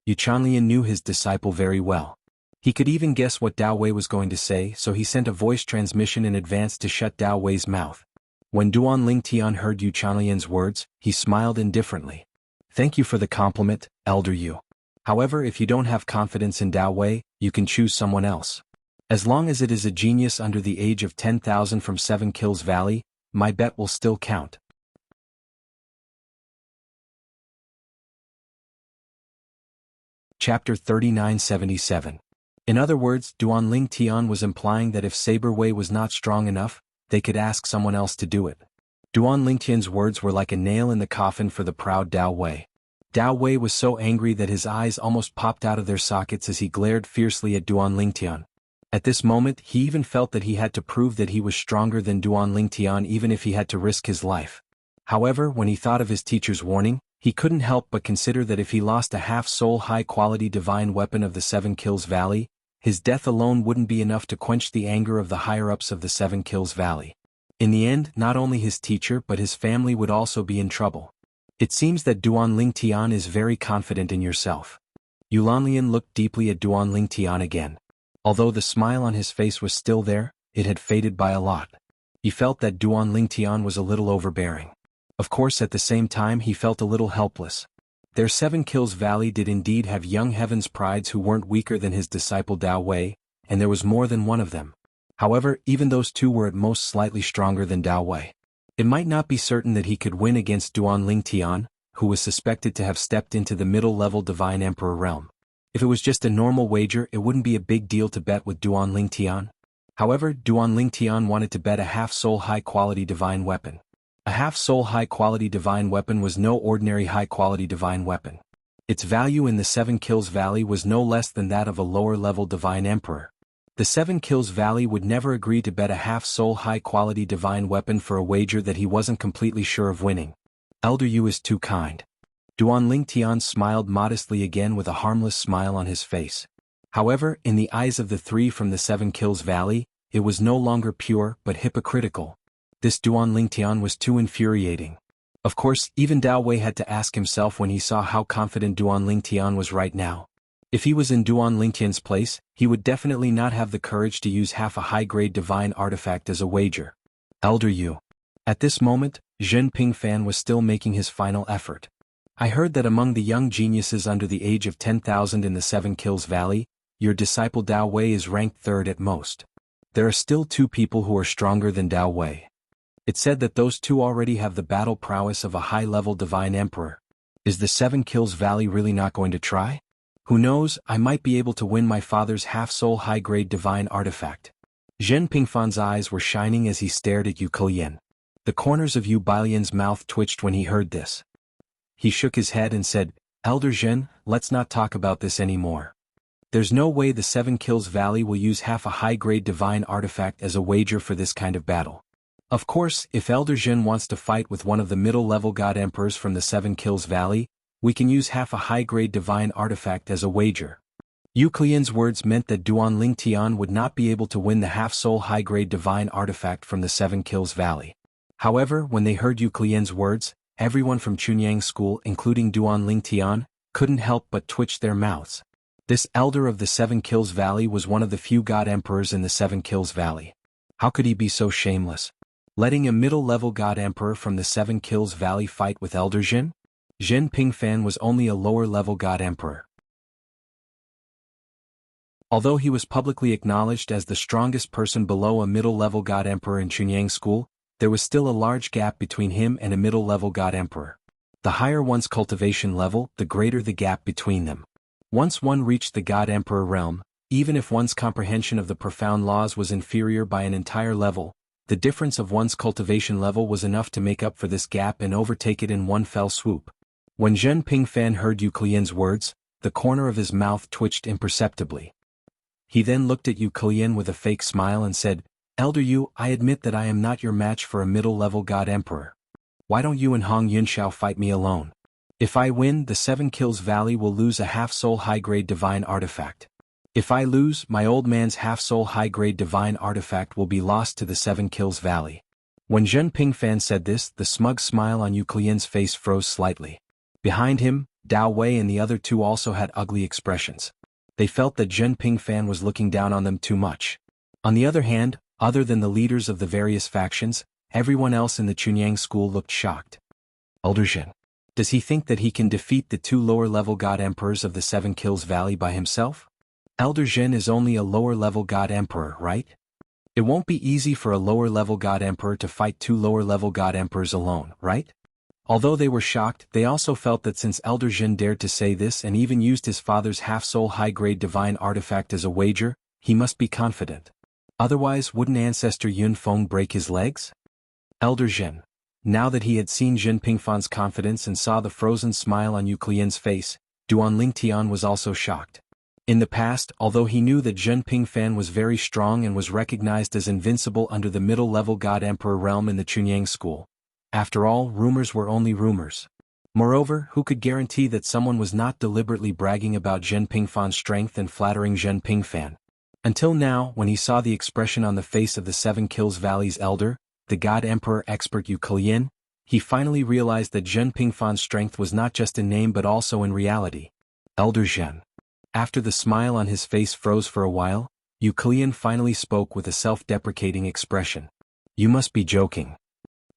A: Yu Chanlian knew his disciple very well. He could even guess what Dao Wei was going to say, so he sent a voice transmission in advance to shut Dao Wei's mouth. When Duan Lingtian heard Yu Chanlian's words, he smiled indifferently. "Thank you for the compliment, Elder Yu. However, if you don't have confidence in Dao Wei, you can choose someone else. As long as it is a genius under the age of 10,000 from 7 Kills Valley, my bet will still count." Chapter 3977. In other words, Duan Lingtian was implying that if Saber Wei was not strong enough, they could ask someone else to do it. Duan Lingtian's words were like a nail in the coffin for the proud Dao Wei. Dao Wei was so angry that his eyes almost popped out of their sockets as he glared fiercely at Duan Lingtian. At this moment, he even felt that he had to prove that he was stronger than Duan Lingtian even if he had to risk his life. However, when he thought of his teacher's warning, He couldn't help but consider that if he lost a half-soul high-quality divine weapon of the Seven Kills Valley, his death alone wouldn't be enough to quench the anger of the higher-ups of the Seven Kills Valley. In the end, not only his teacher but his family would also be in trouble. It seems that Duan Tian is very confident in yourself. Yulanlian looked deeply at Duan Tian again. Although the smile on his face was still there, it had faded by a lot. He felt that Duan Tian was a little overbearing. Of course, at the same time he felt a little helpless. Their Seven Kills Valley did indeed have young Heaven's Prides who weren't weaker than his disciple Dao Wei, and there was more than one of them. However, even those two were at most slightly stronger than Dao Wei. It might not be certain that he could win against Duan Tian, who was suspected to have stepped into the middle-level Divine Emperor realm. If it was just a normal wager, it wouldn't be a big deal to bet with Duan Tian. However, Duan Tian wanted to bet a half-soul high-quality divine weapon. A half-soul high-quality divine weapon was no ordinary high-quality divine weapon. Its value in the Seven Kills Valley was no less than that of a lower-level divine emperor. The Seven Kills Valley would never agree to bet a half-soul high-quality divine weapon for a wager that he wasn't completely sure of winning. Elder Yu is too kind. Duan Tian smiled modestly again with a harmless smile on his face. However, in the eyes of the three from the Seven Kills Valley, it was no longer pure but hypocritical. This Duan Tian was too infuriating. Of course, even Dao Wei had to ask himself when he saw how confident Duan Tian was right now. If he was in Duan Tian's place, he would definitely not have the courage to use half a high-grade divine artifact as a wager. Elder Yu. At this moment, Zhen Pingfan was still making his final effort. I heard that among the young geniuses under the age of 10,000 in the Seven Kills Valley, your disciple Dao Wei is ranked third at most. There are still two people who are stronger than Dao Wei. It's said that those two already have the battle prowess of a high-level divine emperor. Is the Seven Kills Valley really not going to try? Who knows, I might be able to win my father's half-soul high-grade divine artifact. Zhen Pingfan's eyes were shining as he stared at Yu Keilian. The corners of Yu Bailian's mouth twitched when he heard this. He shook his head and said, Elder Zhen, let's not talk about this anymore. There's no way the Seven Kills Valley will use half a high-grade divine artifact as a wager for this kind of battle. Of course, if Elder Zhen wants to fight with one of the middle-level god emperors from the Seven Kills Valley, we can use half a high-grade divine artifact as a wager. Yu Keilian's words meant that Duan Tian would not be able to win the half-soul high-grade divine artifact from the Seven Kills Valley. However, when they heard Yu Keilian's words, everyone from Chunyang School, including Duan Tian, couldn't help but twitch their mouths. This elder of the Seven Kills Valley was one of the few god emperors in the Seven Kills Valley. How could he be so shameless? Letting a middle-level god emperor from the Seven Kills Valley fight with Elder Zhen? Zhen Pingfan was only a lower-level god emperor. Although he was publicly acknowledged as the strongest person below a middle-level god emperor in Chunyang School, there was still a large gap between him and a middle-level god emperor. The higher one's cultivation level, the greater the gap between them. Once one reached the god emperor realm, even if one's comprehension of the profound laws was inferior by an entire level, the difference of one's cultivation level was enough to make up for this gap and overtake it in one fell swoop. When Zhen Pingfan heard Yu Keilian's words, the corner of his mouth twitched imperceptibly. He then looked at Yu Keilian with a fake smile and said, Elder Yu, I admit that I am not your match for a middle-level god emperor. Why don't you and Hong Yunxiao fight me alone? If I win, the Seven Kills Valley will lose a half-soul high-grade divine artifact. If I lose, my old man's half-soul high-grade divine artifact will be lost to the Seven Kills Valley. When Zhen Pingfan said this, the smug smile on Yu Keilian's face froze slightly. Behind him, Dao Wei and the other two also had ugly expressions. They felt that Zhen Pingfan was looking down on them too much. On the other hand, other than the leaders of the various factions, everyone else in the Chunyang School looked shocked. Elder Zhen. Does he think that he can defeat the two lower-level god emperors of the Seven Kills Valley by himself? Elder Zhen is only a lower-level god emperor, right? It won't be easy for a lower-level god emperor to fight two lower-level god emperors alone, right? Although they were shocked, they also felt that since Elder Zhen dared to say this and even used his father's half-soul high-grade divine artifact as a wager, he must be confident. Otherwise, wouldn't Ancestor Yun Feng break his legs? Elder Zhen. Now that he had seen Zhen Pingfan's confidence and saw the frozen smile on Yu Keilian's face, Duan Tian was also shocked. In the past, although he knew that Zhen Pingfan was very strong and was recognized as invincible under the middle-level god emperor realm in the Chunyang School, after all, rumors were only rumors. Moreover, who could guarantee that someone was not deliberately bragging about Zhen Pingfan's strength and flattering Zhen Pingfan? Until now, when he saw the expression on the face of the Seven Kills Valley's elder, the God Emperor expert Yu Kelian, he finally realized that Zhen Pingfan's strength was not just in name but also in reality. Elder Zhen. After the smile on his face froze for a while, Yu Kelian finally spoke with a self-deprecating expression. You must be joking.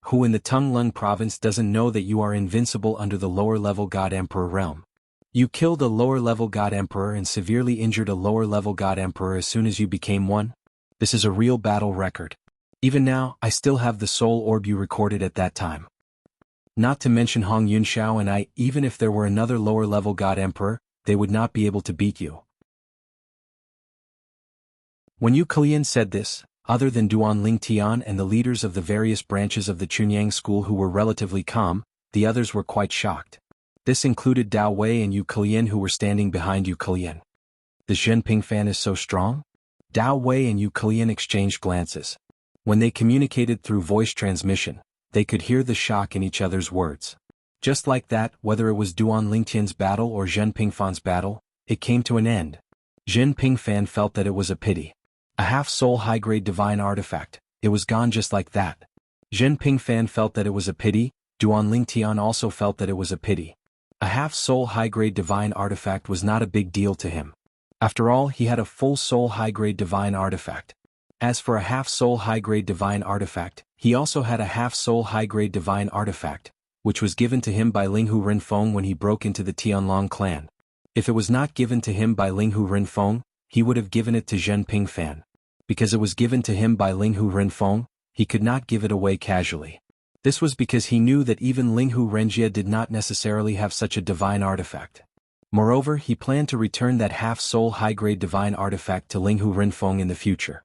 A: Who in the Tunglung province doesn't know that you are invincible under the lower-level God Emperor realm? You killed a lower-level God Emperor and severely injured a lower-level God Emperor as soon as you became one? This is a real battle record. Even now, I still have the soul orb you recorded at that time. Not to mention Hong Yunxiao and I, even if there were another lower-level God Emperor, they would not be able to beat you. When Yu Kelian said this, other than Duan Lingtian and the leaders of the various branches of the Chunyang school who were relatively calm, the others were quite shocked. This included Dao Wei and Yu Kelian who were standing behind Yu Kelian. The Zhen Pingfan is so strong? Dao Wei and Yu Kelian exchanged glances. When they communicated through voice transmission, they could hear the shock in each other's words. Just like that, whether it was Duan Lingtian's battle or Zhen Pingfan's battle, it came to an end. Zhen Pingfan felt that it was a pity. A half-soul high-grade divine artifact, it was gone just like that. Zhen Pingfan felt that it was a pity, Duan Lingtian also felt that it was a pity. A half-soul high-grade divine artifact was not a big deal to him. After all, he had a full-soul high-grade divine artifact. As for a half-soul high-grade divine artifact, he also had a half-soul high-grade divine artifact, which was given to him by Linghu Renfeng when he broke into the Tianlong clan. If it was not given to him by Linghu Renfeng, he would have given it to Zhen Pingfan. Because it was given to him by Linghu Renfeng, he could not give it away casually. This was because he knew that even Linghu Renjie did not necessarily have such a divine artifact. Moreover, he planned to return that half-soul high-grade divine artifact to Linghu Renfeng in the future.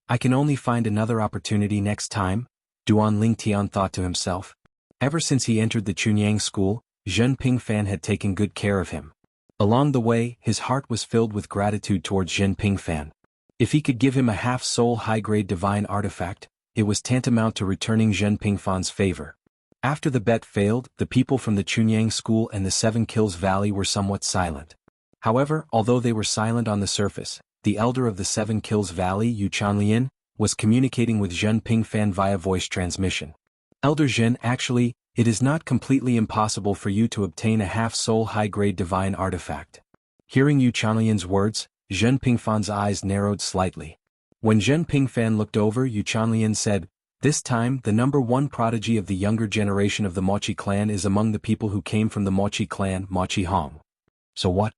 A: I can only find another opportunity next time, Duan Lingtian thought to himself. Ever since he entered the Chunyang school, Zhen Pingfan had taken good care of him. Along the way, his heart was filled with gratitude towards Zhen Pingfan. If he could give him a half-soul high-grade divine artifact, it was tantamount to returning Zhen Pingfan's favor. After the bet failed, the people from the Chunyang school and the Seven Kills Valley were somewhat silent. However, although they were silent on the surface, the elder of the Seven Kills Valley, Yu Chanlian, was communicating with Zhen Pingfan via voice transmission. Elder Zhen, actually, it is not completely impossible for you to obtain a half-soul high-grade divine artifact. Hearing Yu Chanlian's words, Zhen Pingfan's eyes narrowed slightly. When Zhen Pingfan looked over, Yu Chanlian said, "This time, the number one prodigy of the younger generation of the Mochi clan is among the people who came from the Mochi clan, Mochi Hong." So what?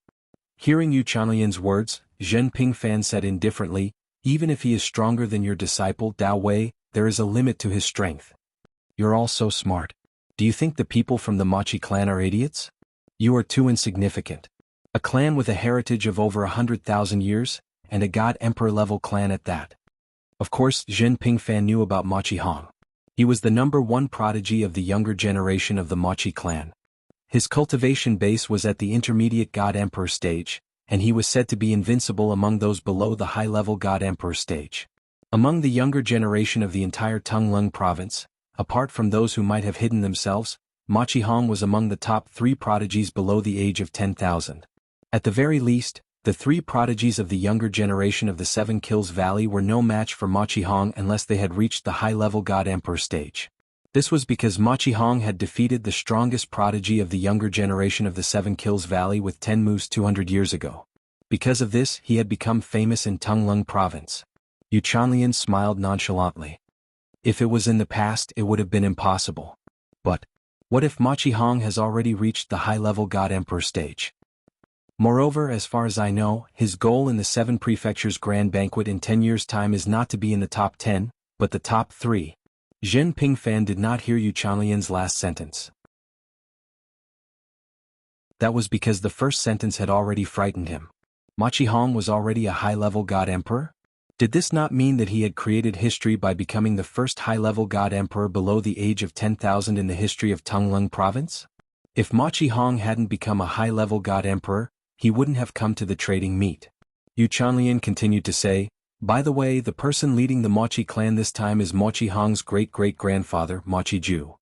A: Hearing Yu Chanlian's words, Zhen Pingfan said indifferently, "Even if he is stronger than your disciple Dao Wei, there is a limit to his strength. You're all so smart. Do you think the people from the Mochi clan are idiots? You are too insignificant. A clan with a heritage of over 100,000 years, and a God Emperor level clan at that." Of course, Zhen Pingfan knew about Mochi Hong. He was the number one prodigy of the younger generation of the Mochi clan. His cultivation base was at the intermediate God Emperor stage, and he was said to be invincible among those below the high-level God Emperor stage. Among the younger generation of the entire Tunglung province, apart from those who might have hidden themselves, Mochi Hong was among the top 3 prodigies below the age of 10,000. At the very least, the 3 prodigies of the younger generation of the Seven Kills Valley were no match for Mochi Hong unless they had reached the high-level God Emperor stage. This was because Mochi Hong had defeated the strongest prodigy of the younger generation of the Seven Kills Valley with 10 moves 200 years ago. Because of this, he had become famous in Tunglung province. Yu Chanlian smiled nonchalantly. If it was in the past, it would have been impossible. But what if Mochi Hong has already reached the high-level God Emperor stage? Moreover, as far as I know, his goal in the 7 prefectures grand banquet in 10 years' time is not to be in the top 10, but the top 3. Zhen Pingfan did not hear Yu Chanlian's last sentence. That was because the first sentence had already frightened him. Mochi Hong was already a high-level God Emperor? Did this not mean that he had created history by becoming the first high-level God Emperor below the age of 10,000 in the history of Tunglung province? If Mochi Hong hadn't become a high-level God Emperor, he wouldn't have come to the trading meet. Yu Chanlian continued to say, "By the way, the person leading the Mochi clan this time is Mochi Hong's great-great-grandfather, Mochi Ju."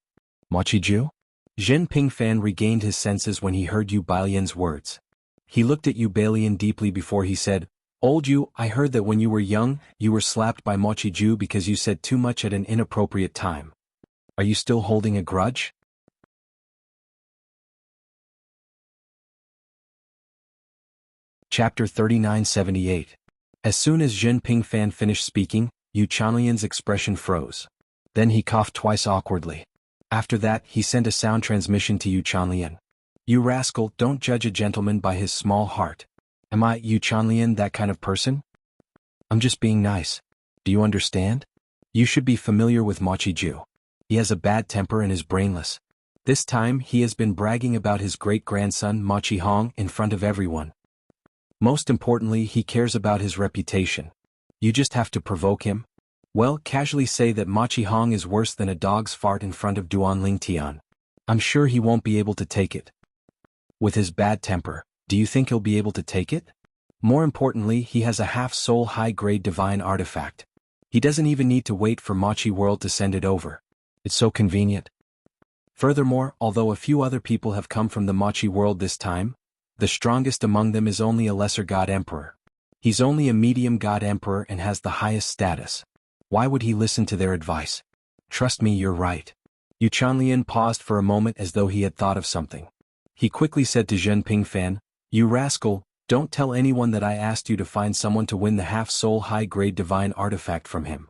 A: Mochi Ju? Zhen Pingfan regained his senses when he heard Yu Bailian's words. He looked at Yu Bailian deeply before he said, "Old Yu, I heard that when you were young, you were slapped by Mochi Ju because you said too much at an inappropriate time. Are you still holding a grudge?" Chapter 3978. As soon as Zhen Pingfan finished speaking, Yu Chanlian's expression froze. Then he coughed twice awkwardly. After that, he sent a sound transmission to Yu Chanlian. "You rascal, don't judge a gentleman by his small heart. Am I, Yu Chanlian, that kind of person? I'm just being nice. Do you understand? You should be familiar with Mochi Ju. He has a bad temper and is brainless. This time he has been bragging about his great-grandson Mochi Hong in front of everyone. Most importantly, he cares about his reputation. You just have to provoke him. Well, casually say that Mochi Hong is worse than a dog's fart in front of Duanling Tian. I'm sure he won't be able to take it. With his bad temper, do you think he'll be able to take it? More importantly, he has a half-soul high-grade divine artifact. He doesn't even need to wait for Mochi World to send it over. It's so convenient. Furthermore, although a few other people have come from the Mochi World this time, the strongest among them is only a lesser god emperor. He's only a medium god emperor and has the highest status. Why would he listen to their advice? Trust me, you're right." Yu Chanlian paused for a moment as though he had thought of something. He quickly said to Zhen Pingfan, "You rascal, don't tell anyone that I asked you to find someone to win the half-soul high-grade divine artifact from him.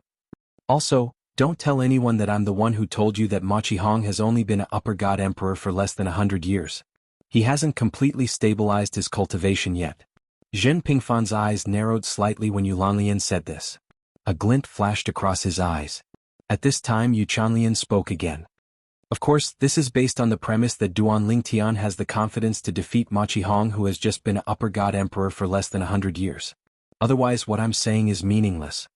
A: Also, don't tell anyone that I'm the one who told you that Mochi Hong has only been an upper god emperor for less than 100 years. He hasn't completely stabilized his cultivation yet." Zhen Pingfan's eyes narrowed slightly when Yu Lanlian said this. A glint flashed across his eyes. At this time Yu Chanlian spoke again. "Of course, this is based on the premise that Duanling Tian has the confidence to defeat Mochi Hong, who has just been an upper god emperor for less than 100 years. Otherwise what I'm saying is meaningless."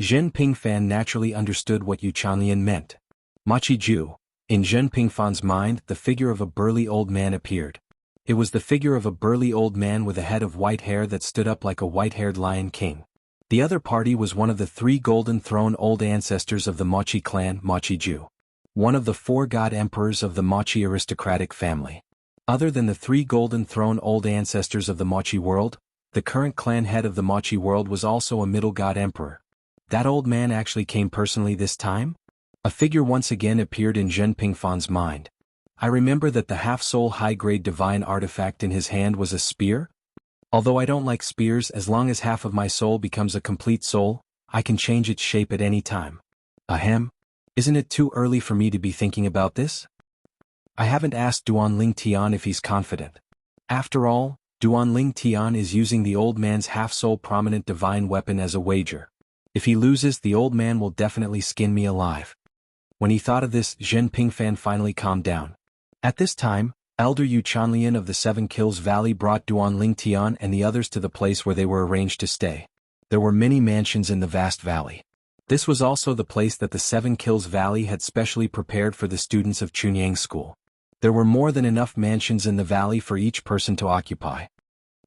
A: Zhen Pingfan naturally understood what Yu Chanlian meant. Mochi Ju. In Zhen Pingfan's mind, the figure of a burly old man appeared. It was the figure of a burly old man with a head of white hair that stood up like a white-haired lion king. The other party was one of the 3 golden throne old ancestors of the Mochi clan, Mochi Ju. One of the 4 god emperors of the Mochi aristocratic family. Other than the 3 golden throne old ancestors of the Mochi world, the current clan head of the Mochi world was also a middle god emperor. That old man actually came personally this time? A figure once again appeared in Zhen Pingfan's mind. I remember that the half-soul high-grade divine artifact in his hand was a spear? Although I don't like spears, as long as half of my soul becomes a complete soul, I can change its shape at any time. Ahem. Isn't it too early for me to be thinking about this? I haven't asked Duanling Tian if he's confident. After all, Duanling Tian is using the old man's half-soul prominent divine weapon as a wager. If he loses, the old man will definitely skin me alive. When he thought of this, Zhen Pingfan finally calmed down. At this time, Elder Yu Chanlian of the 7 Kills Valley brought Duanling Tian and the others to the place where they were arranged to stay. There were many mansions in the vast valley. This was also the place that the 7 Kills Valley had specially prepared for the students of Chunyang School. There were more than enough mansions in the valley for each person to occupy.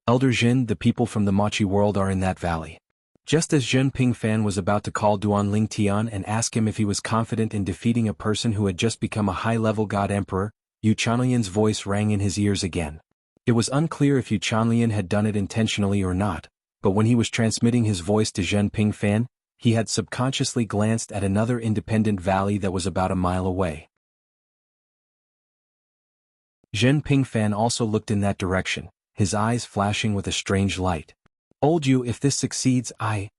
A: Elder Jin, the people from the Mochi world are in that valley. Just as Zhen Pingfan was about to call Duanling Tian and ask him if he was confident in defeating a person who had just become a high-level god emperor, Yu Chanlian's voice rang in his ears again. It was unclear if Yu Chanlian had done it intentionally or not, but when he was transmitting his voice to Zhen Pingfan, he had subconsciously glanced at another independent valley that was about a mile away. Zhen Pingfan also looked in that direction, his eyes flashing with a strange light. Old Yu, if this succeeds, Zhen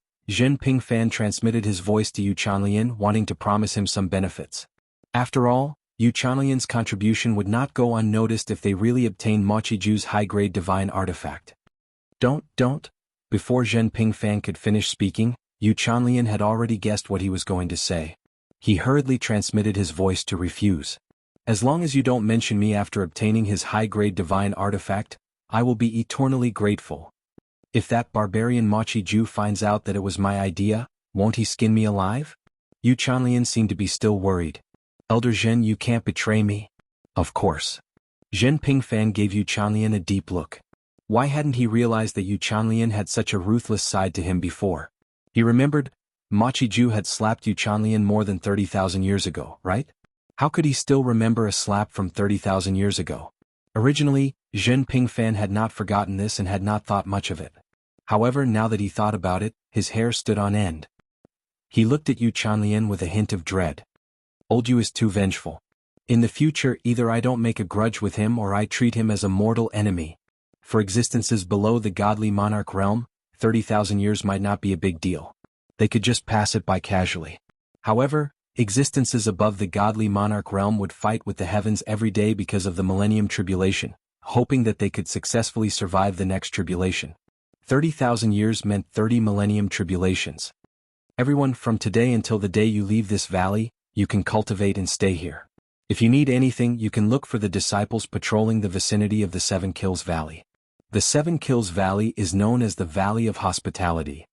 A: Pingfan transmitted his voice to Yu Chanlian, wanting to promise him some benefits. After all, Yu Chanlian's contribution would not go unnoticed if they really obtained Mochi Ju's high-grade divine artifact. Don't. Before Zhen Pingfan could finish speaking, Yu Chanlian had already guessed what he was going to say. He hurriedly transmitted his voice to refuse. As long as you don't mention me after obtaining his high-grade divine artifact, I will be eternally grateful. If that barbarian Mochi Ju finds out that it was my idea, won't he skin me alive? Yu Chanlian seemed to be still worried. Elder Zhen, you can't betray me. Of course. Zhen Pingfan gave Yu Chanlian a deep look. Why hadn't he realized that Yu Chanlian had such a ruthless side to him before? He remembered, Mochi Ju had slapped Yu Chanlian more than 30,000 years ago, right? How could he still remember a slap from 30,000 years ago? Originally, Zhen Pingfan had not forgotten this and had not thought much of it. However, now that he thought about it, his hair stood on end. He looked at Yu Chanlian with a hint of dread. Old Yu is too vengeful. In the future, either I don't make a grudge with him or I treat him as a mortal enemy. For existences below the godly monarch realm, 30,000 years might not be a big deal. They could just pass it by casually. However, existences above the godly monarch realm would fight with the heavens every day because of the Millennium Tribulation, hoping that they could successfully survive the next tribulation. 30,000 years meant 30 Millennium Tribulations. Everyone, from today until the day you leave this valley, you can cultivate and stay here. If you need anything, you can look for the disciples patrolling the vicinity of the Seven Kills Valley. The Seven Kills Valley is known as the Valley of Hospitality.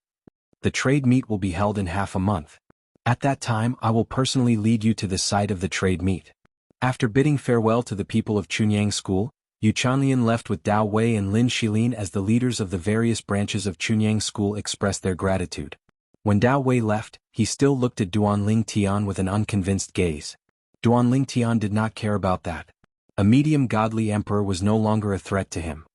A: The trade meet will be held in half a month. At that time, I will personally lead you to the site of the trade meet. After bidding farewell to the people of Chunyang School, Yu Chanlian left with Dao Wei and Lin Shilin as the leaders of the various branches of Chunyang School expressed their gratitude. When Dao Wei left, he still looked at Duanling Tian with an unconvinced gaze. Duanling Tian did not care about that. A medium godly emperor was no longer a threat to him.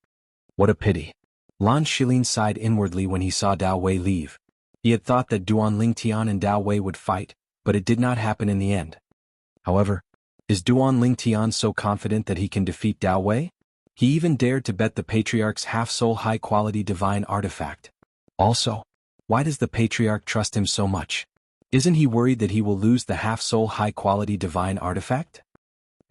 A: What a pity. Lan Shilin sighed inwardly when he saw Dao Wei leave. He had thought that Duanling Tian and Dao Wei would fight, but it did not happen in the end. However, is Duanling Tian so confident that he can defeat Dao Wei? He even dared to bet the Patriarch's half-soul high-quality divine artifact. Also, why does the Patriarch trust him so much? Isn't he worried that he will lose the half-soul high-quality divine artifact?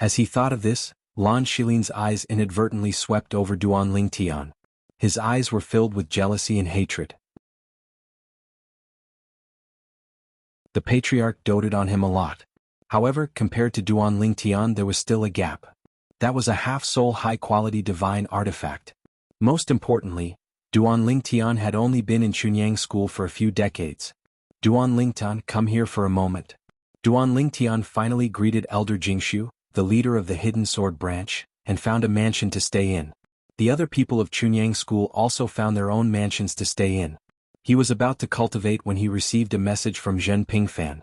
A: As he thought of this, Lan Shilin's eyes inadvertently swept over Duanling Tian. His eyes were filled with jealousy and hatred. The Patriarch doted on him a lot. However, compared to Duanling Tian, there was still a gap. That was a half-soul high-quality divine artifact. Most importantly, Duanling Tian had only been in Chunyang School for a few decades. Duanling Tian, come here for a moment. Duanling Tian finally greeted Elder Jingshu, the leader of the Hidden Sword Branch, and found a mansion to stay in. The other people of Chunyang School also found their own mansions to stay in. He was about to cultivate when he received a message from Zhen Pingfan.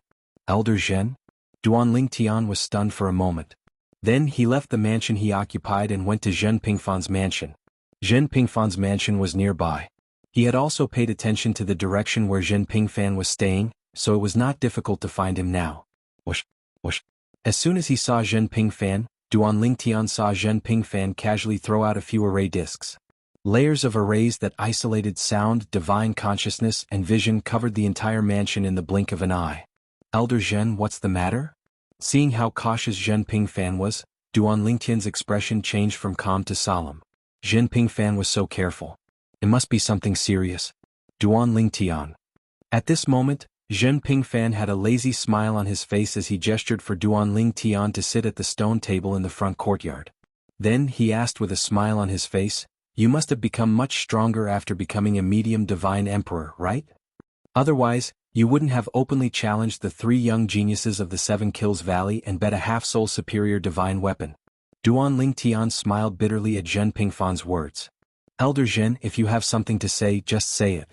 A: Elder Zhen? Duanling Tian was stunned for a moment. Then he left the mansion he occupied and went to Zhen Pingfan's mansion. Zhen Pingfan's mansion was nearby. He had also paid attention to the direction where Zhen Pingfan was staying, so it was not difficult to find him now. Whoosh, whoosh. As soon as he saw Zhen Pingfan, Duanling Tian saw Zhen Pingfan casually throw out a few array discs. Layers of arrays that isolated sound, divine consciousness, and vision covered the entire mansion in the blink of an eye. Elder Zhen, what's the matter? Seeing how cautious Zhen Pingfan was, Duanling Tian's expression changed from calm to solemn. Zhen Pingfan was so careful. It must be something serious. Duanling Tian. At this moment, Zhen Pingfan had a lazy smile on his face as he gestured for Duanling Tian to sit at the stone table in the front courtyard. Then he asked with a smile on his face, "You must have become much stronger after becoming a medium divine emperor, right? Otherwise, you wouldn't have openly challenged the three young geniuses of the Seven Kills Valley and bet a half-soul superior divine weapon." Duanling Tian smiled bitterly at Zhen Pingfan's words. "Elder Zhen, if you have something to say, just say it.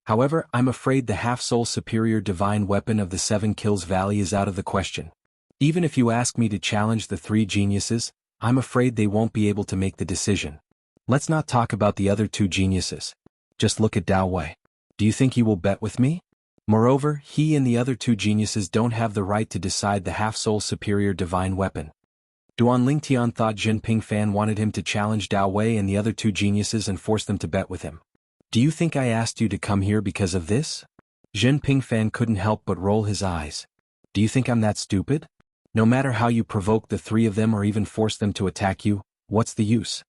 A: However, I'm afraid the half-soul superior divine weapon of the Seven Kills Valley is out of the question. Even if you ask me to challenge the three geniuses, I'm afraid they won't be able to make the decision. Let's not talk about the other two geniuses. Just look at Dao Wei. Do you think he will bet with me? Moreover, he and the other two geniuses don't have the right to decide the half-soul superior divine weapon." Duanling Tian thought Zhen Pingfan wanted him to challenge Dao Wei and the other two geniuses and force them to bet with him. "Do you think I asked you to come here because of this?" Zhen Pingfan couldn't help but roll his eyes. "Do you think I'm that stupid? No matter how you provoke the three of them or even force them to attack you, what's the use?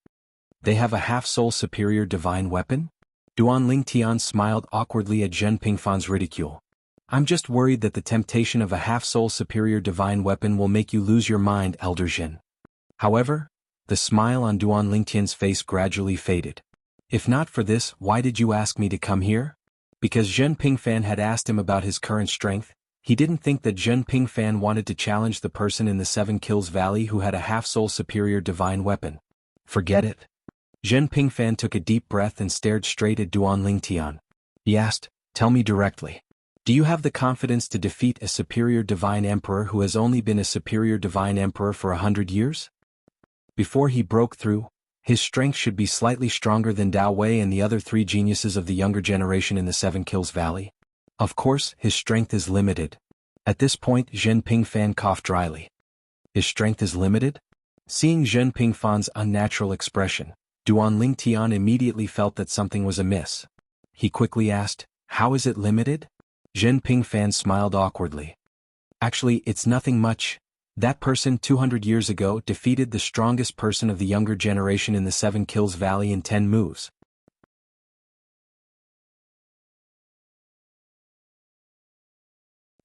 A: They have a half-soul superior divine weapon?" Duanling Tian smiled awkwardly at Zhen Pingfan's ridicule. "I'm just worried that the temptation of a half-soul superior divine weapon will make you lose your mind, Elder Zhen." However, the smile on Duanling Tian's face gradually faded. "If not for this, why did you ask me to come here?" Because Zhen Pingfan had asked him about his current strength, he didn't think that Zhen Pingfan wanted to challenge the person in the Seven Kills Valley who had a half-soul superior divine weapon. Forget it. Zhen Pingfan took a deep breath and stared straight at Duanling Tian. He asked, "Tell me directly. Do you have the confidence to defeat a superior divine emperor who has only been a superior divine emperor for 100 years? Before he broke through, his strength should be slightly stronger than Dao Wei and the other three geniuses of the younger generation in the Seven Kills Valley. Of course, his strength is limited. At this point, Zhen Pingfan coughed dryly. His strength is limited? Seeing Zhen Pingfan's unnatural expression, Duan Lingtian immediately felt that something was amiss. He quickly asked, "How is it limited?" Zhen Pingfan smiled awkwardly. "Actually, it's nothing much. That person 200 years ago defeated the strongest person of the younger generation in the Seven Kills Valley in 10 moves."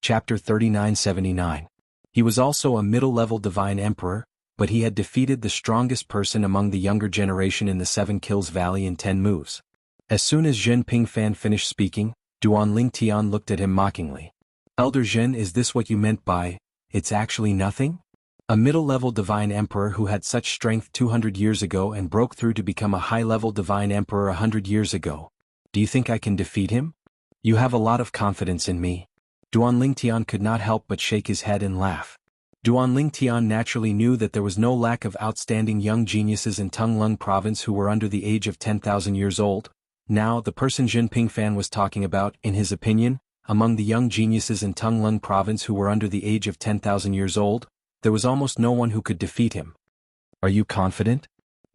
A: Chapter 3979. He was also a middle-level divine emperor, but he had defeated the strongest person among the younger generation in the Seven Kills Valley in 10 moves. As soon as Zhen Pingfan finished speaking, Duan Lingtian looked at him mockingly. "Elder Zhen, is this what you meant by, 'it's actually nothing'? A middle-level divine emperor who had such strength 200 years ago and broke through to become a high-level divine emperor 100 years ago. Do you think I can defeat him? You have a lot of confidence in me." Duan Lingtian could not help but shake his head and laugh. Duan Lingtian naturally knew that there was no lack of outstanding young geniuses in Tunglung province who were under the age of 10,000 years old. Now, the person Zhen Pingfan was talking about, in his opinion, among the young geniuses in Tunglung province who were under the age of 10,000 years old, there was almost no one who could defeat him. "Are you confident?"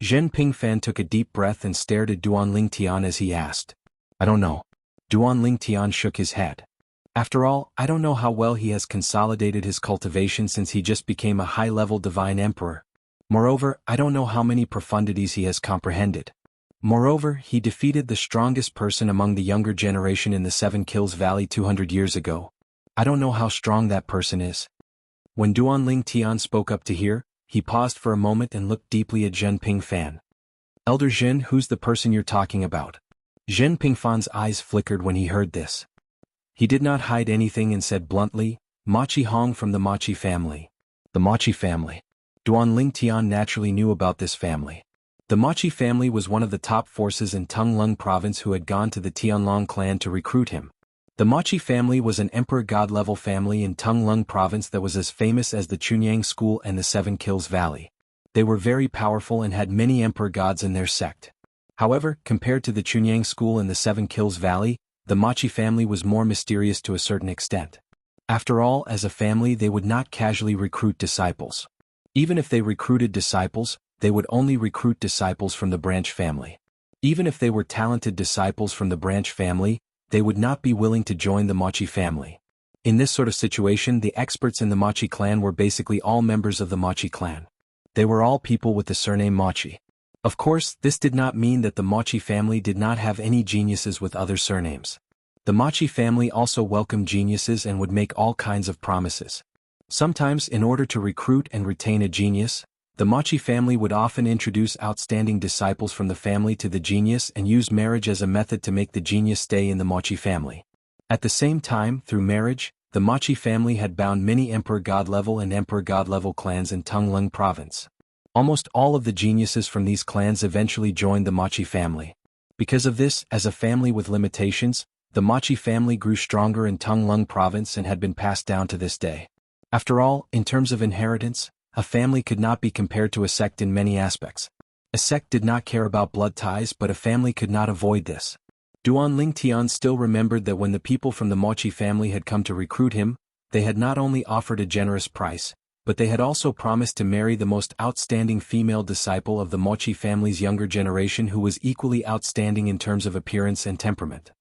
A: Zhen Pingfan took a deep breath and stared at Duan Lingtian as he asked. "I don't know." Duan Lingtian shook his head. "After all, I don't know how well he has consolidated his cultivation since he just became a high-level divine emperor. Moreover, I don't know how many profundities he has comprehended. Moreover, he defeated the strongest person among the younger generation in the Seven Kills Valley 200 years ago. I don't know how strong that person is." When Duan Lingtian spoke up to hear, he paused for a moment and looked deeply at Zhen Pingfan. "Elder Zhen, who's the person you're talking about?" Zhen Pingfan's eyes flickered when he heard this. He did not hide anything and said bluntly, "Machi Hong from the Machi family." The Machi family. Duan Lingtian naturally knew about this family. The Machi family was one of the top forces in Tunglung province who had gone to the Tianlong clan to recruit him. The Machi family was an emperor god-level family in Tunglung province that was as famous as the Chunyang school and the Seven Kills Valley. They were very powerful and had many emperor gods in their sect. However, compared to the Chunyang school and the Seven Kills Valley, the Machi family was more mysterious to a certain extent. After all, as a family they would not casually recruit disciples. Even if they recruited disciples, they would only recruit disciples from the branch family. Even if they were talented disciples from the branch family, they would not be willing to join the Machi family. In this sort of situation, the experts in the Machi clan were basically all members of the Machi clan. They were all people with the surname Machi. Of course, this did not mean that the Machi family did not have any geniuses with other surnames. The Machi family also welcomed geniuses and would make all kinds of promises. Sometimes, in order to recruit and retain a genius, the Machi family would often introduce outstanding disciples from the family to the genius and use marriage as a method to make the genius stay in the Machi family. At the same time, through marriage, the Machi family had bound many emperor god-level and emperor god-level clans in Tunglung province. Almost all of the geniuses from these clans eventually joined the Machi family. Because of this, as a family with limitations, the Machi family grew stronger in Tunglung province and had been passed down to this day. After all, in terms of inheritance, a family could not be compared to a sect in many aspects. A sect did not care about blood ties, but a family could not avoid this. Duan Lingtian still remembered that when the people from the Machi family had come to recruit him, they had not only offered a generous price, but they had also promised to marry the most outstanding female disciple of the Machi family's younger generation who was equally outstanding in terms of appearance and temperament.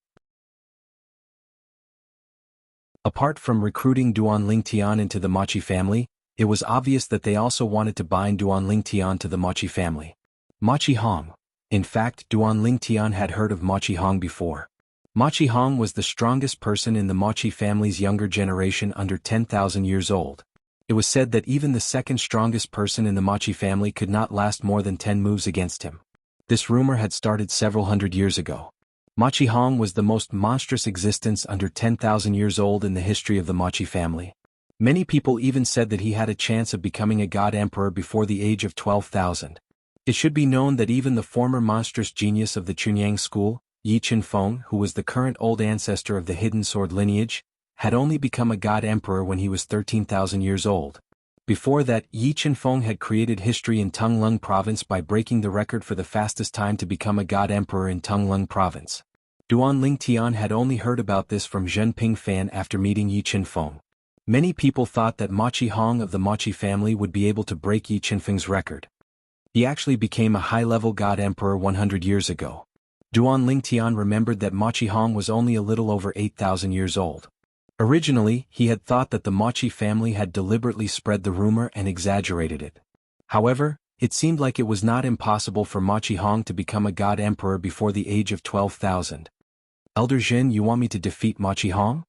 A: Apart from recruiting Duan Lingtian into the Machi family, it was obvious that they also wanted to bind Duan Lingtian to the Machi family. Machi Hong. In fact, Duan Lingtian had heard of Machi Hong before. Machi Hong was the strongest person in the Machi family's younger generation under 10,000 years old. It was said that even the second strongest person in the Machi family could not last more than 10 moves against him. This rumor had started several hundred years ago. Machi Hong was the most monstrous existence under 10,000 years old in the history of the Machi family. Many people even said that he had a chance of becoming a god emperor before the age of 12,000. It should be known that even the former monstrous genius of the Chunyang school, Yi Qinfeng, who was the current old ancestor of the hidden sword lineage, had only become a god emperor when he was 13,000 years old. Before that, Yi Qinfeng had created history in Tunglung province by breaking the record for the fastest time to become a god emperor in Tunglung province. Duan Lingtian had only heard about this from Zhen Pingfan after meeting Yi Qinfeng. Many people thought that Ma Qihong of the Ma Qi family would be able to break Yi Qinfeng's record. He actually became a high-level god emperor 100 years ago. Duan Lingtian remembered that Ma Qihong was only a little over 8,000 years old. Originally, he had thought that the Ma Qi family had deliberately spread the rumor and exaggerated it. However, it seemed like it was not impossible for Ma Qihong to become a god emperor before the age of 12,000. Elder Zhen, you want me to defeat Ma Qihong?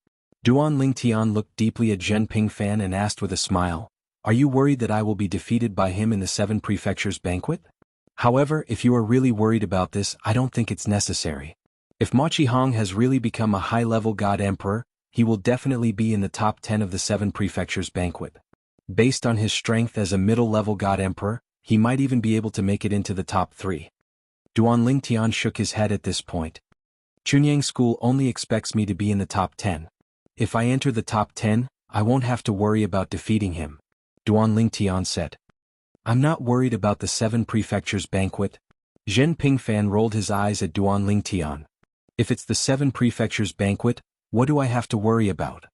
A: Duan Lingtian looked deeply at Zhen Pingfan and asked with a smile, are you worried that I will be defeated by him in the 7 prefectures banquet? However, if you are really worried about this, I don't think it's necessary. If Ma Qihong has really become a high-level god emperor, he will definitely be in the top 10 of the 7 prefectures banquet. Based on his strength as a middle-level god emperor, he might even be able to make it into the top 3. Duan Lingtian shook his head at this point. Chunyang School only expects me to be in the top 10. If I enter the top 10, I won't have to worry about defeating him, Duan Lingtian said. I'm not worried about the 7 prefectures banquet. Zhen Pingfan rolled his eyes at Duan Lingtian. If it's the 7 prefectures banquet, what do I have to worry about?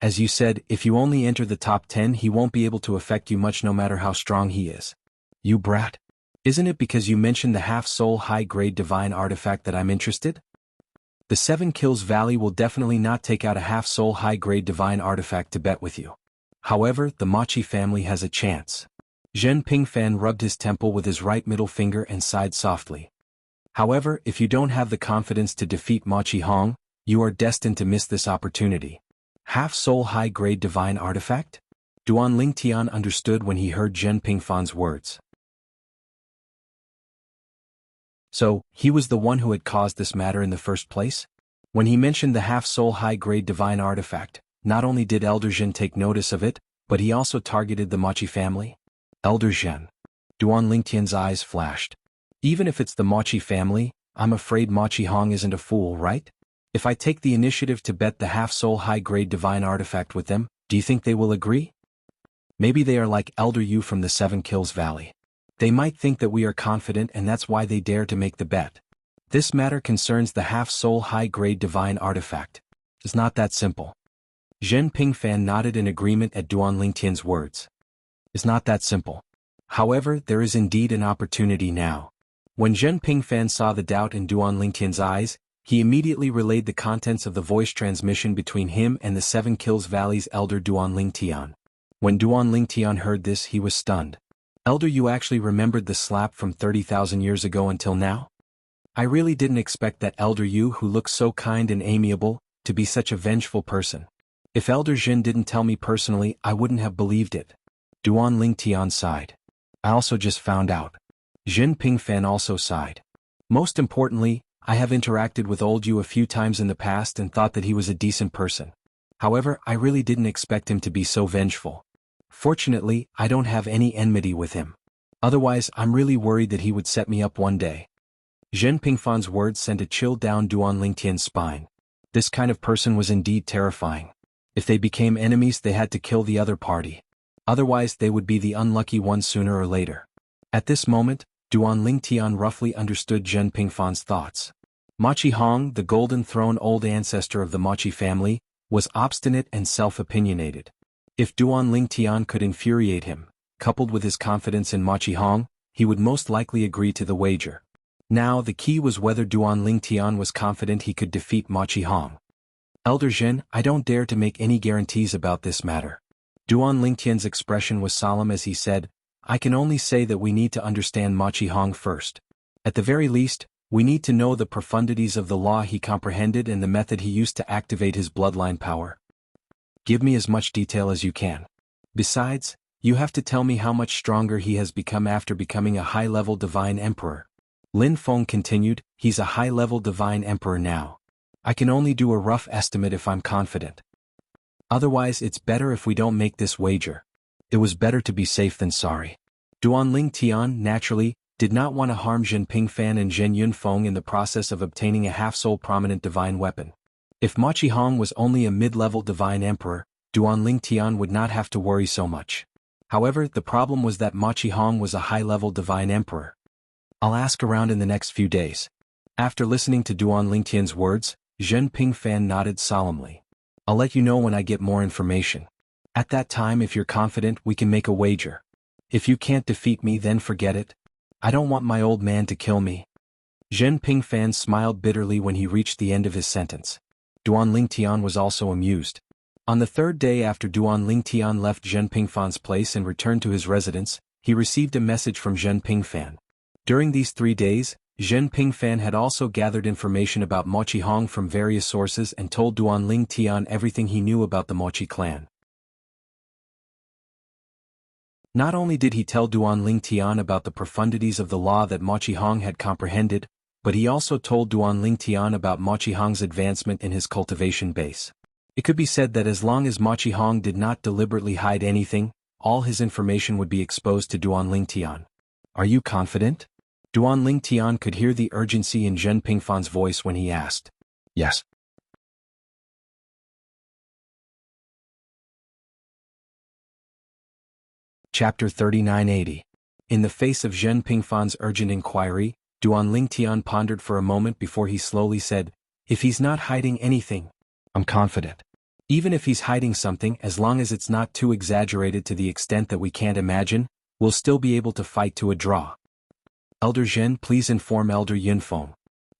A: As you said, if you only enter the top 10, he won't be able to affect you much no matter how strong he is. You brat. Isn't it because you mentioned the half-soul high-grade divine artifact that I'm interested? The 7 Kills Valley will definitely not take out a half-soul high-grade divine artifact to bet with you. However, the Ma Qi family has a chance. Zhen Pingfan rubbed his temple with his right middle finger and sighed softly. However, if you don't have the confidence to defeat Ma Qihong, you are destined to miss this opportunity. Half-soul high-grade divine artifact? Duan Lingtian understood when he heard Zhen Pingfan's words. So, he was the one who had caused this matter in the first place? When he mentioned the half-soul high-grade divine artifact, not only did Elder Zhen take notice of it, but he also targeted the Ma Qi family? Elder Zhen. Duan Lingtian's eyes flashed. Even if it's the Ma Qi family, I'm afraid Ma Qihong isn't a fool, right? If I take the initiative to bet the half-soul high-grade divine artifact with them, do you think they will agree? Maybe they are like Elder Yu from the 7 Kills Valley. They might think that we are confident and that's why they dare to make the bet. This matter concerns the half-soul high-grade divine artifact. It's not that simple. Zhen Pingfan nodded in agreement at Duan Lingtian's words. It's not that simple. However, there is indeed an opportunity now. When Zhen Pingfan saw the doubt in Duan Lingtian's eyes, he immediately relayed the contents of the voice transmission between him and the 7 Kills Valley's elder Duan Lingtian. When Duan Lingtian heard this, he was stunned. Elder, you actually remembered the slap from 30,000 years ago until now? I really didn't expect that Elder Yu, who looks so kind and amiable, to be such a vengeful person. If Elder Zhen didn't tell me personally, I wouldn't have believed it. Duan Lingtian sighed. I also just found out. Zhen Pingfan also sighed. Most importantly, I have interacted with old Yu a few times in the past and thought that he was a decent person. However, I really didn't expect him to be so vengeful. Fortunately, I don't have any enmity with him. Otherwise, I'm really worried that he would set me up one day. Zhen Pingfan's words sent a chill down Duan Lingtian's spine. This kind of person was indeed terrifying. If they became enemies, they had to kill the other party. Otherwise, they would be the unlucky one sooner or later. At this moment, Duan Lingtian roughly understood Zhen Pingfan's thoughts. Ma Qihong, the Golden Throne old ancestor of the Ma Qi family, was obstinate and self-opinionated. If Duan Lingtian could infuriate him, coupled with his confidence in Ma Qihong, he would most likely agree to the wager. Now the key was whether Duan Lingtian was confident he could defeat Ma Qihong. Elder Zhen, I don't dare to make any guarantees about this matter. Duan Lingtian's expression was solemn as he said, I can only say that we need to understand Ma Qihong first. At the very least, we need to know the profundities of the law he comprehended and the method he used to activate his bloodline power. Give me as much detail as you can. Besides, you have to tell me how much stronger he has become after becoming a high-level divine emperor. Lin Feng continued, he's a high-level divine emperor now. I can only do a rough estimate if I'm confident. Otherwise, it's better if we don't make this wager. It was better to be safe than sorry. Duan Lingtian, naturally, did not want to harm Zhen Pingfan and Zhen Yunfeng in the process of obtaining a half-soul prominent divine weapon. If Ma Qihong was only a mid-level divine emperor, Duanling Tian would not have to worry so much. However, the problem was that Ma Qihong was a high-level divine emperor. I'll ask around in the next few days. After listening to Duanling Tian's words, Zhen Pingfan nodded solemnly. I'll let you know when I get more information. At that time, if you're confident, we can make a wager. If you can't defeat me, then forget it. I don't want my old man to kill me. Zhen Pingfan smiled bitterly when he reached the end of his sentence. Duanling Tian was also amused. On the third day after Duanling Tian left Zhen Pingfan's place and returned to his residence, he received a message from Zhen Pingfan. During these 3 days, Zhen Pingfan had also gathered information about Ma Qihong from various sources and told Duanling Tian everything he knew about the Mochi clan. Not only did he tell Duanling Tian about the profundities of the law that Ma Qihong had comprehended, but he also told Duanling Tian about Ma Qihong's advancement in his cultivation base. It could be said that as long as Ma Qihong did not deliberately hide anything, all his information would be exposed to Duanling Tian. Are you confident? Duanling Tian could hear the urgency in Zhen Pingfan's voice when he asked. Yes. Chapter 3980. In the face of Zhen Pingfan's urgent inquiry, Duanling Tian pondered for a moment before he slowly said, if he's not hiding anything, I'm confident. Even if he's hiding something, as long as it's not too exaggerated to the extent that we can't imagine, we'll still be able to fight to a draw. Elder Zhen, please inform Elder Yunfeng.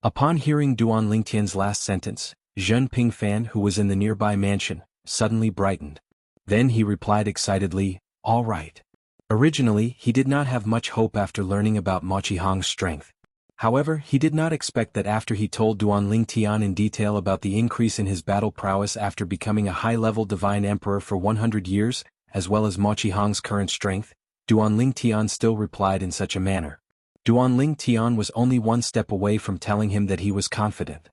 A: Upon hearing Duanling Tian's last sentence, Zhen Pingfan, who was in the nearby mansion, suddenly brightened. Then he replied excitedly, all right. Originally, he did not have much hope after learning about Ma Qihong's strength. However, he did not expect that after he told Duanling Tian in detail about the increase in his battle prowess after becoming a high-level divine emperor for 100 years, as well as Ma Qihong's current strength, Duanling Tian still replied in such a manner. Duanling Tian was only one step away from telling him that he was confident.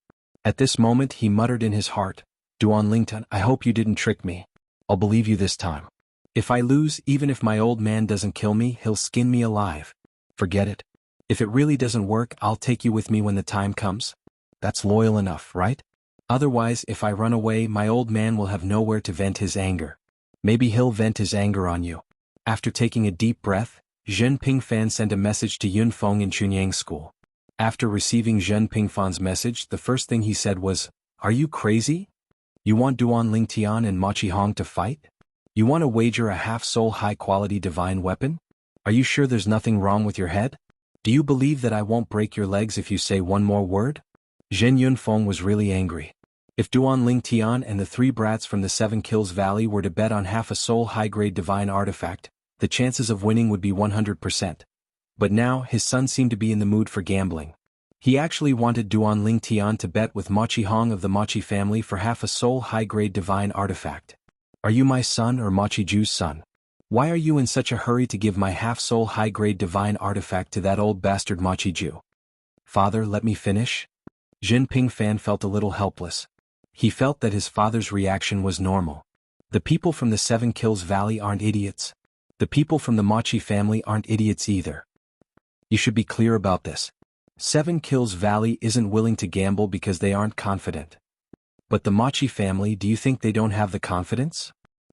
A: At this moment he muttered in his heart, Duanling Tian, I hope you didn't trick me. I'll believe you this time. If I lose, even if my old man doesn't kill me, he'll skin me alive. Forget it. If it really doesn't work, I'll take you with me when the time comes. That's loyal enough, right? Otherwise, if I run away, my old man will have nowhere to vent his anger. Maybe he'll vent his anger on you. After taking a deep breath, Zhen Pingfan sent a message to Yunfeng in Chunyang School. After receiving Zhen Pingfan's message, the first thing he said was, are you crazy? You want Duanling Tian and Ma Qihong to fight? You want to wager a half-soul high-quality divine weapon? Are you sure there's nothing wrong with your head? Do you believe that I won't break your legs if you say one more word? Zhen Yunfeng was really angry. If Duanling Tian and the 3 brats from the 7 Kills Valley were to bet on half a soul high-grade divine artifact, the chances of winning would be 100%. But now, his son seemed to be in the mood for gambling. He actually wanted Duanling Tian to bet with Ma Qihong of the Machi family for half a soul high-grade divine artifact. Are you my son or Ma Qiju's son? Why are you in such a hurry to give my half-soul high-grade divine artifact to that old bastard Ma Qiju? Father, let me finish? Zhen Pingfan felt a little helpless. He felt that his father's reaction was normal. The people from the 7 Kills Valley aren't idiots. The people from the Machi family aren't idiots either. You should be clear about this. 7 Kills Valley isn't willing to gamble because they aren't confident. But the Machi family, do you think they don't have the confidence?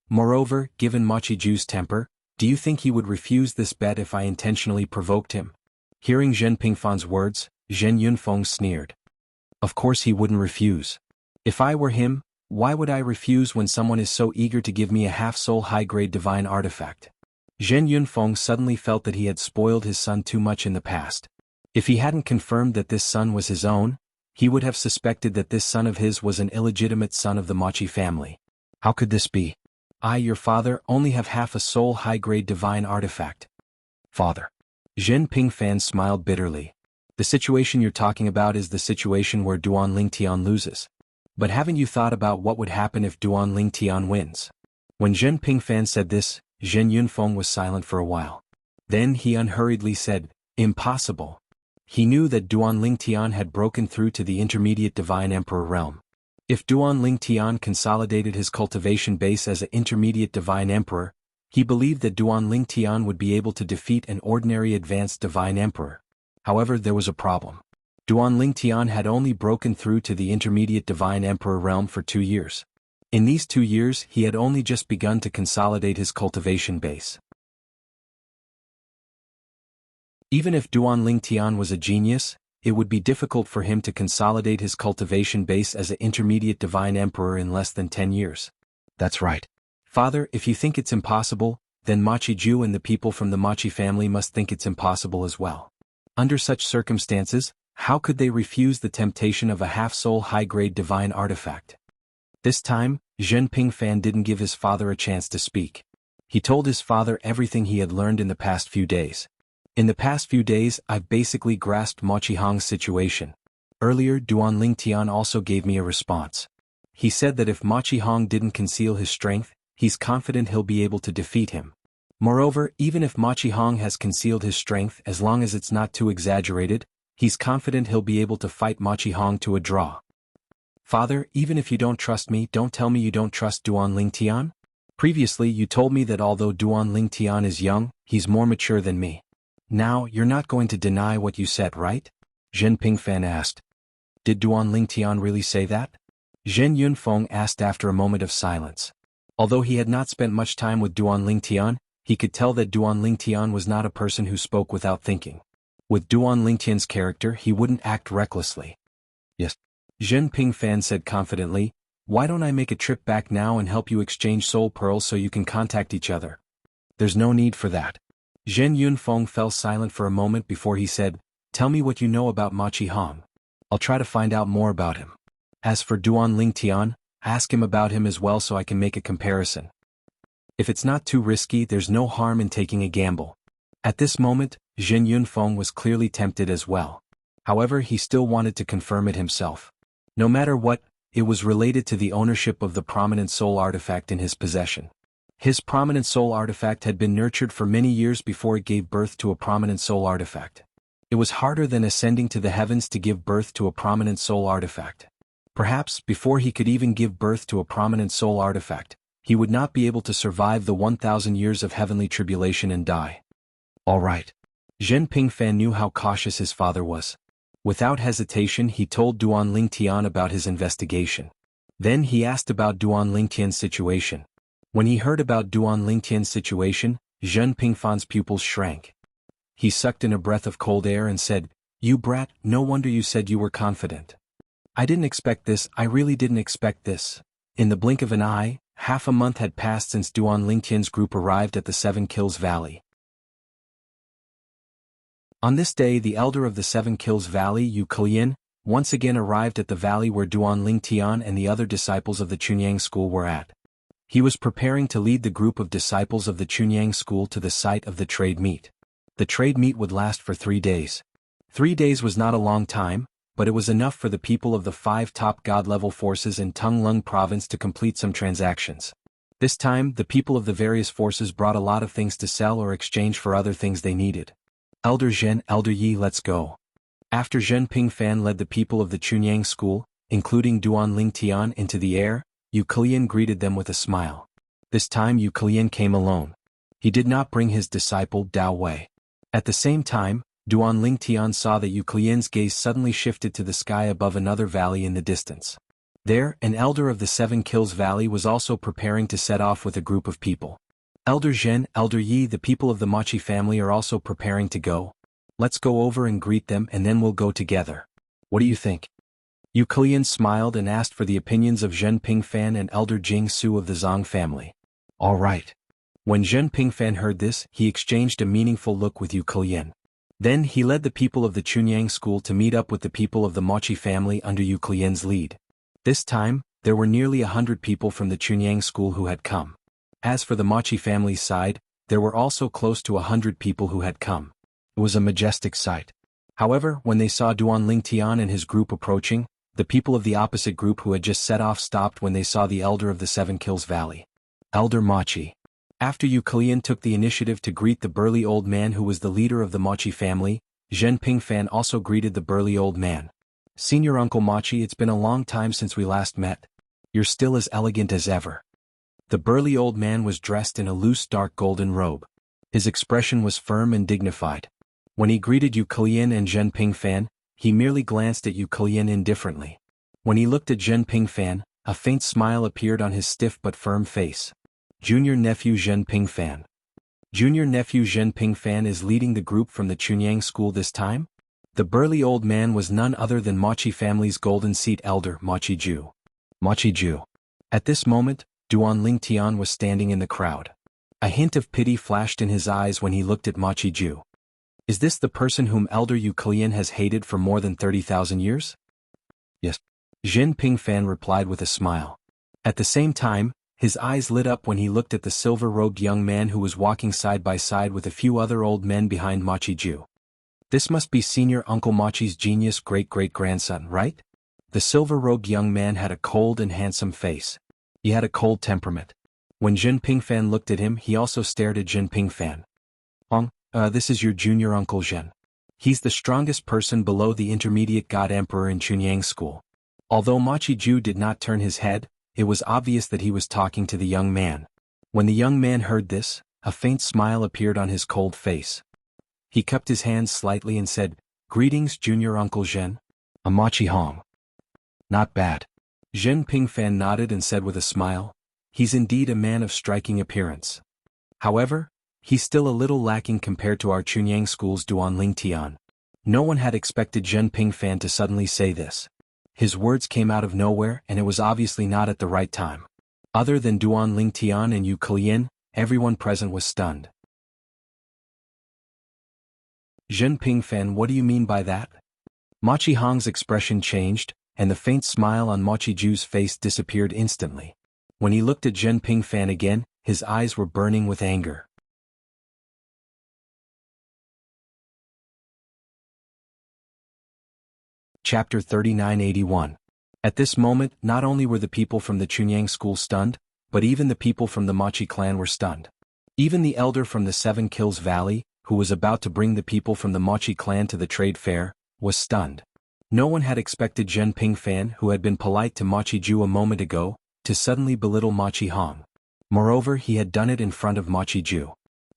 A: Moreover, given Ma Qiju's temper, do you think he would refuse this bet if I intentionally provoked him? Hearing Zhen Pingfan's words, Zhen Yunfeng sneered. Of course he wouldn't refuse. If I were him, why would I refuse when someone is so eager to give me a half-soul high-grade divine artifact? Zhen Yunfeng suddenly felt that he had spoiled his son too much in the past. If he hadn't confirmed that this son was his own, he would have suspected that this son of his was an illegitimate son of the Machi family. How could this be? I, your father, only have half a soul high-grade divine artifact. Father. Zhen Pingfan smiled bitterly. The situation you're talking about is the situation where Duanling Tian loses. But haven't you thought about what would happen if Duanling Tian wins? When Zhen Pingfan said this, Zhen Yunfeng was silent for a while. Then he unhurriedly said, impossible. He knew that Duanling Tian had broken through to the intermediate divine emperor realm. If Duanling Tian consolidated his cultivation base as an intermediate divine emperor, he believed that Duanling Tian would be able to defeat an ordinary advanced divine emperor. However, there was a problem. Duan Lingtian had only broken through to the intermediate Divine Emperor realm for 2 years. In these 2 years he had only just begun to consolidate his cultivation base. Even if Duan Lingtian was a genius, it would be difficult for him to consolidate his cultivation base as an intermediate Divine Emperor in less than 10 years. That's right. Father, if you think it's impossible, then Machi Ju and the people from the Machi family must think it's impossible as well. Under such circumstances, how could they refuse the temptation of a half-soul high-grade divine artifact? This time, Zhen Pingfan didn't give his father a chance to speak. He told his father everything he had learned in the past few days. In the past few days, I've basically grasped Machi Hong's situation. Earlier, Duan Lingtian also gave me a response. He said that if Machi Hong didn't conceal his strength, he's confident he'll be able to defeat him. Moreover, even if Machi Hong has concealed his strength, as long as it's not too exaggerated, he's confident he'll be able to fight Machi Hong to a draw. Father, even if you don't trust me, don't tell me you don't trust Duan Lingtian? Previously you told me that although Duan Lingtian is young, he's more mature than me. Now, you're not going to deny what you said, right? Zhen Pingfan asked. Did Duan Lingtian really say that? Zhen Yunfeng asked after a moment of silence. Although he had not spent much time with Duan Lingtian, he could tell that Duan Lingtian was not a person who spoke without thinking. With Duan Lingtian's character, he wouldn't act recklessly. Yes. Zhen Pingfan said confidently, why don't I make a trip back now and help you exchange soul pearls so you can contact each other? There's no need for that. Zhen Yunfeng fell silent for a moment before he said, tell me what you know about Machi Hong. I'll try to find out more about him. As for Duan Lingtian, ask him about him as well so I can make a comparison. If it's not too risky, there's no harm in taking a gamble. At this moment, Zhen Yunfeng was clearly tempted as well. However, he still wanted to confirm it himself. No matter what, it was related to the ownership of the prominent soul artifact in his possession. His prominent soul artifact had been nurtured for many years before it gave birth to a prominent soul artifact. It was harder than ascending to the heavens to give birth to a prominent soul artifact. Perhaps, before he could even give birth to a prominent soul artifact, he would not be able to survive the 1,000 years of heavenly tribulation and die. All right. Zhen Pingfan knew how cautious his father was. Without hesitation he told Duan Lingtian about his investigation. Then he asked about Duan Lingtian's situation. When he heard about Duan Lingtian's situation, Zhen Pingfan's pupils shrank. He sucked in a breath of cold air and said, you brat, no wonder you said you were confident. I didn't expect this, I really didn't expect this. In the blink of an eye, half a month had passed since Duan Lingtian's group arrived at the Seven Kills Valley. On this day the elder of the Seven Kills Valley, Yu Kelian, once again arrived at the valley where Duan Lingtian and the other disciples of the Chunyang school were at. He was preparing to lead the group of disciples of the Chunyang school to the site of the trade meet. The trade meet would last for 3 days. 3 days was not a long time, but it was enough for the people of the 5 top god-level forces in Tunglung province to complete some transactions. This time, the people of the various forces brought a lot of things to sell or exchange for other things they needed. Elder Zhen, Elder Yi, let's go. After Zhen Pingfan led the people of the Chunyang school, including Duan Lingtian, into the air, Yu Kelian greeted them with a smile. This time Yu Kelian came alone. He did not bring his disciple Dao Wei. At the same time, Duan Lingtian saw that Yu Kelian's gaze suddenly shifted to the sky above another valley in the distance. There, an elder of the Seven Kills Valley was also preparing to set off with a group of people. Elder Zhen, Elder Yi, the people of the Machi family are also preparing to go. Let's go over and greet them and then we'll go together. What do you think? Yu Kelian smiled and asked for the opinions of Zhen Pingfan and Elder Jing Su of the Zhang family. All right. When Zhen Pingfan heard this, he exchanged a meaningful look with Yu Kelian. Then he led the people of the Chunyang school to meet up with the people of the Machi family under Yu Kelian's lead. This time, there were nearly 100 people from the Chunyang school who had come. As for the Machi family's side, there were also close to 100 people who had come. It was a majestic sight. However, when they saw Duan Lingtian and his group approaching, the people of the opposite group who had just set off stopped when they saw the elder of the Seven Kills Valley. Elder Machi. After Yu Kelian took the initiative to greet the burly old man who was the leader of the Machi family, Zhen Pingfan also greeted the burly old man. Senior Uncle Machi, it's been a long time since we last met. You're still as elegant as ever. The burly old man was dressed in a loose dark golden robe. His expression was firm and dignified. When he greeted Yu Kelian and Zhen Pingfan, he merely glanced at Yu Kulian indifferently. When he looked at Zhen Pingfan, a faint smile appeared on his stiff but firm face. Junior nephew Zhen Pingfan. Junior nephew Zhen Pingfan is leading the group from the Chunyang school this time? The burly old man was none other than Mochi family's golden seat elder Mochi Ju. Mochi Ju. At this moment, Duan Lingtian was standing in the crowd. A hint of pity flashed in his eyes when he looked at Mochi Ju. Is this the person whom Elder Yu Kulian has hated for more than 30,000 years? Yes. Zhen Pingfan replied with a smile. At the same time, his eyes lit up when he looked at the silver-robed young man who was walking side by side with a few other old men behind Mochi Ju. This must be Senior Uncle Mochi's genius great-great-grandson, right? The silver-robed young man had a cold and handsome face. He had a cold temperament. When Zhen Pingfan looked at him, he also stared at Zhen Pingfan. This is your junior uncle Zhen. He's the strongest person below the intermediate god emperor in Chunyang school. Although Mochi Ju did not turn his head, it was obvious that he was talking to the young man. When the young man heard this, a faint smile appeared on his cold face. He cupped his hands slightly and said, "Greetings, junior uncle Zhen." A Mochi Hong. Not bad. Zhen Pingfan nodded and said with a smile, "He's indeed a man of striking appearance. However, he's still a little lacking compared to our Chunyang school's Duan Lingtian." No one had expected Zhen Pingfan to suddenly say this. His words came out of nowhere and it was obviously not at the right time. Other than Duan Lingtian and Yu Kulian, everyone present was stunned. Zhen Pingfan, what do you mean by that? Mochi Hong's expression changed, and the faint smile on Mochi Ju's face disappeared instantly. When he looked at Zhen Pingfan again, his eyes were burning with anger. Chapter 3981. At this moment, not only were the people from the Chunyang school stunned, but even the people from the Mochi clan were stunned. Even the elder from the Seven Kills Valley, who was about to bring the people from the Mochi clan to the trade fair, was stunned. No one had expected Zhen Pingfan, who had been polite to Mochi Ju a moment ago, to suddenly belittle Mochi Hong. Moreover, he had done it in front of Mochi Ju.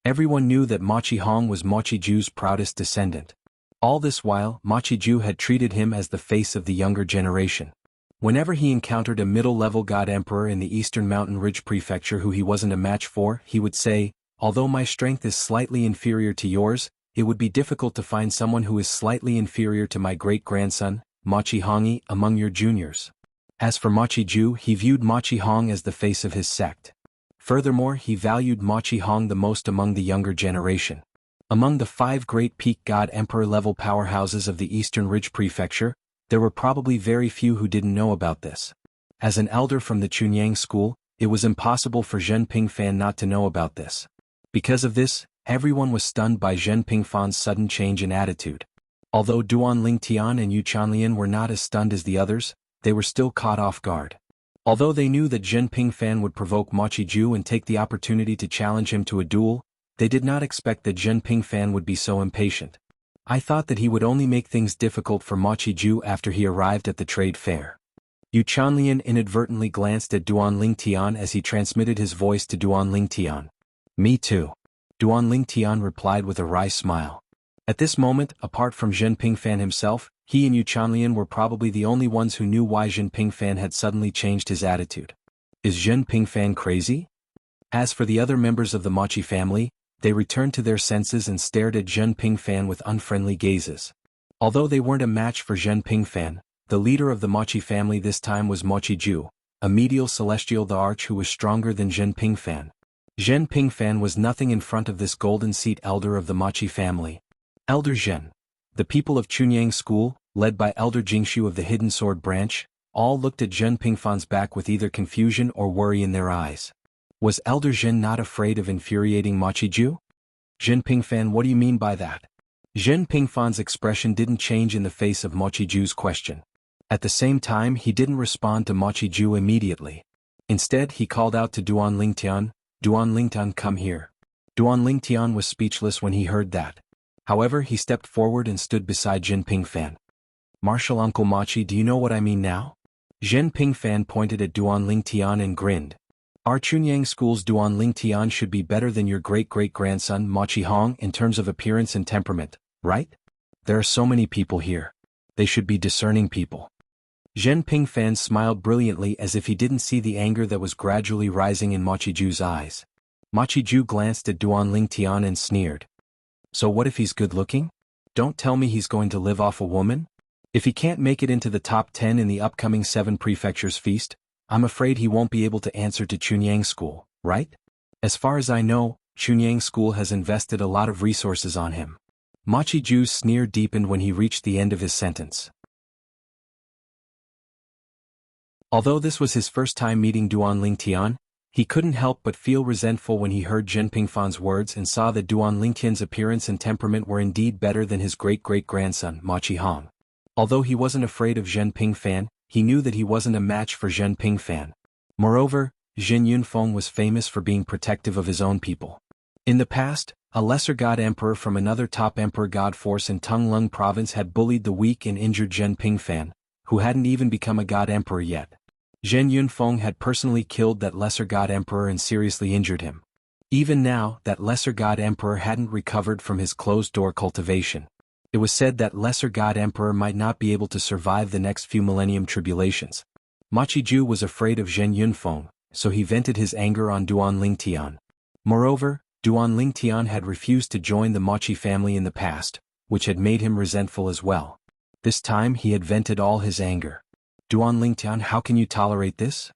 A: Everyone knew that Mochi Hong was Mochi Ju's proudest descendant. All this while, Mochi Ju had treated him as the face of the younger generation. Whenever he encountered a middle-level god emperor in the Eastern Mountain Ridge Prefecture who he wasn't a match for, he would say, "Although my strength is slightly inferior to yours, it would be difficult to find someone who is slightly inferior to my great-grandson, Mochi Hongi, among your juniors." As for Mochi Ju, he viewed Mochi Hong as the face of his sect. Furthermore, he valued Mochi Hong the most among the younger generation. Among the 5 great peak god emperor-level powerhouses of the Eastern Ridge Prefecture, there were probably very few who didn't know about this. As an elder from the Chunyang school, it was impossible for Zhen Pingfan not to know about this. Because of this, everyone was stunned by Zhen Pingfan's sudden change in attitude. Although Duan Lingtian and Yu Chanlian were not as stunned as the others, they were still caught off guard. Although they knew that Zhen Pingfan would provoke Mochi Ju and take the opportunity to challenge him to a duel, they did not expect that Zhen Pingfan would be so impatient. I thought that he would only make things difficult for Mochi Ju after he arrived at the trade fair. Yu Chanlian inadvertently glanced at Duan Lingtian as he transmitted his voice to Duan Lingtian. "Me too." Duan Lingtian replied with a wry smile. At this moment, apart from Zhen Pingfan himself, he and Yu Chanlian were probably the only ones who knew why Zhen Pingfan had suddenly changed his attitude. Is Zhen Pingfan crazy? As for the other members of the Mochi family, they returned to their senses and stared at Zhen Pingfan with unfriendly gazes. Although they weren't a match for Zhen Pingfan, the leader of the Mochi family this time was Mochi Ju, a medial celestial the arch who was stronger than Zhen Pingfan. Zhen Pingfan was nothing in front of this golden seat elder of the Mochi family. Elder Zhen. The people of Chunyang school, led by Elder Jingshu of the Hidden Sword branch, all looked at Zhen Pingfan's back with either confusion or worry in their eyes. Was Elder Zhen not afraid of infuriating Mochi Ju? "Zhen Pingfan, what do you mean by that?" Zhen Pingfan's expression didn't change in the face of Mochi Ju's question. At the same time, he didn't respond to Mochi Ju immediately. Instead, he called out to Duan Lingtian, "Duan Lingtian, come here." Duan Lingtian was speechless when he heard that. However, he stepped forward and stood beside Zhen Pingfan. "Martial Uncle Mochi, do you know what I mean now?" Zhen Pingfan pointed at Duan Lingtian and grinned. "Our Chunyang school's Duan Lingtian should be better than your great-great-grandson Mochi Hong in terms of appearance and temperament, right? There are so many people here. They should be discerning people. Zhen Pingfan smiled brilliantly as if he didn't see the anger that was gradually rising in Ma Qiju's eyes. Ma Qiju glanced at Duan Lingtian and sneered. So what if he's good-looking? Don't tell me he's going to live off a woman? If he can't make it into the top 10 in the upcoming 7 prefectures feast, I'm afraid he won't be able to answer to Chunyang School, right? As far as I know, Chunyang School has invested a lot of resources on him. Ma Qiju's sneer deepened when he reached the end of his sentence. Although this was his first time meeting Duan Lingtian, he couldn't help but feel resentful when he heard Zhen Pingfan's words and saw that Duan Lingtian's appearance and temperament were indeed better than his great-great-grandson, Ma Qihong. Although he wasn't afraid of Zhen Pingfan, he knew that he wasn't a match for Zhen Pingfan. Moreover, Zhen Yunfeng was famous for being protective of his own people. In the past, a lesser god emperor from another top emperor god force in Tunglung province had bullied the weak and injured Zhen Pingfan, who hadn't even become a god emperor yet. Zhen Yunfeng had personally killed that lesser god emperor and seriously injured him. Even now, that lesser god emperor hadn't recovered from his closed-door cultivation. It was said that lesser god emperor might not be able to survive the next few millennium tribulations. Ma Qiju was afraid of Zhen Yunfeng, so he vented his anger on Duan Lingtian. Moreover, Duan Lingtian had refused to join the Machi family in the past, which had made him resentful as well. This time he had vented all his anger. Duan Lingtian, how can you tolerate this?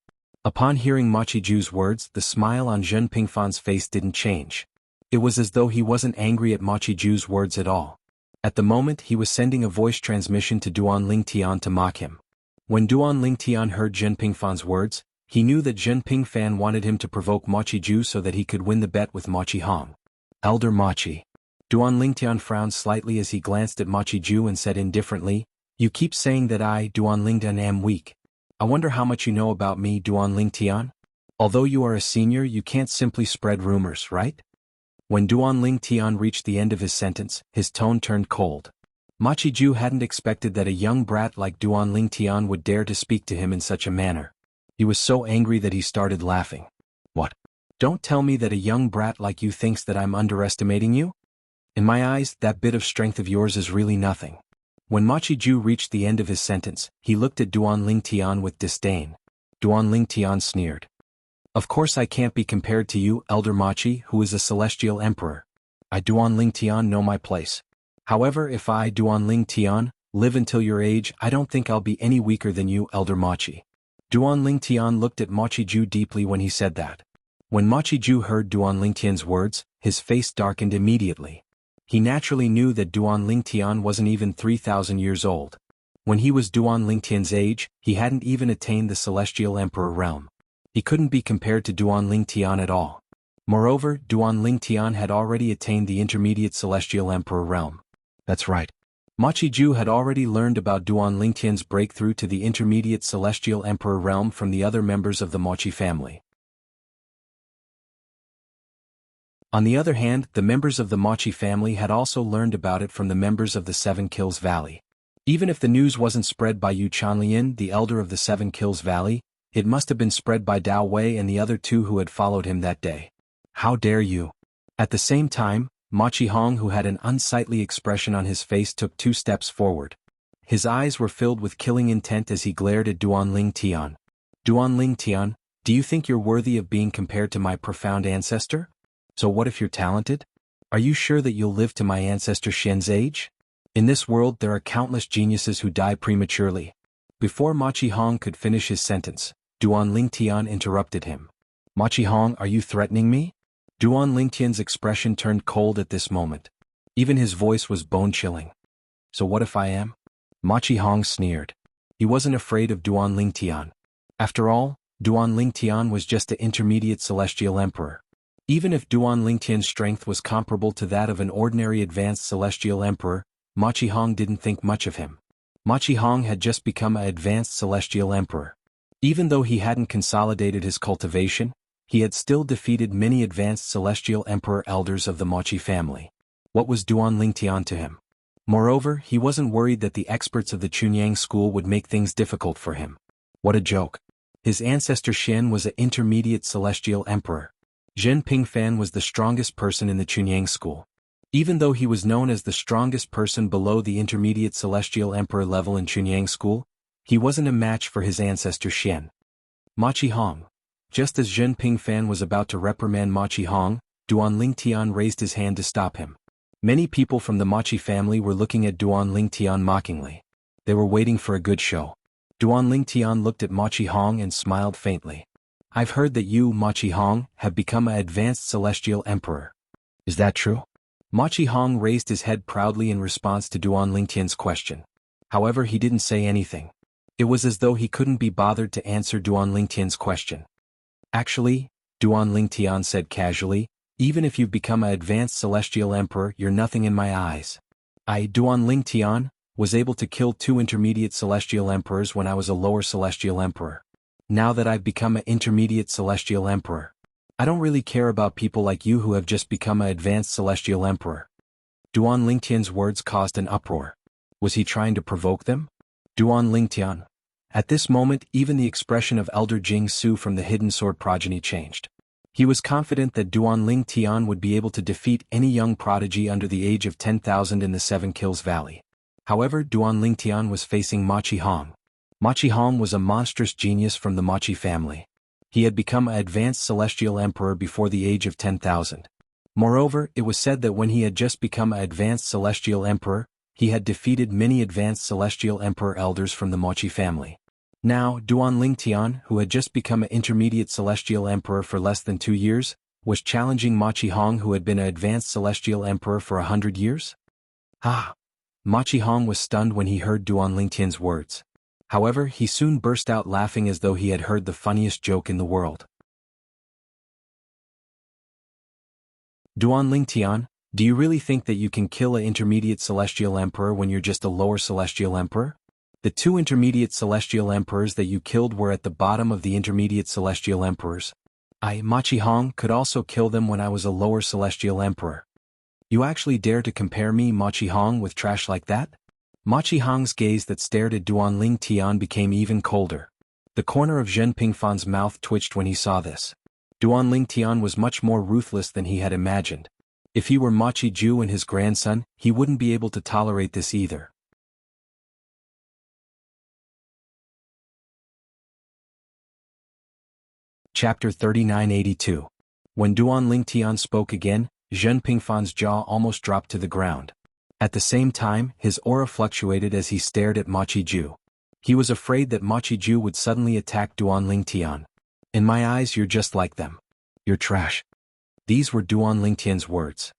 A: Upon hearing Ma Qiju's words, the smile on Zhen Pingfan's face didn't change. It was as though he wasn't angry at Ma Qiju's words at all. At the moment he was sending a voice transmission to Duan Lingtian to mock him. When Duan Lingtian heard Zhen Pingfan's words, he knew that Zhen Pingfan wanted him to provoke Ma Qiju so that he could win the bet with Ma Qihong. Elder Ma Qi. Duan Lingtian frowned slightly as he glanced at Ma Qiju and said indifferently, You keep saying that I, Duan Lingtian, am weak. I wonder how much you know about me, Duan Lingtian? Although you are a senior, you can't simply spread rumors, right? When Duan Lingtian reached the end of his sentence, his tone turned cold. Ma Qiju hadn't expected that a young brat like Duan Lingtian would dare to speak to him in such a manner. He was so angry that he started laughing. What? Don't tell me that a young brat like you thinks that I'm underestimating you? In my eyes, that bit of strength of yours is really nothing. When Ma Qiju reached the end of his sentence, he looked at Duan Lingtian with disdain. Duan Lingtian sneered. Of course I can't be compared to you, Elder Ma Qi, who is a celestial emperor. I, Duan Lingtian, know my place. However, if I, Duan Lingtian, live until your age, I don't think I'll be any weaker than you, Elder Ma Qi. Duan Lingtian looked at Ma Qiju deeply when he said that. When Ma Qiju heard Duan Lingtian's words, his face darkened immediately. He naturally knew that Duan Lingtian wasn't even 3,000 years old. When he was Duan Lingtian's age, he hadn't even attained the Celestial Emperor realm. He couldn't be compared to Duan Lingtian at all. Moreover, Duan Lingtian had already attained the intermediate Celestial Emperor realm. That's right. Ma Qiju had already learned about Duan Lingtian's breakthrough to the intermediate Celestial Emperor realm from the other members of the Mochi family. On the other hand, the members of the Mochi family had also learned about it from the members of the Seven Kills Valley. Even if the news wasn't spread by Yu Chanlian, the elder of the Seven Kills Valley, it must have been spread by Dao Wei and the other 2 who had followed him that day. How dare you? At the same time, Ma Qihong, who had an unsightly expression on his face, took 2 steps forward. His eyes were filled with killing intent as he glared at Duan Lingtian. Duan Lingtian, do you think you're worthy of being compared to my profound ancestor? So what if you're talented? Are you sure that you'll live to my ancestor Shen's age? In this world there are countless geniuses who die prematurely. Before Ma Qihong could finish his sentence, Duan Lingtian interrupted him. Ma Qihong, are you threatening me? Duan Lingtian's expression turned cold at this moment. Even his voice was bone-chilling. So what if I am? Ma Qihong sneered. He wasn't afraid of Duan Lingtian. After all, Duan Lingtian was just an intermediate celestial emperor. Even if Duan Lingtian's strength was comparable to that of an ordinary advanced celestial emperor, Ma Qihong didn't think much of him. Ma Qihong had just become an advanced celestial emperor. Even though he hadn't consolidated his cultivation, he had still defeated many advanced celestial emperor elders of the Mochi family. What was Duan Lingtian to him? Moreover, he wasn't worried that the experts of the Chunyang school would make things difficult for him. What a joke. His ancestor Shen was an intermediate celestial emperor. Zhen Pingfan was the strongest person in the Chunyang school. Even though he was known as the strongest person below the intermediate celestial emperor level in Chunyang school, he wasn't a match for his ancestor Xian. Machi Hong. Just as Zhen Pingfan was about to reprimand Machi Hong, Duan Lingtian raised his hand to stop him. Many people from the Machi family were looking at Duan Lingtian mockingly. They were waiting for a good show. Duan Lingtian looked at Machi Hong and smiled faintly. I've heard that you, Machi Hong, have become an advanced celestial emperor. Is that true? Machi Hong raised his head proudly in response to Duan Lingtian's question. However, he didn't say anything. It was as though he couldn't be bothered to answer Duan Lingtian's question. Actually, Duan Lingtian said casually, even if you've become an advanced celestial emperor, you're nothing in my eyes. I, Duan Lingtian, was able to kill 2 intermediate celestial emperors when I was a lower celestial emperor. Now that I've become an intermediate celestial emperor, I don't really care about people like you who have just become an advanced celestial emperor. Duan Lingtian's words caused an uproar. Was he trying to provoke them? Duan Lingtian. At this moment, even the expression of Elder Jing Su from the Hidden Sword progeny changed. He was confident that Duan Lingtian would be able to defeat any young prodigy under the age of 10,000 in the Seven Kills Valley. However, Duan Lingtian was facing Machi Hong. Machi Hong was a monstrous genius from the Machi family. He had become an advanced celestial emperor before the age of 10,000. Moreover, it was said that when he had just become an advanced celestial emperor, he had defeated many advanced celestial emperor elders from the Machi family. Now, Duan Lingtian, who had just become an intermediate celestial emperor for less than 2 years, was challenging Machi Hong, who had been an advanced celestial emperor for 100 years? Ah! Machi Hong was stunned when he heard Duan Lingtian's words. However, he soon burst out laughing as though he had heard the funniest joke in the world. Duan Lingtian, do you really think that you can kill an intermediate celestial emperor when you're just a lower celestial emperor? The 2 intermediate celestial emperors that you killed were at the bottom of the intermediate celestial emperors. I, Machi Hong, could also kill them when I was a lower celestial emperor. You actually dare to compare me, Machi Hong, with trash like that? Machi Hong's gaze that stared at Duan Lingtian became even colder. The corner of Zhen Pingfan's mouth twitched when he saw this. Duan Lingtian was much more ruthless than he had imagined. If he were Machi Ju and his grandson, he wouldn't be able to tolerate this either. Chapter 3982. When Duan Lingtian spoke again, Zhen Pingfan's jaw almost dropped to the ground. At the same time, his aura fluctuated as he stared at Machi Ju. He was afraid that Machi Ju would suddenly attack Duan Lingtian. In my eyes, you're just like them. You're trash. These were Duan Lingtian's words.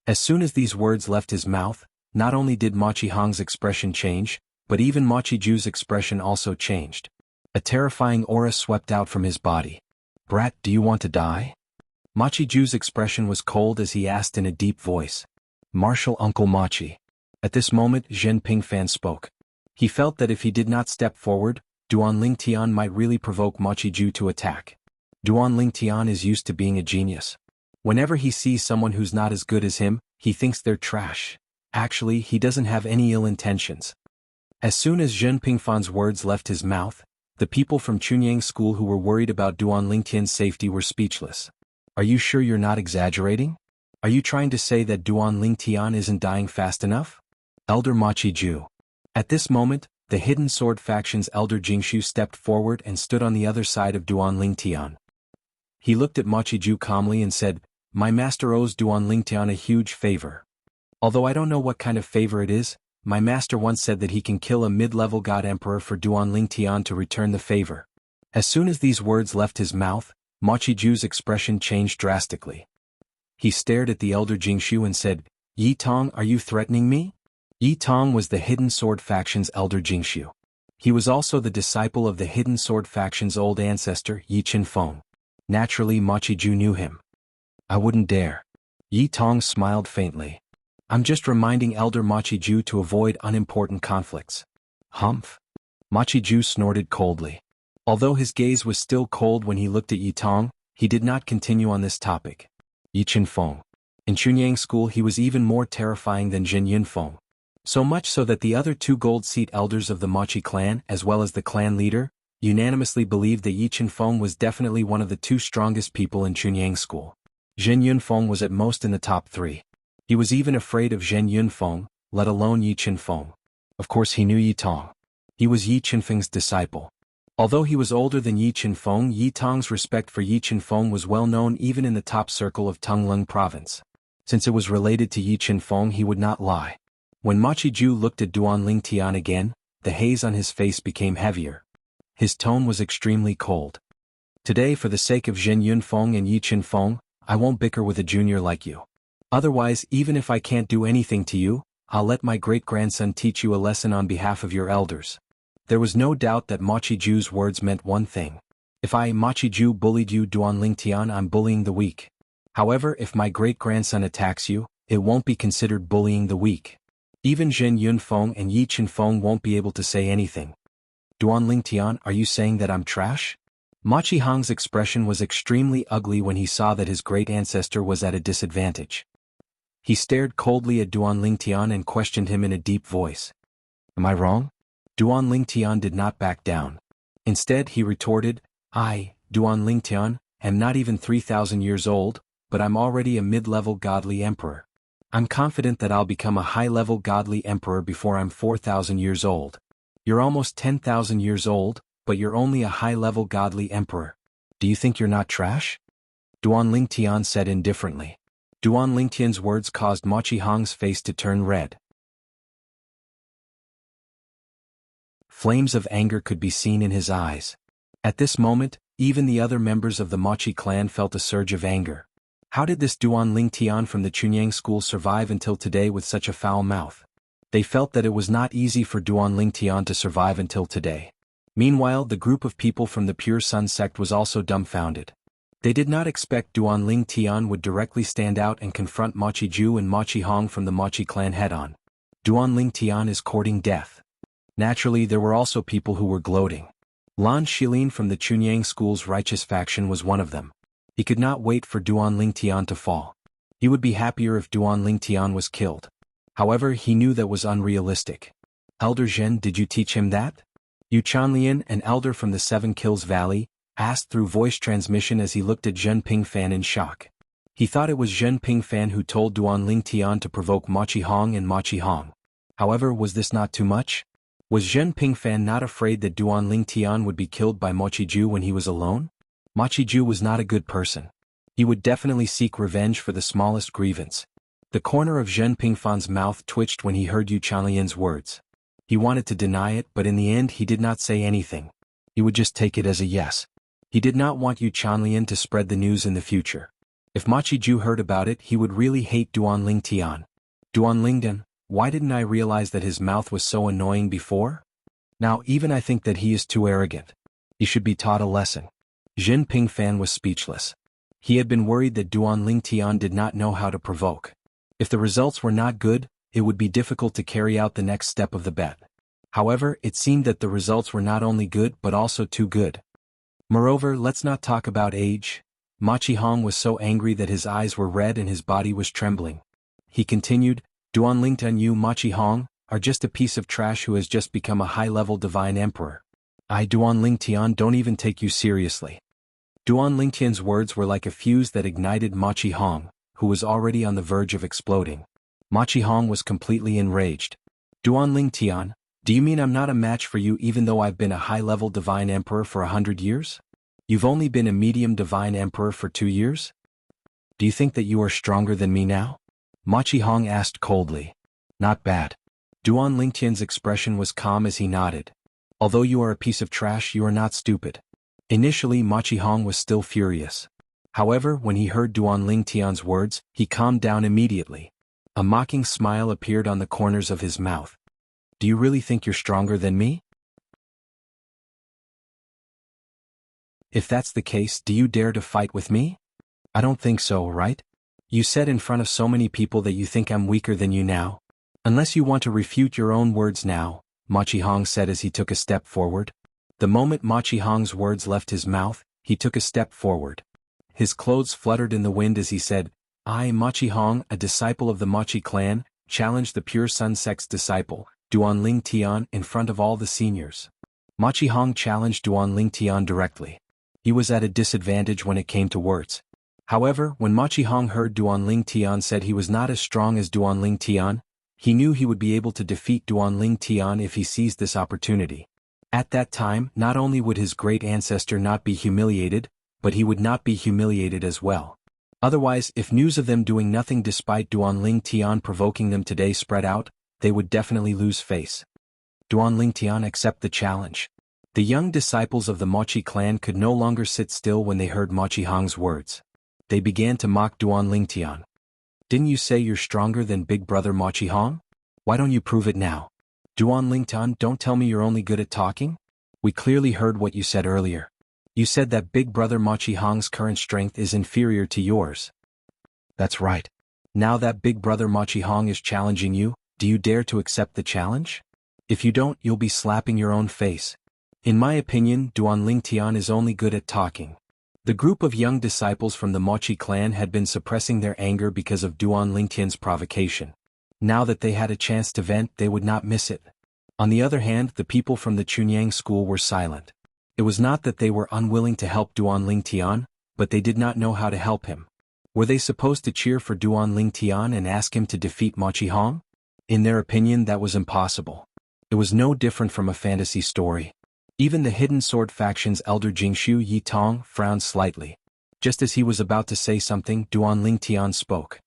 A: As soon as these words left his mouth, not only did Machi Hong's expression change, but even Machi Ju's expression also changed. A terrifying aura swept out from his body. Brat, do you want to die? Machi Ju's expression was cold as he asked in a deep voice. Martial Uncle Machi. At this moment, Zhen Pingfan spoke. He felt that if he did not step forward, Duan Lingtian might really provoke Machi Ju to attack. Duan Lingtian is used to being a genius. Whenever he sees someone who's not as good as him, he thinks they're trash. Actually, he doesn't have any ill intentions. As soon as Zhen Pingfan's words left his mouth, the people from Chunyang school who were worried about Duan Lingtian's safety were speechless. Are you sure you're not exaggerating? Are you trying to say that Duan Lingtian isn't dying fast enough? Elder Machi Ju. At this moment, the Hidden Sword faction's Elder Jingshu stepped forward and stood on the other side of Duan Lingtian. He looked at Machi Ju calmly and said, My master owes Duan Lingtian a huge favor. Although I don't know what kind of favor it is, my master once said that he can kill a mid-level god emperor for Duan Lingtian to return the favor. As soon as these words left his mouth, Machi Ju's expression changed drastically. He stared at the Elder Jingshu and said, Yi Tong, are you threatening me? Yi Tong was the Hidden Sword faction's Elder Jingshu. He was also the disciple of the Hidden Sword faction's old ancestor, Yi Qinfeng. Naturally, Machi Ju knew him. I wouldn't dare. Yi Tong smiled faintly. I'm just reminding Elder Machi Ju to avoid unimportant conflicts. Humph. Machi Ju snorted coldly. Although his gaze was still cold when he looked at Yi Tong, he did not continue on this topic. Yi Qinfeng. In Chunyang school he was even more terrifying than Jin Yunfeng. So much so that the other 2 gold seat elders of the Machi clan, as well as the clan leader, unanimously believed that Yi Qinfeng was definitely one of the 2 strongest people in Chunyang school. Jin Yunfeng was at most in the top 3. He was even afraid of Zhen Yunfeng, let alone Yi Qinfeng. Of course he knew Yi Tong. He was Yi Qinfeng's disciple. Although he was older than Yi Qinfeng, Yi Tong's respect for Yi Qinfeng was well known even in the top circle of Tongleng province. Since it was related to Yi Qinfeng, he would not lie. When Ma Qiju looked at Duanling Tian again, the haze on his face became heavier. His tone was extremely cold. Today, for the sake of Zhen Yunfeng and Yi Qinfeng, I won't bicker with a junior like you. Otherwise, even if I can't do anything to you, I'll let my great-grandson teach you a lesson on behalf of your elders. There was no doubt that Ma Qiju's words meant one thing. If I, Ma Qiju, bullied you, Duanling Tian, I'm bullying the weak. However, if my great-grandson attacks you, it won't be considered bullying the weak. Even Zhen Yunfeng and Yi Qinfeng won't be able to say anything. Duanling Tian, are you saying that I'm trash? Ma Qihong's expression was extremely ugly when he saw that his great-ancestor was at a disadvantage. He stared coldly at Duanling Tian and questioned him in a deep voice. Am I wrong? Duanling Tian did not back down. Instead, he retorted, I, Duanling Tian, am not even 3,000 years old, but I'm already a mid-level godly emperor. I'm confident that I'll become a high-level godly emperor before I'm 4,000 years old. You're almost 10,000 years old, but you're only a high-level godly emperor. Do you think you're not trash? Duanling Tian said indifferently. Duanling Tian's words caused Ma Qihong's face to turn red. Flames of anger could be seen in his eyes. At this moment, even the other members of the Ma Qi clan felt a surge of anger. How did this Duanling Tian from the Chunyang school survive until today with such a foul mouth? They felt that it was not easy for Duanling Tian to survive until today. Meanwhile, the group of people from the Pure Sun sect was also dumbfounded. They did not expect Duanling Tian would directly stand out and confront Ma Qiju and Ma Qihong from the Ma Qi clan head-on. Duanling Tian is courting death. Naturally, there were also people who were gloating. Lan Shilin from the Chunyang school's righteous faction was one of them. He could not wait for Duanling Tian to fall. He would be happier if Duanling Tian was killed. However, he knew that was unrealistic. Elder Zhen, did you teach him that? Yu Chanlian, an elder from the Seven Kills Valley, asked through voice transmission as he looked at Zhen Pingfan in shock. He thought it was Zhen Pingfan who told Duanling Tian to provoke Ma Qihong and Ma Qihong. However, was this not too much? Was Zhen Pingfan not afraid that Duanling Tian would be killed by Ma Qiju when he was alone? Ma Qiju was not a good person. He would definitely seek revenge for the smallest grievance. The corner of Zhen Pingfan's mouth twitched when he heard Yu Chanlian's words. He wanted to deny it, but in the end he did not say anything. He would just take it as a yes. He did not want Yu Chanlian to spread the news in the future. If Ma Qiju heard about it, he would really hate Duanling Tian. Duanlingdan, why didn't I realize that his mouth was so annoying before? Now even I think that he is too arrogant. He should be taught a lesson. Zhen Pingfan was speechless. He had been worried that Duanling Tian did not know how to provoke. If the results were not good, it would be difficult to carry out the next step of the bet. However, it seemed that the results were not only good but also too good. Moreover, let's not talk about age. Ma Qihong was so angry that his eyes were red and his body was trembling. He continued, Duanling Tian, you Ma Qihong are just a piece of trash who has just become a high-level divine emperor. I, Duanling Tian, don't even take you seriously. Duanling Tian's words were like a fuse that ignited Ma Qihong, who was already on the verge of exploding. Ma Qihong was completely enraged. Duanling Tian, do you mean I'm not a match for you even though I've been a high-level divine emperor for 100 years? You've only been a medium divine emperor for 2 years? Do you think that you are stronger than me now? Ma Qihong asked coldly. Not bad. Duanling Tian's expression was calm as he nodded. Although you are a piece of trash, you are not stupid. Initially, Ma Qihong was still furious. However, when he heard Duanling Tian's words, he calmed down immediately. A mocking smile appeared on the corners of his mouth. Do you really think you're stronger than me? If that's the case, do you dare to fight with me? I don't think so, right? You said in front of so many people that you think I'm weaker than you now. Unless you want to refute your own words now, Ma Qihong said as he took a step forward. The moment Ma Qihong's words left his mouth, he took a step forward. His clothes fluttered in the wind as he said, I, Ma Qihong, a disciple of the Ma Qi clan, challenged the Pure Sun sect's disciple, Duanling Tian, in front of all the seniors. Ma Qihong challenged Duanling Tian directly. He was at a disadvantage when it came to words. However, when Machi Hong heard Duanling Tian said he was not as strong as Duanling Tian, he knew he would be able to defeat Duanling Tian if he seized this opportunity. At that time, not only would his great ancestor not be humiliated, but he would not be humiliated as well. Otherwise, if news of them doing nothing despite Duanling Tian provoking them today spread out, they would definitely lose face. Duanling Tian accept the challenge. The young disciples of the Machi clan could no longer sit still when they heard Machi Hong's words. They began to mock Duanling Tian. Didn't you say you're stronger than big brother Machi Hong? Why don't you prove it now? Duanling Tian, don't tell me you're only good at talking? We clearly heard what you said earlier. You said that big brother Machi Hong's current strength is inferior to yours. That's right. Now that big brother Machi Hong is challenging you, do you dare to accept the challenge? If you don't, you'll be slapping your own face. In my opinion, Duanling Tian is only good at talking. The group of young disciples from the Machi clan had been suppressing their anger because of Duanling Tian's provocation. Now that they had a chance to vent, they would not miss it. On the other hand, the people from the Chunyang school were silent. It was not that they were unwilling to help Duanling Tian, but they did not know how to help him. Were they supposed to cheer for Duanling Tian and ask him to defeat Machi Hong? In their opinion, that was impossible. It was no different from a fantasy story. Even the hidden sword faction's elder Jingshu Yi Tong frowned slightly. Just as he was about to say something, Duanling Tian spoke.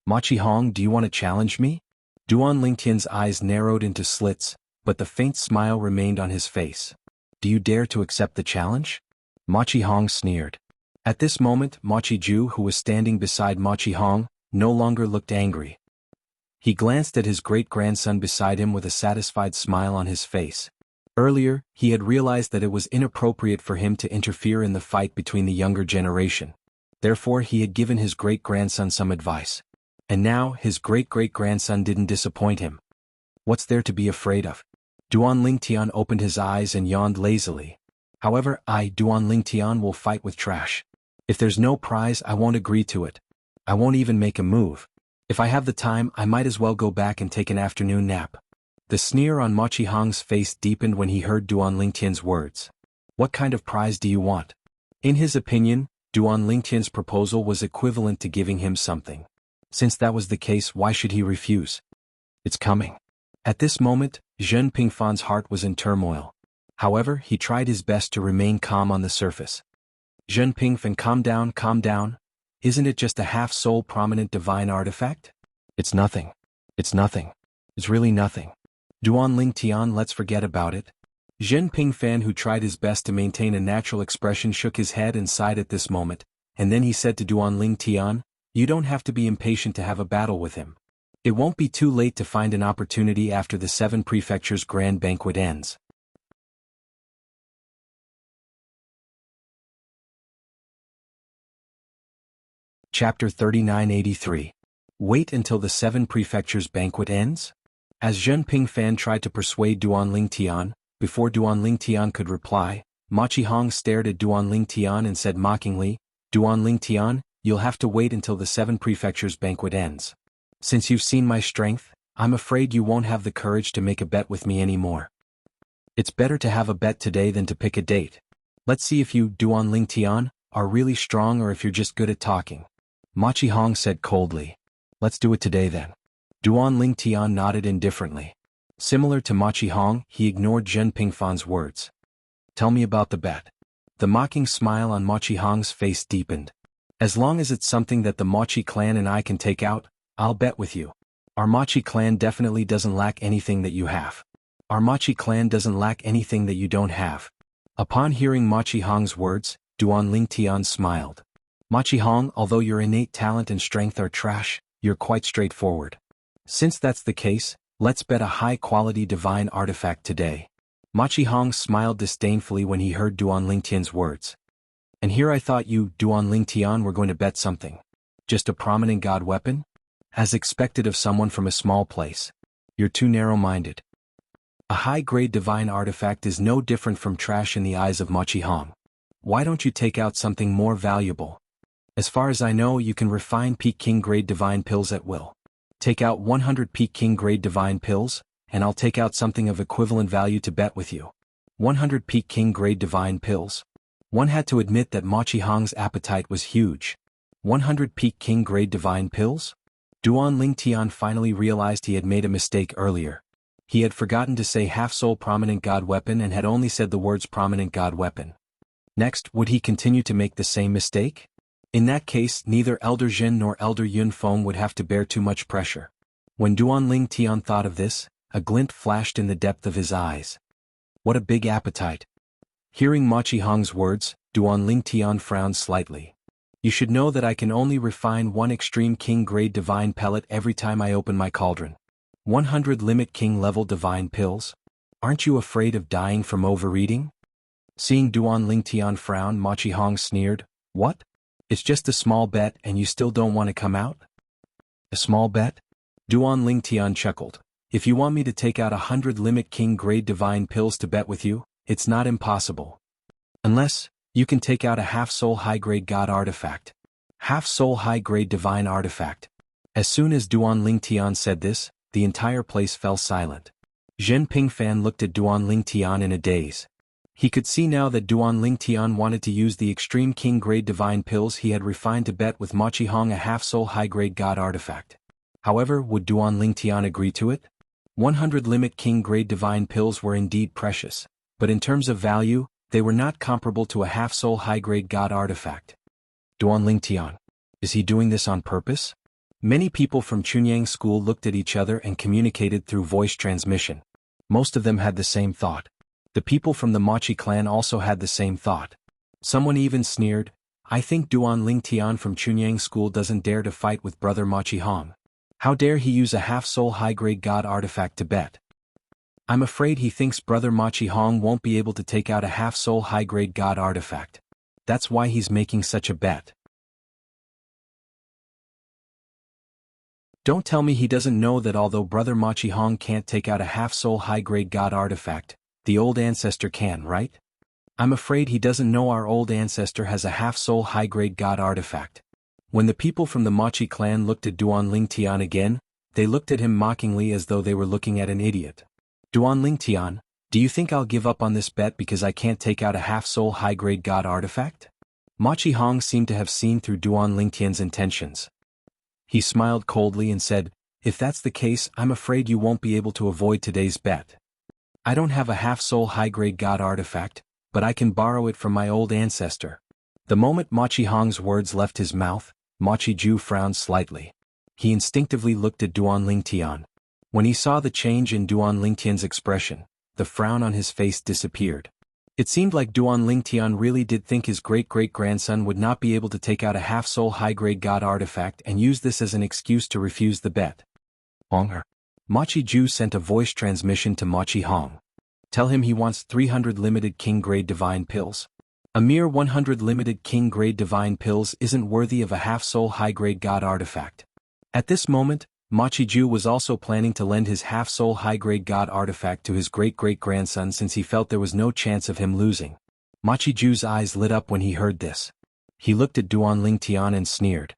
A: Machi Hong, do you want to challenge me? Duanling Tian's eyes narrowed into slits, but the faint smile remained on his face. Do you dare to accept the challenge? Machi Hong sneered. At this moment, Machi Ju, who was standing beside Machi Hong, no longer looked angry. He glanced at his great-grandson beside him with a satisfied smile on his face. Earlier, he had realized that it was inappropriate for him to interfere in the fight between the younger generation. Therefore, he had given his great-grandson some advice. And now, his great-great-grandson didn't disappoint him. What's there to be afraid of? Duanling Tian opened his eyes and yawned lazily. However, Duanling Tian, will fight with trash. If there's no prize, I won't agree to it. I won't even make a move. If I have the time, I might as well go back and take an afternoon nap. The sneer on Machi Hong's face deepened when he heard Duanling Tian's words. What kind of prize do you want? In his opinion, Duanling Tian's proposal was equivalent to giving him something. Since that was the case, why should he refuse? It's coming. At this moment, Zhen Pingfan's heart was in turmoil. However, he tried his best to remain calm on the surface. Zhen Pingfan, calm down. Isn't it just a half-soul prominent divine artifact? It's nothing. It's nothing. It's really nothing. Duanling Tian, let's forget about it. Zhen Pingfan, who tried his best to maintain a natural expression, shook his head and sighed at this moment, and then he said to Duanling Tian, you don't have to be impatient to have a battle with him. It won't be too late to find an opportunity after the 7 prefectures' grand banquet ends. Chapter 3983. Wait until the 7 prefectures' banquet ends? As Zhen Pingfan tried to persuade Duanling Tian, before Duanling Tian could reply, Machi Hong stared at Duanling Tian and said mockingly, Duanling Tian, you'll have to wait until the 7 prefectures' banquet ends. Since you've seen my strength, I'm afraid you won't have the courage to make a bet with me anymore. It's better to have a bet today than to pick a date. Let's see if you, Duanling Tian, are really strong or if you're just good at talking. Machi Hong said coldly. Let's do it today then. Duanling Tian nodded indifferently. Similar to Machi Hong, he ignored Zhen Pingfan's words. Tell me about the bet. The mocking smile on Machi Hong's face deepened. As long as it's something that the Machi clan and I can take out, I'll bet with you. Our Machi clan definitely doesn't lack anything that you have. Our Machi clan doesn't lack anything that you don't have. Upon hearing Machi Hong's words, Duanling Tian smiled. Machi Hong, although your innate talent and strength are trash, you're quite straightforward. Since that's the case, let's bet a high-quality divine artifact today. Machi Hong smiled disdainfully when he heard Duanling Tian's words. And here I thought you, Duanling Tian, were going to bet something. Just a prominent god weapon? As expected of someone from a small place. You're too narrow-minded. A high-grade divine artifact is no different from trash in the eyes of Machi Hong. Why don't you take out something more valuable? As far as I know, you can refine Peking-grade divine pills at will. Take out 100 Peking-grade divine pills, and I'll take out something of equivalent value to bet with you. 100 Peking-grade divine pills. One had to admit that Machi Hong's appetite was huge. 100 peak king grade divine pills? Duan Ling Tian finally realized he had made a mistake earlier. He had forgotten to say half-soul prominent god weapon and had only said the words prominent god weapon. Next, would he continue to make the same mistake? In that case, neither Elder Jin nor Elder Yun Feng would have to bear too much pressure. When Duan Ling Tian thought of this, a glint flashed in the depth of his eyes. What a big appetite. Hearing Ma Qihong's words, Duan Ling Tian frowned slightly. You should know that I can only refine one extreme king grade divine pellet every time I open my cauldron. 100 limit king level divine pills? Aren't you afraid of dying from overeating? Seeing Duan Ling Tian frown, Ma Qihong sneered, What? It's just a small bet and you still don't want to come out? A small bet? Duan Ling Tian chuckled. If you want me to take out 100 limit king grade divine pills to bet with you, it's not impossible. Unless, you can take out a half-soul high-grade god artifact. Half-soul high-grade divine artifact. As soon as Duan Ling Tian said this, the entire place fell silent. Zhen Pingfan looked at Duan Ling Tian in a daze. He could see now that Duan Ling Tian wanted to use the extreme king grade divine pills he had refined to bet with Ma Qihong a half-soul high-grade god artifact. However, would Duan Ling Tian agree to it? 100 limit king grade divine pills were indeed precious, but in terms of value, they were not comparable to a half-soul high-grade god artifact. Duan Ling Tian. Is he doing this on purpose? Many people from Chunyang School looked at each other and communicated through voice transmission. Most of them had the same thought. The people from the Machi clan also had the same thought. Someone even sneered, I think Duan Ling Tian from Chunyang School doesn't dare to fight with brother Ma Qihong. How dare he use a half-soul high-grade god artifact to bet? I'm afraid he thinks brother Ma Qihong won't be able to take out a half-soul high-grade god artifact. That's why he's making such a bet. Don't tell me he doesn't know that although brother Ma Qihong can't take out a half-soul high-grade god artifact, the old ancestor can, right? I'm afraid he doesn't know our old ancestor has a half-soul high-grade god artifact. When the people from the Machi clan looked at Duan Ling Tian again, they looked at him mockingly as though they were looking at an idiot. Duan Ling Tian, do you think I'll give up on this bet because I can't take out a half-soul high-grade god artifact? Ma Qihong seemed to have seen through Duan Ling Tian's intentions. He smiled coldly and said, If that's the case, I'm afraid you won't be able to avoid today's bet. I don't have a half-soul high-grade god artifact, but I can borrow it from my old ancestor. The moment Ma Qihong's words left his mouth, Ma Qiju frowned slightly. He instinctively looked at Duan Ling Tian. When he saw the change in Duan Ling Tian's expression, the frown on his face disappeared. It seemed like Duan Ling Tian really did think his great-great-grandson would not be able to take out a half-soul high-grade god artifact and use this as an excuse to refuse the bet. Honger. Ma Qiju sent a voice transmission to Ma Qihong. Tell him he wants 300 limited king-grade divine pills. A mere 100 limited king-grade divine pills isn't worthy of a half-soul high-grade god artifact. At this moment, Ma Qiju was also planning to lend his half-soul high-grade god artifact to his great-great-grandson since he felt there was no chance of him losing. Ma Qiju's eyes lit up when he heard this. He looked at Duan Ling Tian and sneered.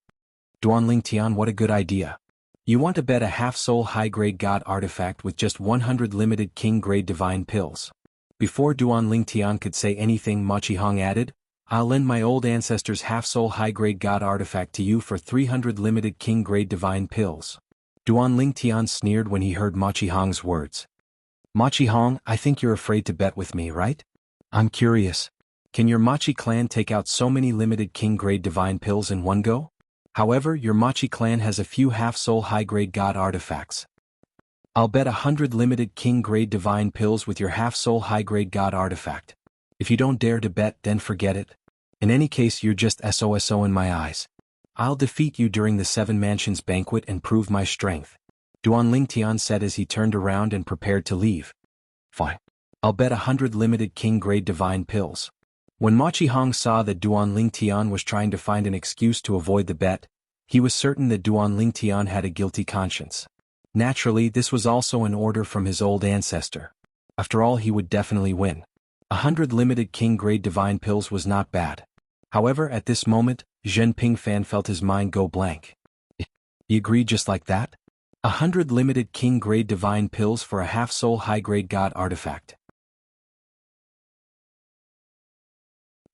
A: Duan Ling Tian, what a good idea. You want to bet a half-soul high-grade god artifact with just 100 limited king-grade divine pills. Before Duan Ling Tian could say anything, Ma Qihong added, I'll lend my old ancestor's half-soul high-grade god artifact to you for 300 limited king-grade divine pills. Duan Ling Tian sneered when he heard Ma Qihong's words. Ma Qihong, I think you're afraid to bet with me, right? I'm curious. Can your Machi clan take out so many limited king-grade divine pills in one go? However, your Machi clan has a few half-soul high-grade god artifacts. I'll bet 100 limited king-grade divine pills with your half-soul high-grade god artifact. If you don't dare to bet, then forget it. In any case, you're just SOSO in my eyes. I'll defeat you during the Seven Mansions banquet and prove my strength. Duan Ling Tian said as he turned around and prepared to leave. Fine. I'll bet 100 limited king-grade divine pills. When Ma Qihong saw that Duan Ling Tian was trying to find an excuse to avoid the bet, he was certain that Duan Ling Tian had a guilty conscience. Naturally, this was also an order from his old ancestor. After all, he would definitely win. 100 limited king-grade divine pills was not bad. However, at this moment, Zhen Pingfan felt his mind go blank. He agreed just like that? 100 limited king-grade divine pills for a half-soul high-grade god artifact.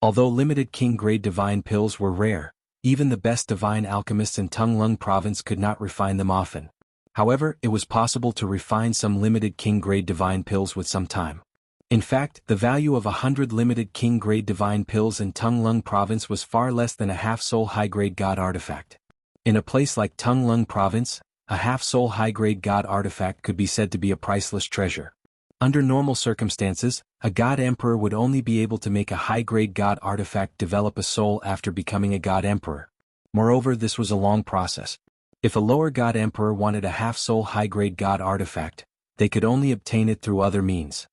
A: Although limited king-grade divine pills were rare, Even the best divine alchemists in Tunglung province could not refine them often. However, it was possible to refine some limited king-grade divine pills with some time. In fact, the value of 100 limited king-grade divine pills in Tunglung province was far less than a half-soul high-grade god artifact. In a place like Tunglung province, a half-soul high-grade god artifact could be said to be a priceless treasure. Under normal circumstances, a god emperor would only be able to make a high-grade god artifact develop a soul after becoming a god emperor. Moreover, this was a long process. If a lower god emperor wanted a half-soul high-grade god artifact, they could only obtain it through other means.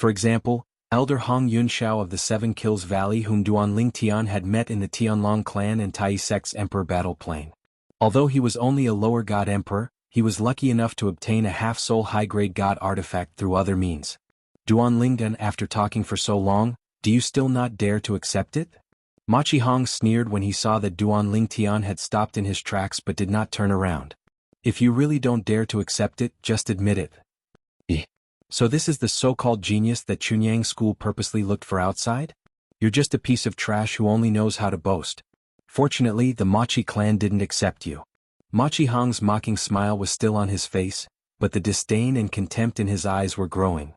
A: For example, Elder Hong Yunxiao of the Seven Kills Valley, whom Duanling Tian had met in the Tianlong clan and Tai sect's emperor battle plane. Although he was only a lower god emperor, he was lucky enough to obtain a half-soul high-grade god artifact through other means. Duanling Dan, after talking for so long, do you still not dare to accept it? Machi Hong sneered when he saw that Duanling Tian had stopped in his tracks but did not turn around. If you really don't dare to accept it, just admit it. So this is the so-called genius that Chunyang School purposely looked for outside? You're just a piece of trash who only knows how to boast. Fortunately, the Machi clan didn't accept you. Machi Hong's mocking smile was still on his face, but the disdain and contempt in his eyes were growing.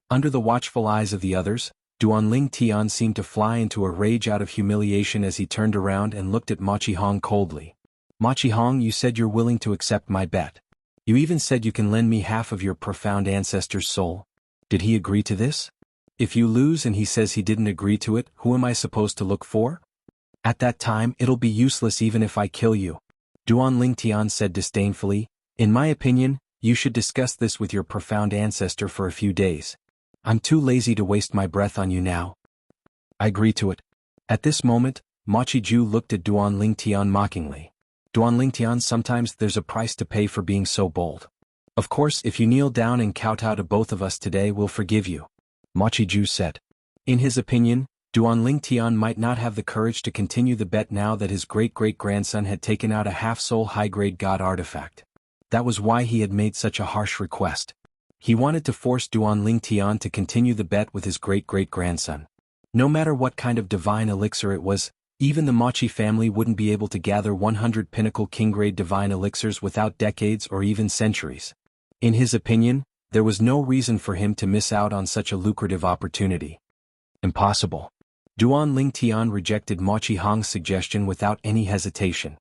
A: Under the watchful eyes of the others, Duanling Tian seemed to fly into a rage out of humiliation as he turned around and looked at Machi Hong coldly. Machi Hong, you said you're willing to accept my bet. You even said you can lend me half of your profound ancestor's soul. Did he agree to this? If you lose and he says he didn't agree to it, who am I supposed to look for? At that time, it'll be useless even if I kill you. Duanling Tian said disdainfully, in my opinion, you should discuss this with your profound ancestor for a few days. I'm too lazy to waste my breath on you now. I agree to it. At this moment, Machi Ju looked at Duanling Tian mockingly. Duanling Tian, sometimes there's a price to pay for being so bold. Of course, if you kneel down and kowtow to both of us today, we'll forgive you. Machi Ju said. In his opinion, Duanling Tian might not have the courage to continue the bet now that his great-great-grandson had taken out a half-soul high-grade god artifact. That was why he had made such a harsh request. He wanted to force Duanling Tian to continue the bet with his great-great-grandson. No matter what kind of divine elixir it was, even the Machi family wouldn't be able to gather 100 pinnacle king-grade divine elixirs without decades or even centuries. In his opinion, there was no reason for him to miss out on such a lucrative opportunity. Impossible. Duanling Tian rejected Machi Hong's suggestion without any hesitation.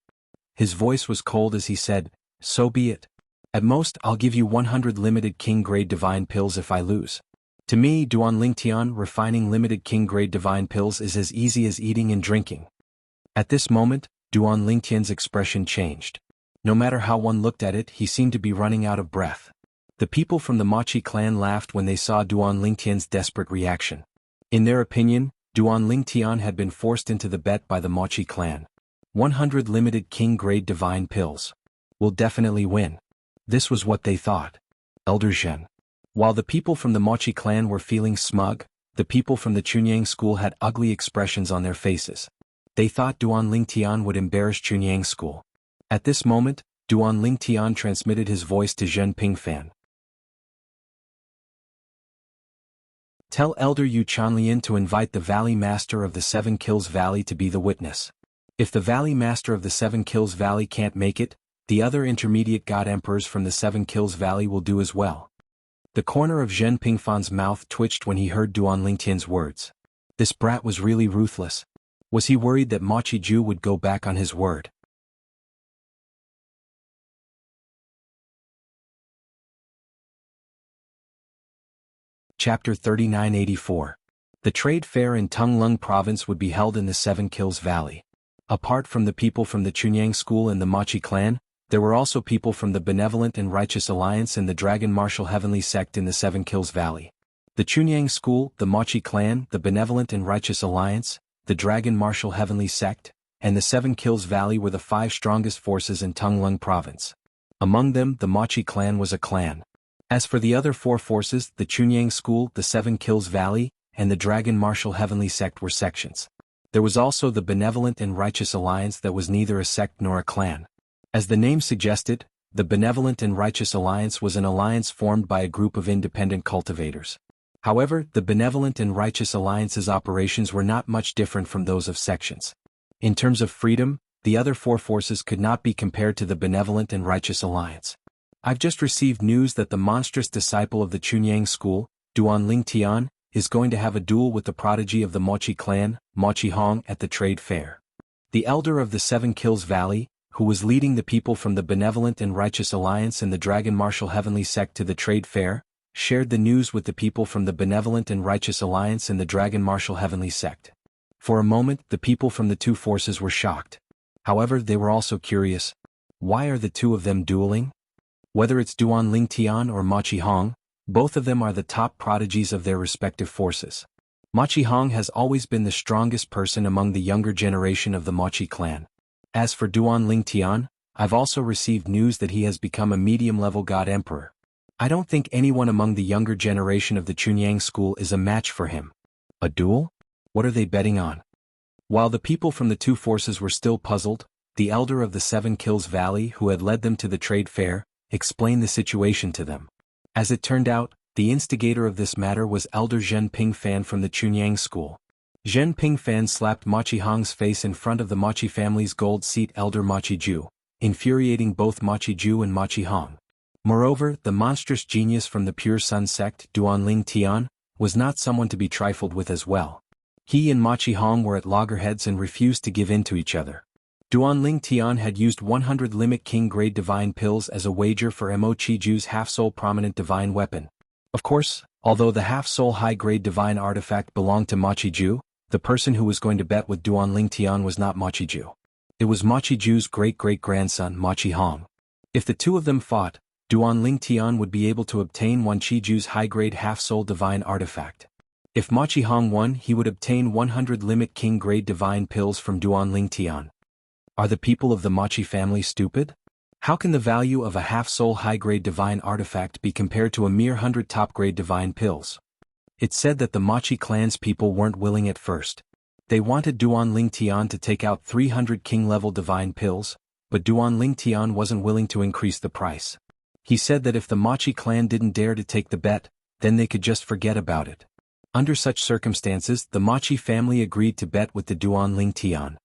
A: His voice was cold as he said, so be it. At most, I'll give you 100 limited king-grade divine pills if I lose. To me, Duanling Tian, refining limited king-grade divine pills is as easy as eating and drinking. At this moment, Duanling Tian's expression changed. No matter how one looked at it, he seemed to be running out of breath. The people from the Machi clan laughed when they saw Duanling Tian's desperate reaction. In their opinion, Duanling Tian had been forced into the bet by the Machi clan. 100 limited king-grade divine pills. Will definitely win. This was what they thought. Elder Zhen. While the people from the Machi clan were feeling smug, the people from the Chunyang school had ugly expressions on their faces. They thought Duanling Tian would embarrass Chunyang school. At this moment, Duanling Tian transmitted his voice to Zhen Pingfan. Tell Elder Yu Chanlian to invite the Valley Master of the Seven Kills Valley to be the witness. If the Valley Master of the Seven Kills Valley can't make it, the other intermediate god emperors from the Seven Kills Valley will do as well. The corner of Zhen Pingfan's mouth twitched when he heard Duanling Tian's words. This brat was really ruthless. Was he worried that Machi Ju would go back on his word? Chapter 3984. The trade fair in Tunglung province would be held in the Seven Kills Valley. Apart from the people from the Chunyang school and the Machi clan, there were also people from the Benevolent and Righteous Alliance and the Dragon Martial Heavenly Sect in the Seven Kills Valley. The Chunyang school, the Machi clan, the Benevolent and Righteous Alliance, the Dragon Martial Heavenly Sect, and the Seven Kills Valley were the 5 strongest forces in Tunglung province. Among them, the Machi clan was a clan. As for the other 4 forces, the Chunyang school, the Seven Kills Valley, and the Dragon Martial Heavenly Sect were sections. There was also the Benevolent and Righteous Alliance that was neither a sect nor a clan. As the name suggested, the Benevolent and Righteous Alliance was an alliance formed by a group of independent cultivators. However, the Benevolent and Righteous Alliance's operations were not much different from those of sections. In terms of freedom, the other four forces could not be compared to the benevolent and righteous alliance. I've just received news that the monstrous disciple of the Chunyang school, Duanling Tian, is going to have a duel with the prodigy of the Mochi clan, Mochi Hong, at the trade fair. The elder of the Seven Kills Valley, who was leading the people from the Benevolent and Righteous Alliance and the Dragon Martial Heavenly Sect to the trade fair, shared the news with the people from the Benevolent and Righteous Alliance and the Dragon Martial Heavenly Sect. For a moment, the people from the two forces were shocked. However, they were also curious. Why are the two of them dueling? Whether it's Duanling Tian or Mochi Hong, both of them are the top prodigies of their respective forces. Mochi Hong has always been the strongest person among the younger generation of the Mochi clan. As for Duanling Tian, I've also received news that he has become a medium-level god emperor. I don't think anyone among the younger generation of the Chunyang school is a match for him. A duel? What are they betting on? While the people from the two forces were still puzzled, the elder of the Seven Kills Valley who had led them to the trade fair, explained the situation to them. As it turned out, the instigator of this matter was Elder Zhen Pingfan from the Chunyang school. Zhen Pingfan slapped Mochi Hong's face in front of the Mochi family's gold seat Elder Mochi Ju, infuriating both Mochi Ju and Mochi Hong. Moreover, the monstrous genius from the Pure Sun sect, Duanling Tian, was not someone to be trifled with as well. He and Mochi Hong were at loggerheads and refused to give in to each other. Duanling Tian had used 100 Limit King Grade Divine Pills as a wager for Mochi Ju's half-soul prominent divine weapon. Of course, although the half-soul high-grade divine artifact belonged to Mochi Ju, the person who was going to bet with Duanling Tian was not Mochi Ju. It was Mochi Ju's great-great-grandson Mochi Hong. If the two of them fought, Duanling Tian would be able to obtain Mochi Ju's high-grade half-soul divine artifact. If Mochi Hong won, he would obtain 100 Limit King Grade Divine Pills from Duanling Tian. Are the people of the Mochi family stupid? How can the value of a half-soul high-grade divine artifact be compared to a mere 100 top-grade divine pills? It's said that the Mochi clan's people weren't willing at first. They wanted Duanling Tian to take out 300 king-level divine pills, but Duanling Tian wasn't willing to increase the price. He said that if the Mochi clan didn't dare to take the bet, then they could just forget about it. Under such circumstances, the Mochi family agreed to bet with the Duanling Tian.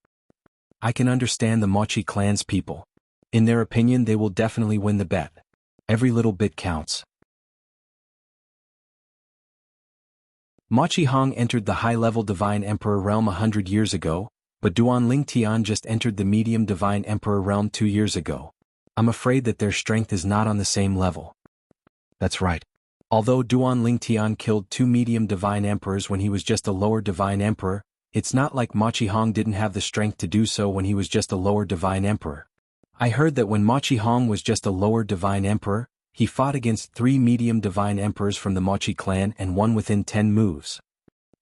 A: I can understand the Mochi clan's people. In their opinion, they will definitely win the bet. Every little bit counts. Mochi Hong entered the high-level Divine Emperor realm 100 years ago, but Duanling Tian just entered the medium Divine Emperor realm 2 years ago. I'm afraid that their strength is not on the same level. That's right. Although Duanling Tian killed 2 medium Divine Emperors when he was just a lower Divine Emperor, it's not like Mochi Hong didn't have the strength to do so when he was just a lower Divine Emperor. I heard that when Mochi Hong was just a lower Divine Emperor, he fought against 3 medium Divine Emperors from the Mochi clan and won within 10 moves.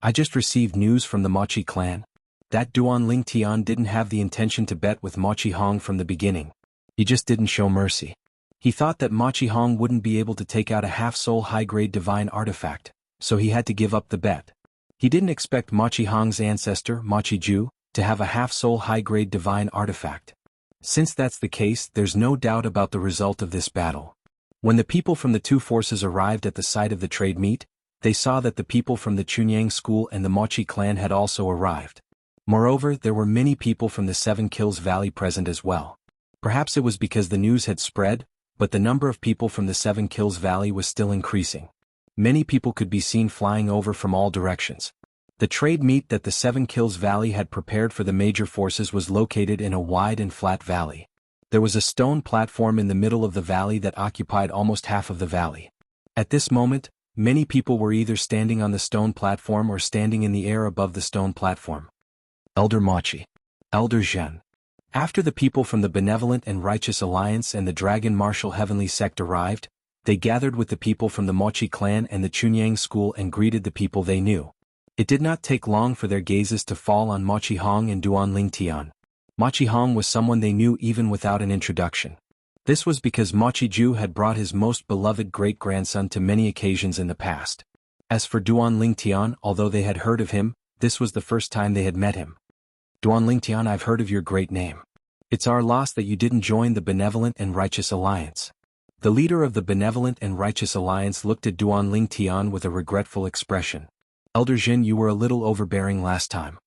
A: I just received news from the Mochi clan. That Duanling Tian didn't have the intention to bet with Mochi Hong from the beginning. He just didn't show mercy. He thought that Mochi Hong wouldn't be able to take out a half-soul high-grade divine artifact, so he had to give up the bet. He didn't expect Mochi Hong's ancestor, Mochi Ju, to have a half-soul high-grade divine artifact. Since that's the case, there's no doubt about the result of this battle. When the people from the two forces arrived at the site of the trade meet, they saw that the people from the Chunyang school and the Mochi clan had also arrived. Moreover, there were many people from the Seven Kills Valley present as well. Perhaps it was because the news had spread, but the number of people from the Seven Kills Valley was still increasing. Many people could be seen flying over from all directions. The trade meet that the Seven Kills Valley had prepared for the major forces was located in a wide and flat valley. There was a stone platform in the middle of the valley that occupied almost half of the valley. At this moment, many people were either standing on the stone platform or standing in the air above the stone platform. Elder Mochi. Elder Zhen. After the people from the Benevolent and Righteous Alliance and the Dragon Martial Heavenly Sect arrived, they gathered with the people from the Mochi clan and the Chunyang school and greeted the people they knew. It did not take long for their gazes to fall on Mochi Hong and Duanling Tian. Mochi Hong was someone they knew even without an introduction. This was because Mochi Ju had brought his most beloved great-grandson to many occasions in the past. As for Duanling Tian, although they had heard of him, this was the first time they had met him. Duanling Tian, I've heard of your great name. It's our loss that you didn't join the Benevolent and Righteous Alliance. The leader of the Benevolent and Righteous Alliance looked at Duanling Tian with a regretful expression. Elder Jin, you were a little overbearing last time.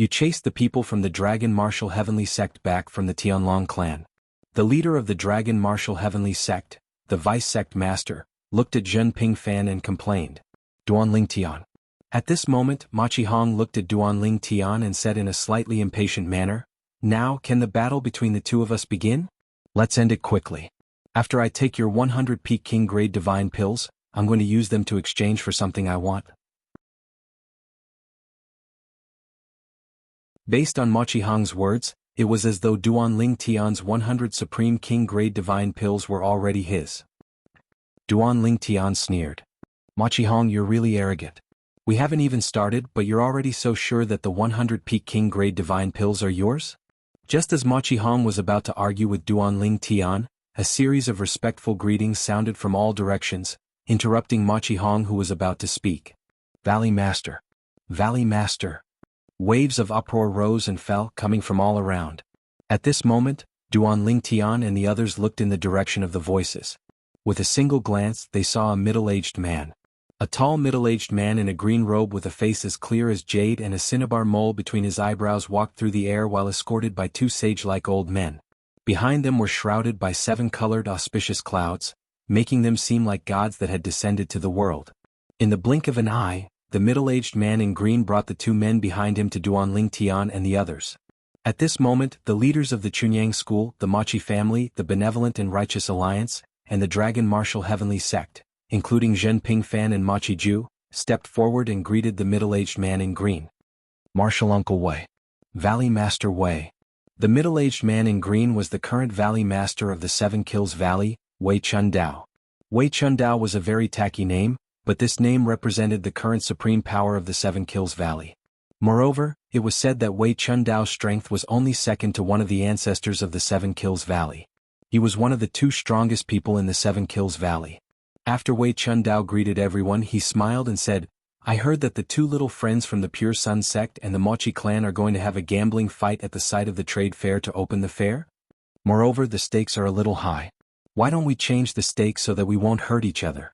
A: You chased the people from the Dragon Martial Heavenly Sect back from the Tianlong clan. The leader of the Dragon Martial Heavenly Sect, the Vice Sect Master, looked at Zhenping Fan and complained. Duanling Tian. At this moment, Machi Hong looked at Duanling Tian and said in a slightly impatient manner, "Now, can the battle between the two of us begin? Let's end it quickly. After I take your 100 peak king grade divine pills, I'm going to use them to exchange for something I want." Based on Machi Hong's words, it was as though Duanling Tian's 100 supreme king grade divine pills were already his. Duanling Tian sneered. "Machi Hong, you're really arrogant. We haven't even started, but you're already so sure that the 100 peak king grade divine pills are yours?" Just as Machi Hong was about to argue with Duanling Tian, a series of respectful greetings sounded from all directions, interrupting Machi Hong who was about to speak. "Valley Master! Valley Master!" Waves of uproar rose and fell, coming from all around. At this moment, Duanling Tian and the others looked in the direction of the voices. With a single glance, they saw a middle-aged man. A tall middle-aged man in a green robe with a face as clear as jade and a cinnabar mole between his eyebrows walked through the air while escorted by two sage-like old men. Behind them were shrouded by 7-colored auspicious clouds, making them seem like gods that had descended to the world. In the blink of an eye, the middle-aged man in green brought the two men behind him to Duanling Tian and the others. At this moment, the leaders of the Chunyang school, the Machi family, the Benevolent and Righteous Alliance, and the Dragon Martial Heavenly Sect, including Zhenping Fan and Machi Ju, stepped forward and greeted the middle-aged man in green. "Martial Uncle Wei. Valley Master Wei." The middle-aged man in green was the current Valley Master of the Seven Kills Valley, Wei Chundao. Wei Chundao was a very tacky name, but this name represented the current supreme power of the Seven Kills Valley. Moreover, it was said that Wei Chundao's strength was only second to one of the ancestors of the Seven Kills Valley. He was one of the two strongest people in the Seven Kills Valley. After Wei Chundao greeted everyone, he smiled and said, "I heard that the two little friends from the Pure Sun sect and the Mochi clan are going to have a gambling fight at the site of the trade fair to open the fair? Moreover, the stakes are a little high. Why don't we change the stakes so that we won't hurt each other?"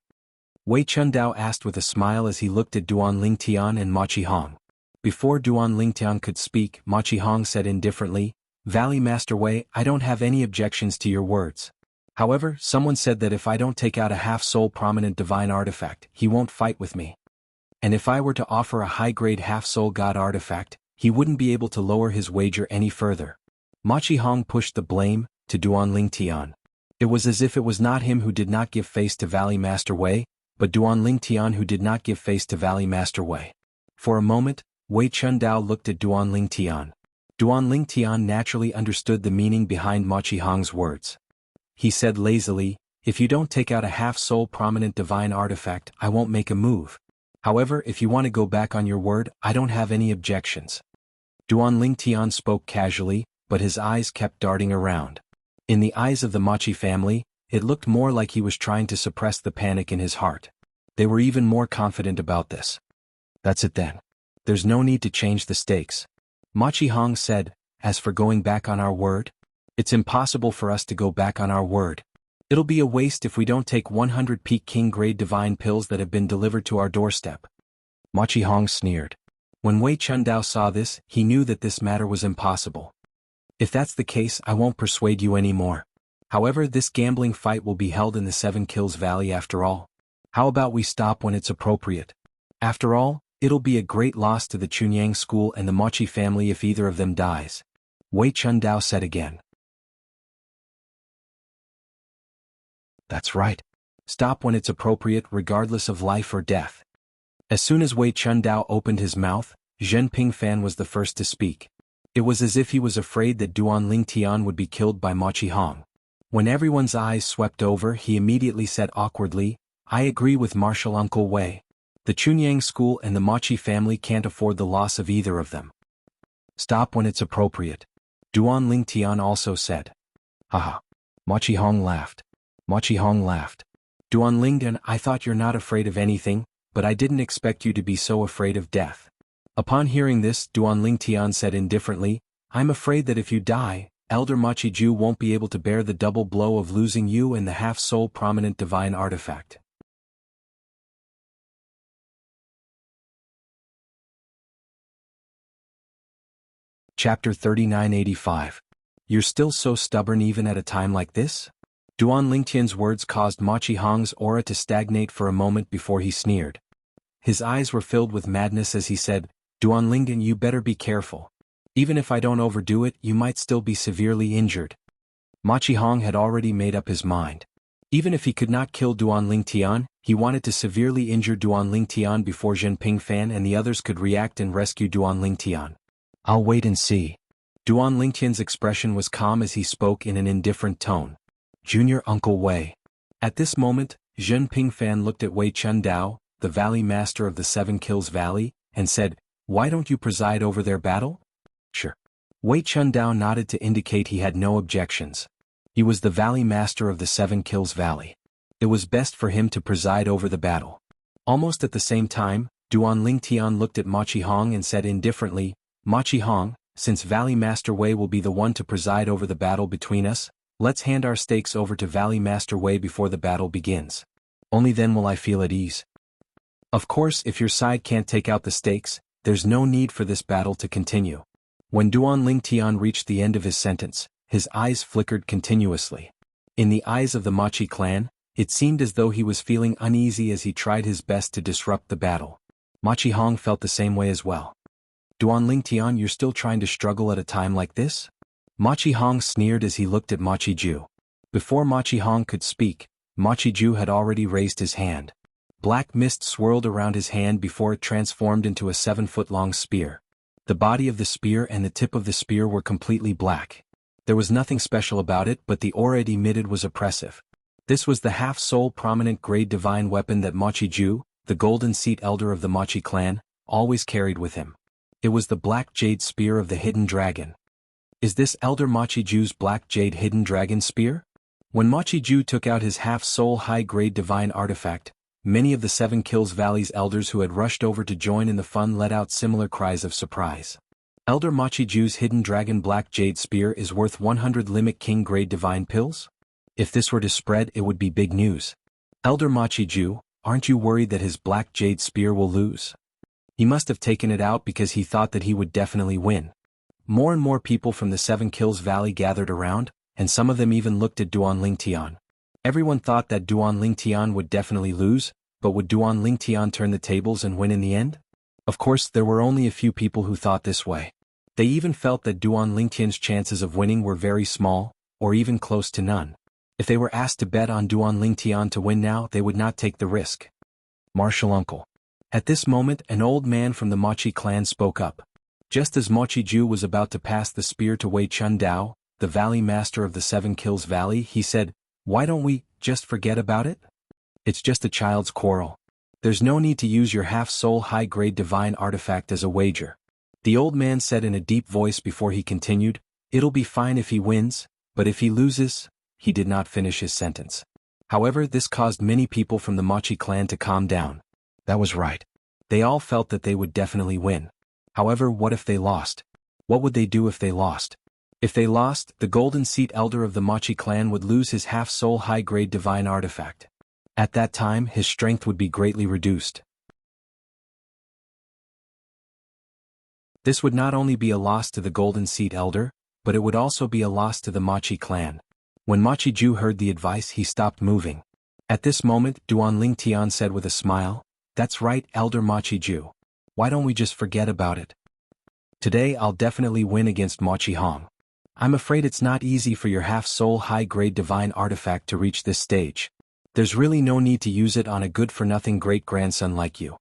A: Wei Chundao asked with a smile as he looked at Duanling Tian and Machi Hong. Before Duanling Tian could speak, Machi Hong said indifferently, "Valley Master Wei, I don't have any objections to your words. However, someone said that if I don't take out a half-soul prominent divine artifact, he won't fight with me. And if I were to offer a high-grade half-soul god artifact, he wouldn't be able to lower his wager any further." Machi Hong pushed the blame to Duanling Tian. It was as if it was not him who did not give face to Valley Master Wei, but Duanling Tian who did not give face to Valley Master Wei. For a moment, Wei Chundao looked at Duanling Tian. Duanling Tian naturally understood the meaning behind Machi Hong's words. He said lazily, "If you don't take out a half-soul prominent divine artifact, I won't make a move. However, if you want to go back on your word, I don't have any objections." Duanling Tian spoke casually, but his eyes kept darting around. In the eyes of the Machi family, it looked more like he was trying to suppress the panic in his heart. They were even more confident about this. "That's it then. There's no need to change the stakes." Machi Hong said, "As for going back on our word, it's impossible for us to go back on our word. It'll be a waste if we don't take 100 peak king grade divine pills that have been delivered to our doorstep." Machi Hong sneered. When Wei Chundao saw this, he knew that this matter was impossible. "If that's the case, I won't persuade you anymore. However, this gambling fight will be held in the Seven Kills Valley after all. How about we stop when it's appropriate? After all, it'll be a great loss to the Chunyang school and the Machi family if either of them dies." Wei Chundao said again. "That's right. Stop when it's appropriate regardless of life or death." As soon as Wei Chundao opened his mouth, Zhenping Fan was the first to speak. It was as if he was afraid that Duanling Tian would be killed by Machi Hong. When everyone's eyes swept over, he immediately said awkwardly, "I agree with Martial Uncle Wei. The Chunyang school and the Machi family can't afford the loss of either of them." "Stop when it's appropriate," Duanling Tian also said. "Haha." Machi Hong laughed. Machi Hong laughed. "Duanling Tian, I thought you're not afraid of anything, but I didn't expect you to be so afraid of death." Upon hearing this, Duanling Tian said indifferently, "I'm afraid that if you die, Elder Machi Ju won't be able to bear the double blow of losing you and the half-soul prominent divine artifact." Chapter 3985. You're still so stubborn even at a time like this? Duan Lingtian's words caused Ma Qihong's aura to stagnate for a moment before he sneered. His eyes were filled with madness as he said, Duan Lingtian, you better be careful. Even if I don't overdo it, you might still be severely injured. Ma Qihong had already made up his mind. Even if he could not kill Duan Lingtian, he wanted to severely injure Duan Lingtian before Zhenping Fan and the others could react and rescue Duan Lingtian. I'll wait and see. Duan Lingtian's expression was calm as he spoke in an indifferent tone. Junior Uncle Wei. At this moment, Zhenping Fan looked at Wei Chundao, the Valley Master of the Seven Kills Valley, and said, Why don't you preside over their battle? Sure. Wei Chundao nodded to indicate he had no objections. He was the Valley Master of the Seven Kills Valley. It was best for him to preside over the battle. Almost at the same time, Duan Lingtian looked at Ma Qihong and said indifferently, Ma Qihong, since Valley Master Wei will be the one to preside over the battle between us, let's hand our stakes over to Valley Master Wei before the battle begins. Only then will I feel at ease. Of course, if your side can't take out the stakes, there's no need for this battle to continue. When Duan Lingtian reached the end of his sentence, his eyes flickered continuously. In the eyes of the Machi clan, it seemed as though he was feeling uneasy as he tried his best to disrupt the battle. Ma Qihong felt the same way as well. Duan Lingtian, you're still trying to struggle at a time like this? Ma Qihong sneered as he looked at Ma Qiju. Before Ma Qihong could speak, Ma Qiju had already raised his hand. Black mist swirled around his hand before it transformed into a 7-foot-long spear. The body of the spear and the tip of the spear were completely black. There was nothing special about it, but the aura it emitted was oppressive. This was the half-soul prominent grade divine weapon that Ma Qiju, the golden seat elder of the Machi clan, always carried with him. It was the black jade spear of the hidden dragon. Is this Elder Ma Qiju's black jade hidden dragon spear? When Ma Qiju took out his half-soul high-grade divine artifact, many of the Seven Kills Valley's elders who had rushed over to join in the fun let out similar cries of surprise. Elder Ma Qiju's hidden dragon black jade spear is worth 100 Limit King grade divine pills? If this were to spread, it would be big news. Elder Ma Qiju, aren't you worried that his black jade spear will lose? He must have taken it out because he thought that he would definitely win. More and more people from the Seven Kills Valley gathered around, and some of them even looked at Duan Lingtian. Everyone thought that Duan Lingtian would definitely lose, but would Duan Lingtian turn the tables and win in the end? Of course, there were only a few people who thought this way. They even felt that Duan Lingtian's chances of winning were very small, or even close to none. If they were asked to bet on Duan Lingtian to win now, they would not take the risk. Martial Uncle. At this moment, an old man from the Machi clan spoke up. Just as Ma Qiju was about to pass the spear to Wei Chundao, the Valley Master of the Seven Kills Valley, he said, Why don't we just forget about it? It's just a child's quarrel. There's no need to use your half-soul high-grade divine artifact as a wager. The old man said in a deep voice before he continued, It'll be fine if he wins, but if he loses, he did not finish his sentence. However, this caused many people from the Machi clan to calm down. That was right. They all felt that they would definitely win. However, what if they lost? What would they do if they lost? If they lost, the Golden Seat Elder of the Machi clan would lose his half-soul high-grade divine artifact. At that time, his strength would be greatly reduced. This would not only be a loss to the Golden Seat Elder, but it would also be a loss to the Machi clan. When Ma Qiju heard the advice, he stopped moving. At this moment, Duan Lingtian said with a smile, That's right, Elder Ma Qiju. Why don't we just forget about it? Today I'll definitely win against Ma Qihong. I'm afraid it's not easy for your half-soul high-grade divine artifact to reach this stage. There's really no need to use it on a good-for-nothing great-grandson like you.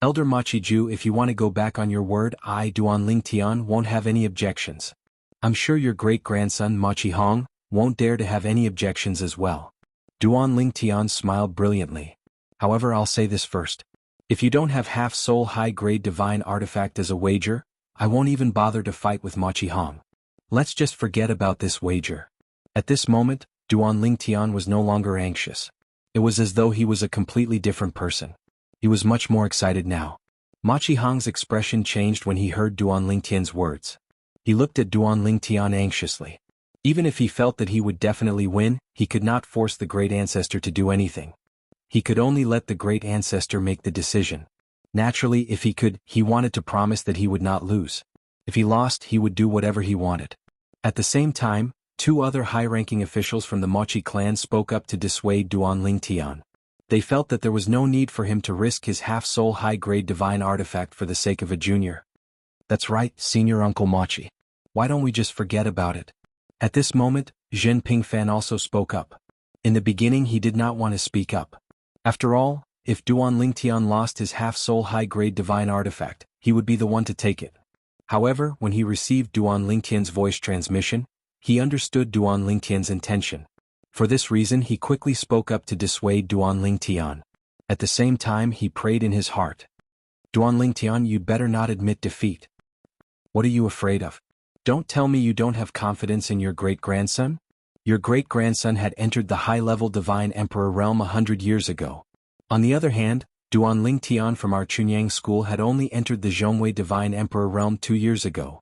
A: Elder Ma Qiju, if you want to go back on your word, I, Duan Lingtian, won't have any objections. I'm sure your great-grandson Ma Qihong won't dare to have any objections as well. Duan Lingtian smiled brilliantly. However, I'll say this first. If you don't have half-soul high-grade divine artifact as a wager, I won't even bother to fight with Ma Qihong. Let's just forget about this wager. At this moment, Duan Lingtian was no longer anxious. It was as though he was a completely different person. He was much more excited now. Ma Qihong's expression changed when he heard Duan Lingtian's words. He looked at Duan Lingtian anxiously. Even if he felt that he would definitely win, he could not force the great ancestor to do anything. He could only let the great ancestor make the decision. Naturally, if he could, he wanted to promise that he would not lose. If he lost, he would do whatever he wanted. At the same time, two other high-ranking officials from the Mochi clan spoke up to dissuade Duan Lingtian. They felt that there was no need for him to risk his half-soul high-grade divine artifact for the sake of a junior. That's right, Senior Uncle Mochi. Why don't we just forget about it? At this moment, Zhen Pingfan also spoke up. In the beginning he did not want to speak up. After all, if Duan Lingtian lost his half-soul high-grade divine artifact, he would be the one to take it. However, when he received Duan Lingtian's voice transmission, he understood Duan Lingtian's intention. For this reason he quickly spoke up to dissuade Duan Lingtian. At the same time he prayed in his heart. Duan Lingtian, you'd better not admit defeat. What are you afraid of? Don't tell me you don't have confidence in your great-grandson? Your great-grandson had entered the high-level Divine Emperor realm 100 years ago. On the other hand, Duan Lingtian from our Chunyang school had only entered the Zhongwei Divine Emperor realm 2 years ago.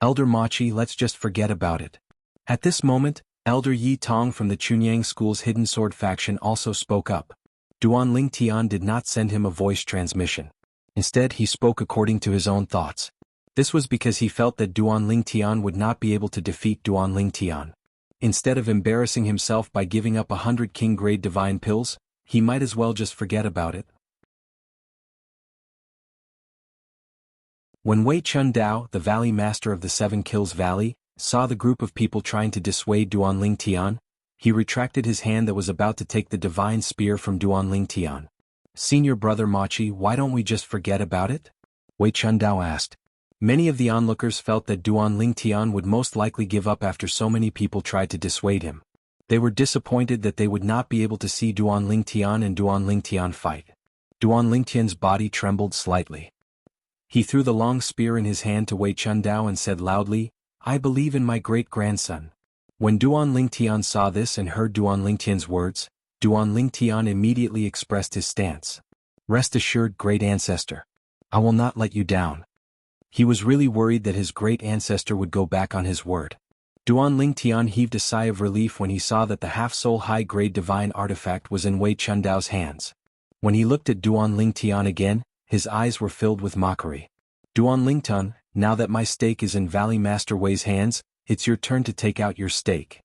A: Elder Mochi, let's just forget about it. At this moment, Elder Yi Tong from the Chunyang school's Hidden Sword faction also spoke up. Duan Lingtian did not send him a voice transmission. Instead he spoke according to his own thoughts. This was because he felt that Duan Lingtian would not be able to defeat Duan Lingtian. Instead of embarrassing himself by giving up 100 king-grade divine pills, he might as well just forget about it. When Wei Chun Dao, the Valley Master of the Seven Kills Valley, saw the group of people trying to dissuade Duan Lingtian, he retracted his hand that was about to take the divine spear from Duan Lingtian. Senior brother Mochi, why don't we just forget about it? Wei Chun Dao asked. Many of the onlookers felt that Duan Lingtian would most likely give up after so many people tried to dissuade him. They were disappointed that they would not be able to see Duan Lingtian and Duan Lingtian fight. Duan Lingtian's body trembled slightly. He threw the long spear in his hand to Wei Chun Dao and said loudly, I believe in my great-grandson. When Duan Lingtian saw this and heard Duan Lingtian's words, Duan Lingtian immediately expressed his stance. Rest assured, great ancestor. I will not let you down. He was really worried that his great ancestor would go back on his word. Duan Lingtian heaved a sigh of relief when he saw that the half-soul high-grade divine artifact was in Wei Chun Dao's hands. When he looked at Duan Lingtian again, his eyes were filled with mockery. Duan Lingtian, now that my stake is in Valley Master Wei's hands, it's your turn to take out your stake.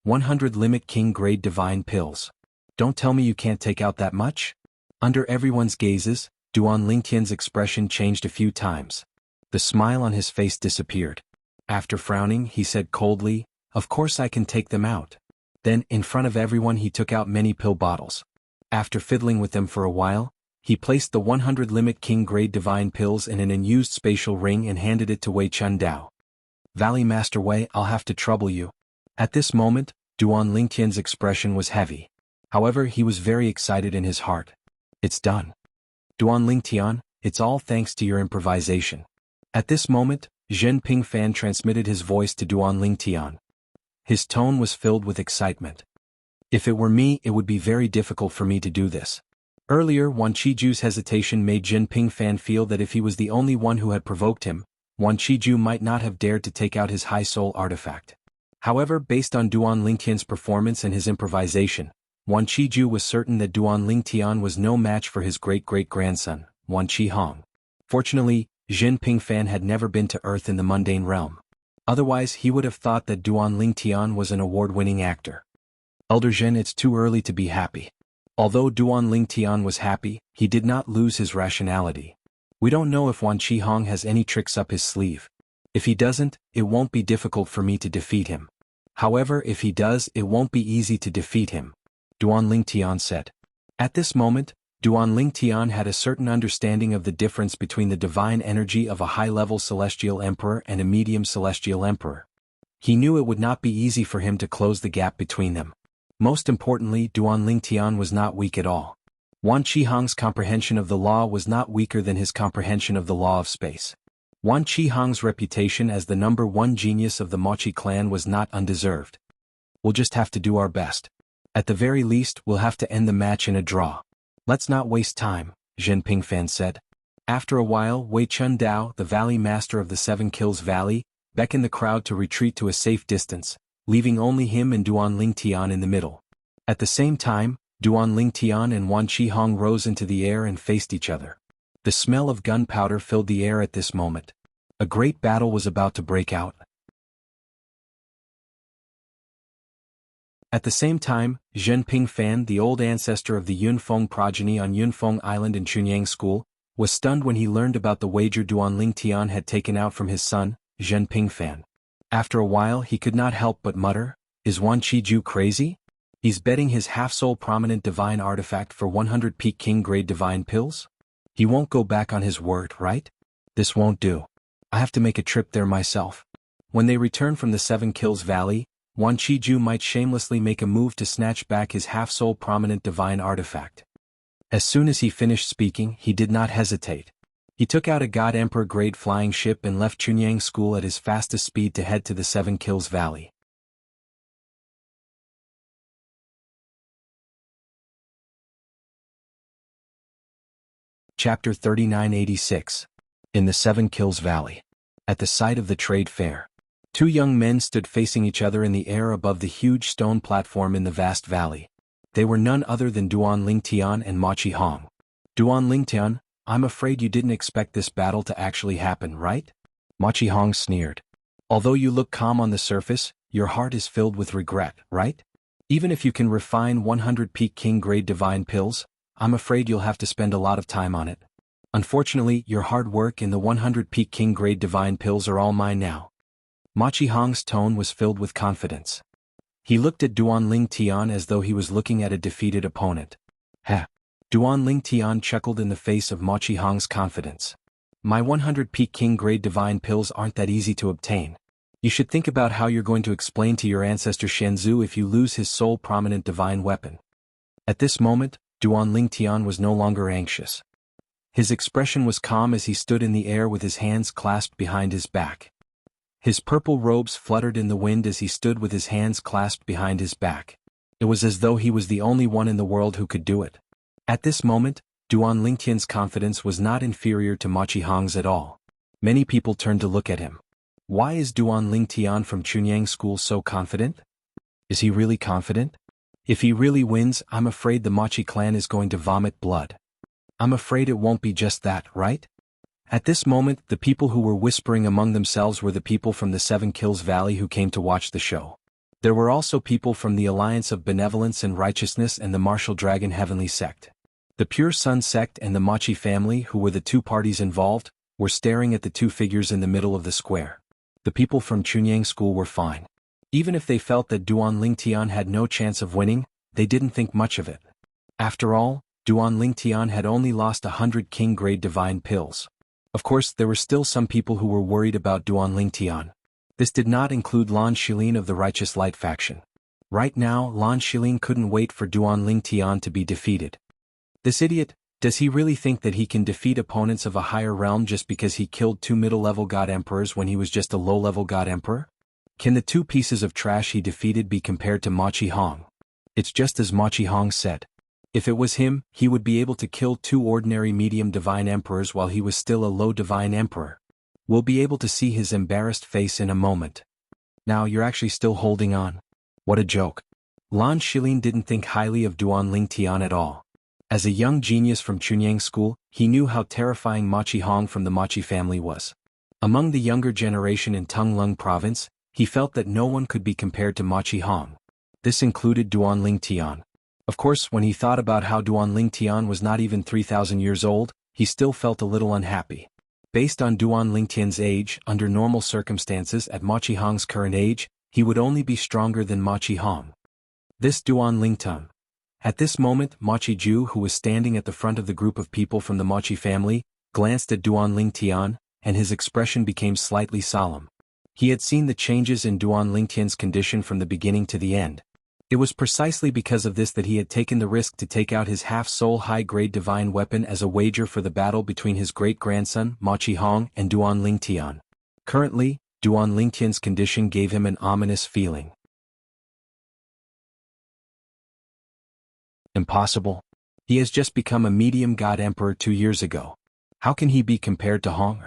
A: 100 limit king-grade divine pills. Don't tell me you can't take out that much? Under everyone's gazes, Duan Lingtian's expression changed a few times. The smile on his face disappeared. After frowning, he said coldly, of course I can take them out. Then, in front of everyone he took out many pill bottles. After fiddling with them for a while, he placed the 100 limit king-grade divine pills in an unused spatial ring and handed it to Wei Chun Dao. Valley Master Wei, I'll have to trouble you. At this moment, Duan Lingtian's expression was heavy. However, he was very excited in his heart. It's done. Duan Lingtian, it's all thanks to your improvisation. At this moment, Zhen Pingfan transmitted his voice to Duan Lingtian. His tone was filled with excitement. If it were me, it would be very difficult for me to do this. Earlier, Wan Qiju's hesitation made Zhen Pingfan feel that if he was the only one who had provoked him, Wan Qiju might not have dared to take out his high soul artifact. However, based on Duan Lingtian's performance and his improvisation, Wan Qiju was certain that Duan Lingtian was no match for his great-great-grandson, Wan Qihong. Fortunately, Zhen Pingfan had never been to Earth in the mundane realm. Otherwise he would have thought that Duan Lingtian was an award-winning actor. Elder Zhen, it's too early to be happy. Although Duan Lingtian was happy, he did not lose his rationality. We don't know if Wan Qihong has any tricks up his sleeve. If he doesn't, it won't be difficult for me to defeat him. However, if he does, it won't be easy to defeat him, Duan Lingtian said. At this moment, Duan Lingtian had a certain understanding of the difference between the divine energy of a high-level celestial emperor and a medium celestial emperor. He knew it would not be easy for him to close the gap between them. Most importantly, Duan Lingtian was not weak at all. Wan Qihong's comprehension of the law was not weaker than his comprehension of the law of space. Wan Qihong's reputation as the #1 genius of the Mochi clan was not undeserved. We'll just have to do our best. At the very least, we'll have to end the match in a draw. Let's not waste time, Zhen Pingfan said. After a while, Wei Chun Dao, the Valley Master of the Seven Kills Valley, beckoned the crowd to retreat to a safe distance, leaving only him and Duan Lingtian in the middle. At the same time, Duan Lingtian and Wan Qihong rose into the air and faced each other. The smell of gunpowder filled the air at this moment. A great battle was about to break out. At the same time, Zhen Pingfan, the old ancestor of the Yunfeng progeny on Yunfeng Island in Chunyang School, was stunned when he learned about the wager Duanling Tian had taken out from his son, Zhen Pingfan. After a while he could not help but mutter, "Is Wan Qiju crazy? He's betting his half-soul prominent divine artifact for 100 peak king grade divine pills? He won't go back on his word, right? This won't do. I have to make a trip there myself." When they returned from the Seven Kills Valley, Wan Qiju might shamelessly make a move to snatch back his half-soul prominent divine artifact. As soon as he finished speaking, he did not hesitate. He took out a God Emperor grade flying ship and left Chunyang School at his fastest speed to head to the Seven Kills Valley. Chapter 3986. In the Seven Kills Valley. At the site of the trade fair, two young men stood facing each other in the air above the huge stone platform in the vast valley. They were none other than Duanling Tian and Ma Qihong. "Duanling Tian, I'm afraid you didn't expect this battle to actually happen, right?" Ma Qihong sneered. "Although you look calm on the surface, your heart is filled with regret, right? Even if you can refine 100 peak king grade divine pills, I'm afraid you'll have to spend a lot of time on it. Unfortunately, your hard work in the 100 peak king grade divine pills are all mine now." Ma Qihong's tone was filled with confidence. He looked at Duanling Tian as though he was looking at a defeated opponent. "Heh." Duanling Tian chuckled in the face of Ma Qihong's confidence. "My 100 peak king grade divine pills aren't that easy to obtain. You should think about how you're going to explain to your ancestor Shenzhou if you lose his sole prominent divine weapon." At this moment, Duanling Tian was no longer anxious. His expression was calm as he stood in the air with his hands clasped behind his back. His purple robes fluttered in the wind as he stood with his hands clasped behind his back. It was as though he was the only one in the world who could do it. At this moment, Duanling Tian's confidence was not inferior to Ma Qihong's at all. Many people turned to look at him. Why is Duanling Tian from Chunyang School so confident? Is he really confident? If he really wins, I'm afraid the Machi clan is going to vomit blood. I'm afraid it won't be just that, right? At this moment, the people who were whispering among themselves were the people from the Seven Kills Valley who came to watch the show. There were also people from the Alliance of Benevolence and Righteousness and the Martial Dragon Heavenly Sect. The Pure Sun Sect and the Machi family, who were the two parties involved, were staring at the two figures in the middle of the square. The people from Chunyang School were fine. Even if they felt that Duanling Tian had no chance of winning, they didn't think much of it. After all, Duanling Tian had only lost 100 king-grade divine pills. Of course, there were still some people who were worried about Duanling Tian. This did not include Lan Shilin of the Righteous Light faction. Right now, Lan Shilin couldn't wait for Duanling Tian to be defeated. This idiot, does he really think that he can defeat opponents of a higher realm just because he killed two middle-level god emperors when he was just a low-level god emperor? Can the two pieces of trash he defeated be compared to Ma Qihong? It's just as Ma Qihong said. If it was him, he would be able to kill two ordinary medium divine emperors while he was still a low divine emperor. We'll be able to see his embarrassed face in a moment. Now you're actually still holding on. What a joke. Lan Shilin didn't think highly of Duanling Tian at all. As a young genius from Chunyang School, he knew how terrifying Ma Qihong from the Machi family was. Among the younger generation in Tunglung province, he felt that no one could be compared to Ma Qihong. This included Duanling Tian. Of course, when he thought about how Duanling Tian was not even 3,000 years old, he still felt a little unhappy. Based on Duanling Tian's age, under normal circumstances at Ma Qihong's current age, he would only be stronger than Ma Qihong. This Duanling Tian. At this moment, Ma Qiju, who was standing at the front of the group of people from the Machi family, glanced at Duanling Tian, and his expression became slightly solemn. He had seen the changes in Duanling Tian's condition from the beginning to the end. It was precisely because of this that he had taken the risk to take out his half-soul high-grade divine weapon as a wager for the battle between his great-grandson, Ma Qihong, and Duanling Tian. Currently, Duanling Tian's condition gave him an ominous feeling. Impossible. He has just become a medium god emperor 2 years ago. How can he be compared to Hong?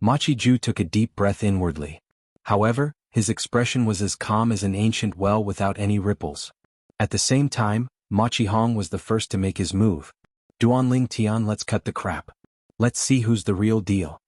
A: Ma Qiju took a deep breath inwardly. However, his expression was as calm as an ancient well without any ripples. At the same time, Ma Qihong was the first to make his move. Duanling Tian, let's cut the crap. Let's see who's the real deal.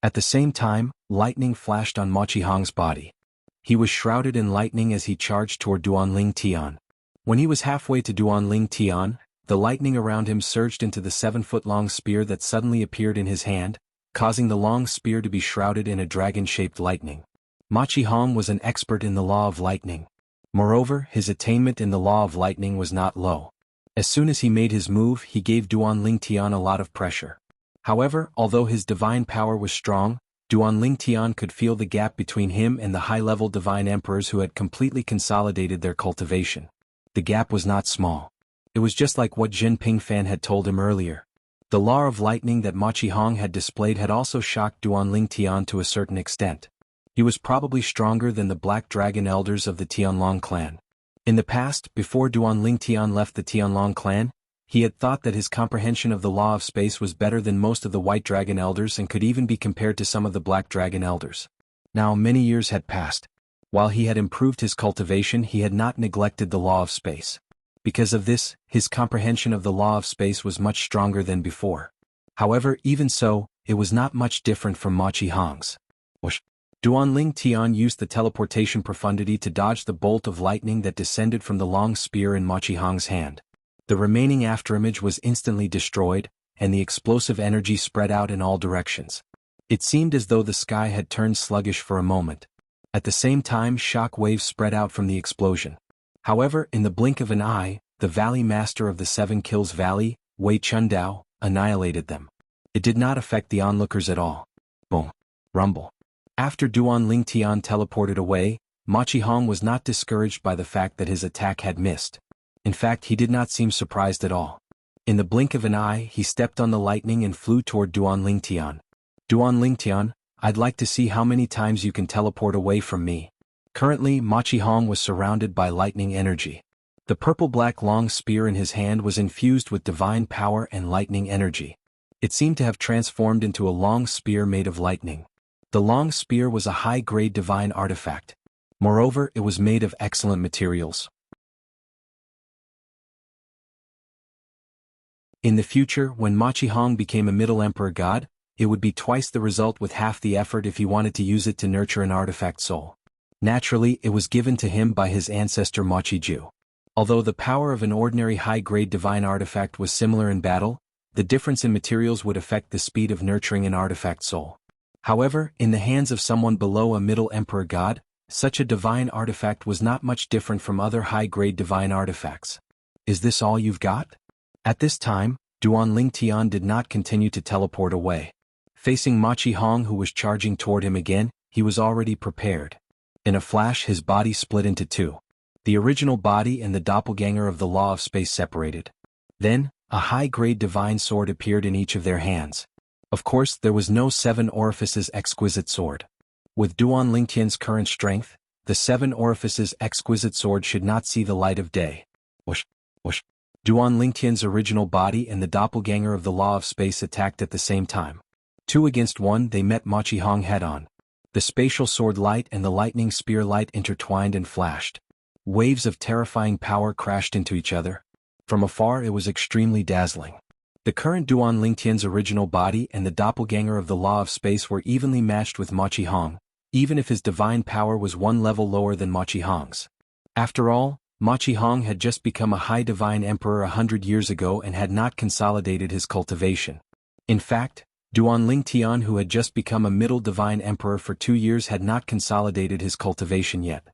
A: At the same time, Lightning flashed on Ma Qihong's body. He was shrouded in lightning as he charged toward Duanling Tian. When he was halfway to Duanling Tian, the lightning around him surged into the 7-foot-long spear that suddenly appeared in his hand, causing the long spear to be shrouded in a dragon-shaped lightning. Ma Qihong was an expert in the law of lightning. Moreover, his attainment in the law of lightning was not low. As soon as he made his move, he gave Duanling Tian a lot of pressure. However, although his divine power was strong, Duanling Tian could feel the gap between him and the high-level divine emperors who had completely consolidated their cultivation. The gap was not small. It was just like what Jin Pingfan had told him earlier. The law of lightning that Ma Qihong had displayed had also shocked Duanling Tian to a certain extent. He was probably stronger than the Black Dragon elders of the Tianlong clan. In the past, before Duanling Tian left the Tianlong clan, he had thought that his comprehension of the law of space was better than most of the White Dragon elders and could even be compared to some of the Black Dragon elders. Now many years had passed. While he had improved his cultivation, he had not neglected the law of space. Because of this, his comprehension of the law of space was much stronger than before. However, even so, it was not much different from Ma Qihong's. Duanling Tian used the teleportation profundity to dodge the bolt of lightning that descended from the long spear in Ma Qihong's hand. The remaining afterimage was instantly destroyed, and the explosive energy spread out in all directions. It seemed as though the sky had turned sluggish for a moment. At the same time, shock waves spread out from the explosion. However, in the blink of an eye, the Valley Master of the 7 Kills Valley, Wei Chundao, annihilated them. It did not affect the onlookers at all. Boom. Rumble. After Duanling Tian teleported away, Ma Qihong was not discouraged by the fact that his attack had missed. In fact, he did not seem surprised at all. In the blink of an eye, he stepped on the lightning and flew toward Duanling Tian. Duanling Tian, I'd like to see how many times you can teleport away from me. Currently, Ma Qihong was surrounded by lightning energy. The purple-black long spear in his hand was infused with divine power and lightning energy. It seemed to have transformed into a long spear made of lightning. The long spear was a high-grade divine artifact. Moreover, it was made of excellent materials. In the future, when Ma Qihong became a Middle Emperor God, it would be twice the result with half the effort if he wanted to use it to nurture an artifact soul. Naturally, it was given to him by his ancestor Ma Qiju. Although the power of an ordinary high-grade divine artifact was similar in battle, the difference in materials would affect the speed of nurturing an artifact soul. However, in the hands of someone below a Middle Emperor God, such a divine artifact was not much different from other high-grade divine artifacts. Is this all you've got? At this time, Duanling Tian did not continue to teleport away. Facing Ma Qihong, who was charging toward him again, he was already prepared. In a flash, his body split into two. The original body and the doppelganger of the law of space separated. Then, a high-grade divine sword appeared in each of their hands. Of course, there was no 7 Orifices exquisite sword. With Duanling Tian's current strength, the 7 Orifices exquisite sword should not see the light of day. Whoosh, whoosh. Duanling Tian's original body and the doppelganger of the law of space attacked at the same time. 2 against 1, they met Ma Qihong head-on. The spatial sword light and the lightning spear light intertwined and flashed. Waves of terrifying power crashed into each other. From afar, it was extremely dazzling. The current Duanling Tian's original body and the doppelganger of the law of space were evenly matched with Ma Qihong, even if his divine power was 1 level lower than Ma Qihong's. After all, Ma Qihong had just become a high divine emperor 100 years ago and had not consolidated his cultivation. In fact, Duanling Tian, who had just become a middle divine emperor for 2 years, had not consolidated his cultivation yet.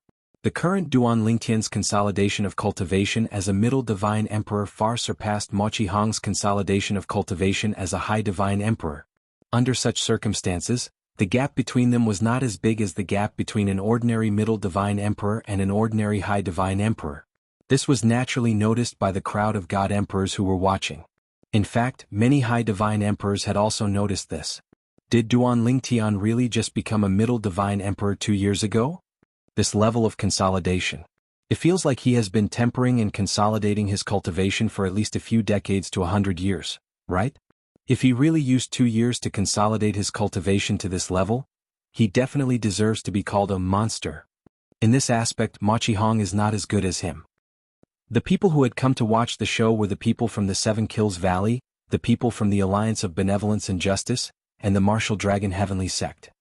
A: The current Duanling Tian's consolidation of cultivation as a middle divine emperor far surpassed Ma Qihong's consolidation of cultivation as a high divine emperor. Under such circumstances, the gap between them was not as big as the gap between an ordinary middle divine emperor and an ordinary high divine emperor. This was naturally noticed by the crowd of god emperors who were watching. In fact, many high divine emperors had also noticed this. Did Duanling Tian really just become a middle divine emperor 2 years ago? This level of consolidation. It feels like he has been tempering and consolidating his cultivation for at least a few decades to 100 years, right? If he really used 2 years to consolidate his cultivation to this level, he definitely deserves to be called a monster. In this aspect, Ma Qihong is not as good as him. The people who had come to watch the show were the people from the 7 Kills Valley, the people from the Alliance of Benevolence and Justice, and the Martial Dragon Heavenly Sect.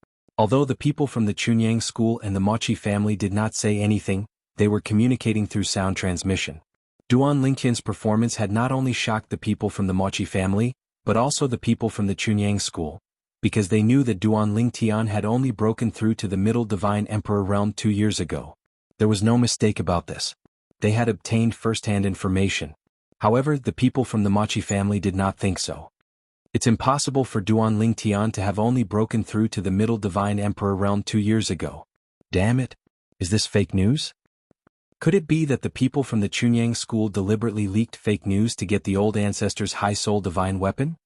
A: Although the people from the Chunyang school and the Mochi family did not say anything, they were communicating through sound transmission. Duan Lingtian's performance had not only shocked the people from the Mochi family, but also the people from the Chunyang school, because they knew that Duan Lingtian had only broken through to the Middle Divine Emperor realm 2 years ago. There was no mistake about this. They had obtained first-hand information. However, the people from the Mochi family did not think so. It's impossible for Duan Lingtian to have only broken through to the Middle Divine Emperor realm 2 years ago. Damn it! Is this fake news? Could it be that the people from the Chunyang school deliberately leaked fake news to get the old ancestor's high soul divine weapon?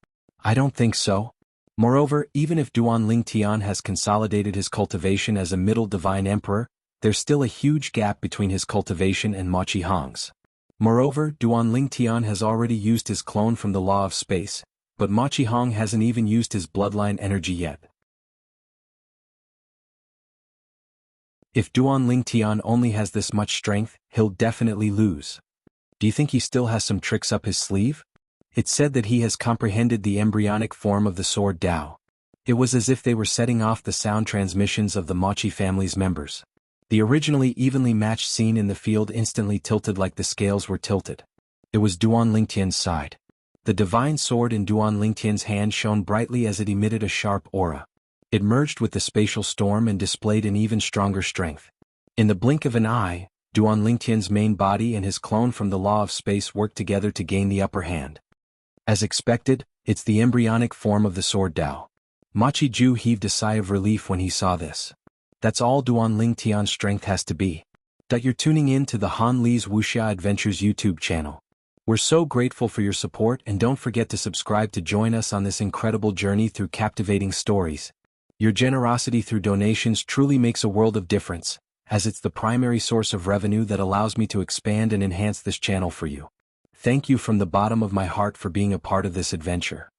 A: I don't think so. Moreover, even if Duan Lingtian has consolidated his cultivation as a Middle Divine Emperor, there's still a huge gap between his cultivation and Mochi Hong's. Moreover, Duan Lingtian has already used his clone from the Law of Space, but Mochi Hong hasn't even used his bloodline energy yet. If Duan Lingtian only has this much strength, he'll definitely lose. Do you think he still has some tricks up his sleeve? It's said that he has comprehended the embryonic form of the Sword Dao. It was as if they were setting off the sound transmissions of the Mochi family's members. The originally evenly matched scene in the field instantly tilted like the scales were tilted. It was Duan Lingtian's side. The divine sword in Duan Lingtian's hand shone brightly as it emitted a sharp aura. It merged with the spatial storm and displayed an even stronger strength. In the blink of an eye, Duan Lingtian's main body and his clone from the Law of Space worked together to gain the upper hand. As expected, it's the embryonic form of the Sword Dao. Mochi Ju heaved a sigh of relief when he saw this. That's all Duan Lingtian's strength has to be. You're tuning in to the Han Li's Wuxia Adventures YouTube channel. We're so grateful for your support, and don't forget to subscribe to join us on this incredible journey through captivating stories. Your generosity through donations truly makes a world of difference, as it's the primary source of revenue that allows me to expand and enhance this channel for you. Thank you from the bottom of my heart for being a part of this adventure.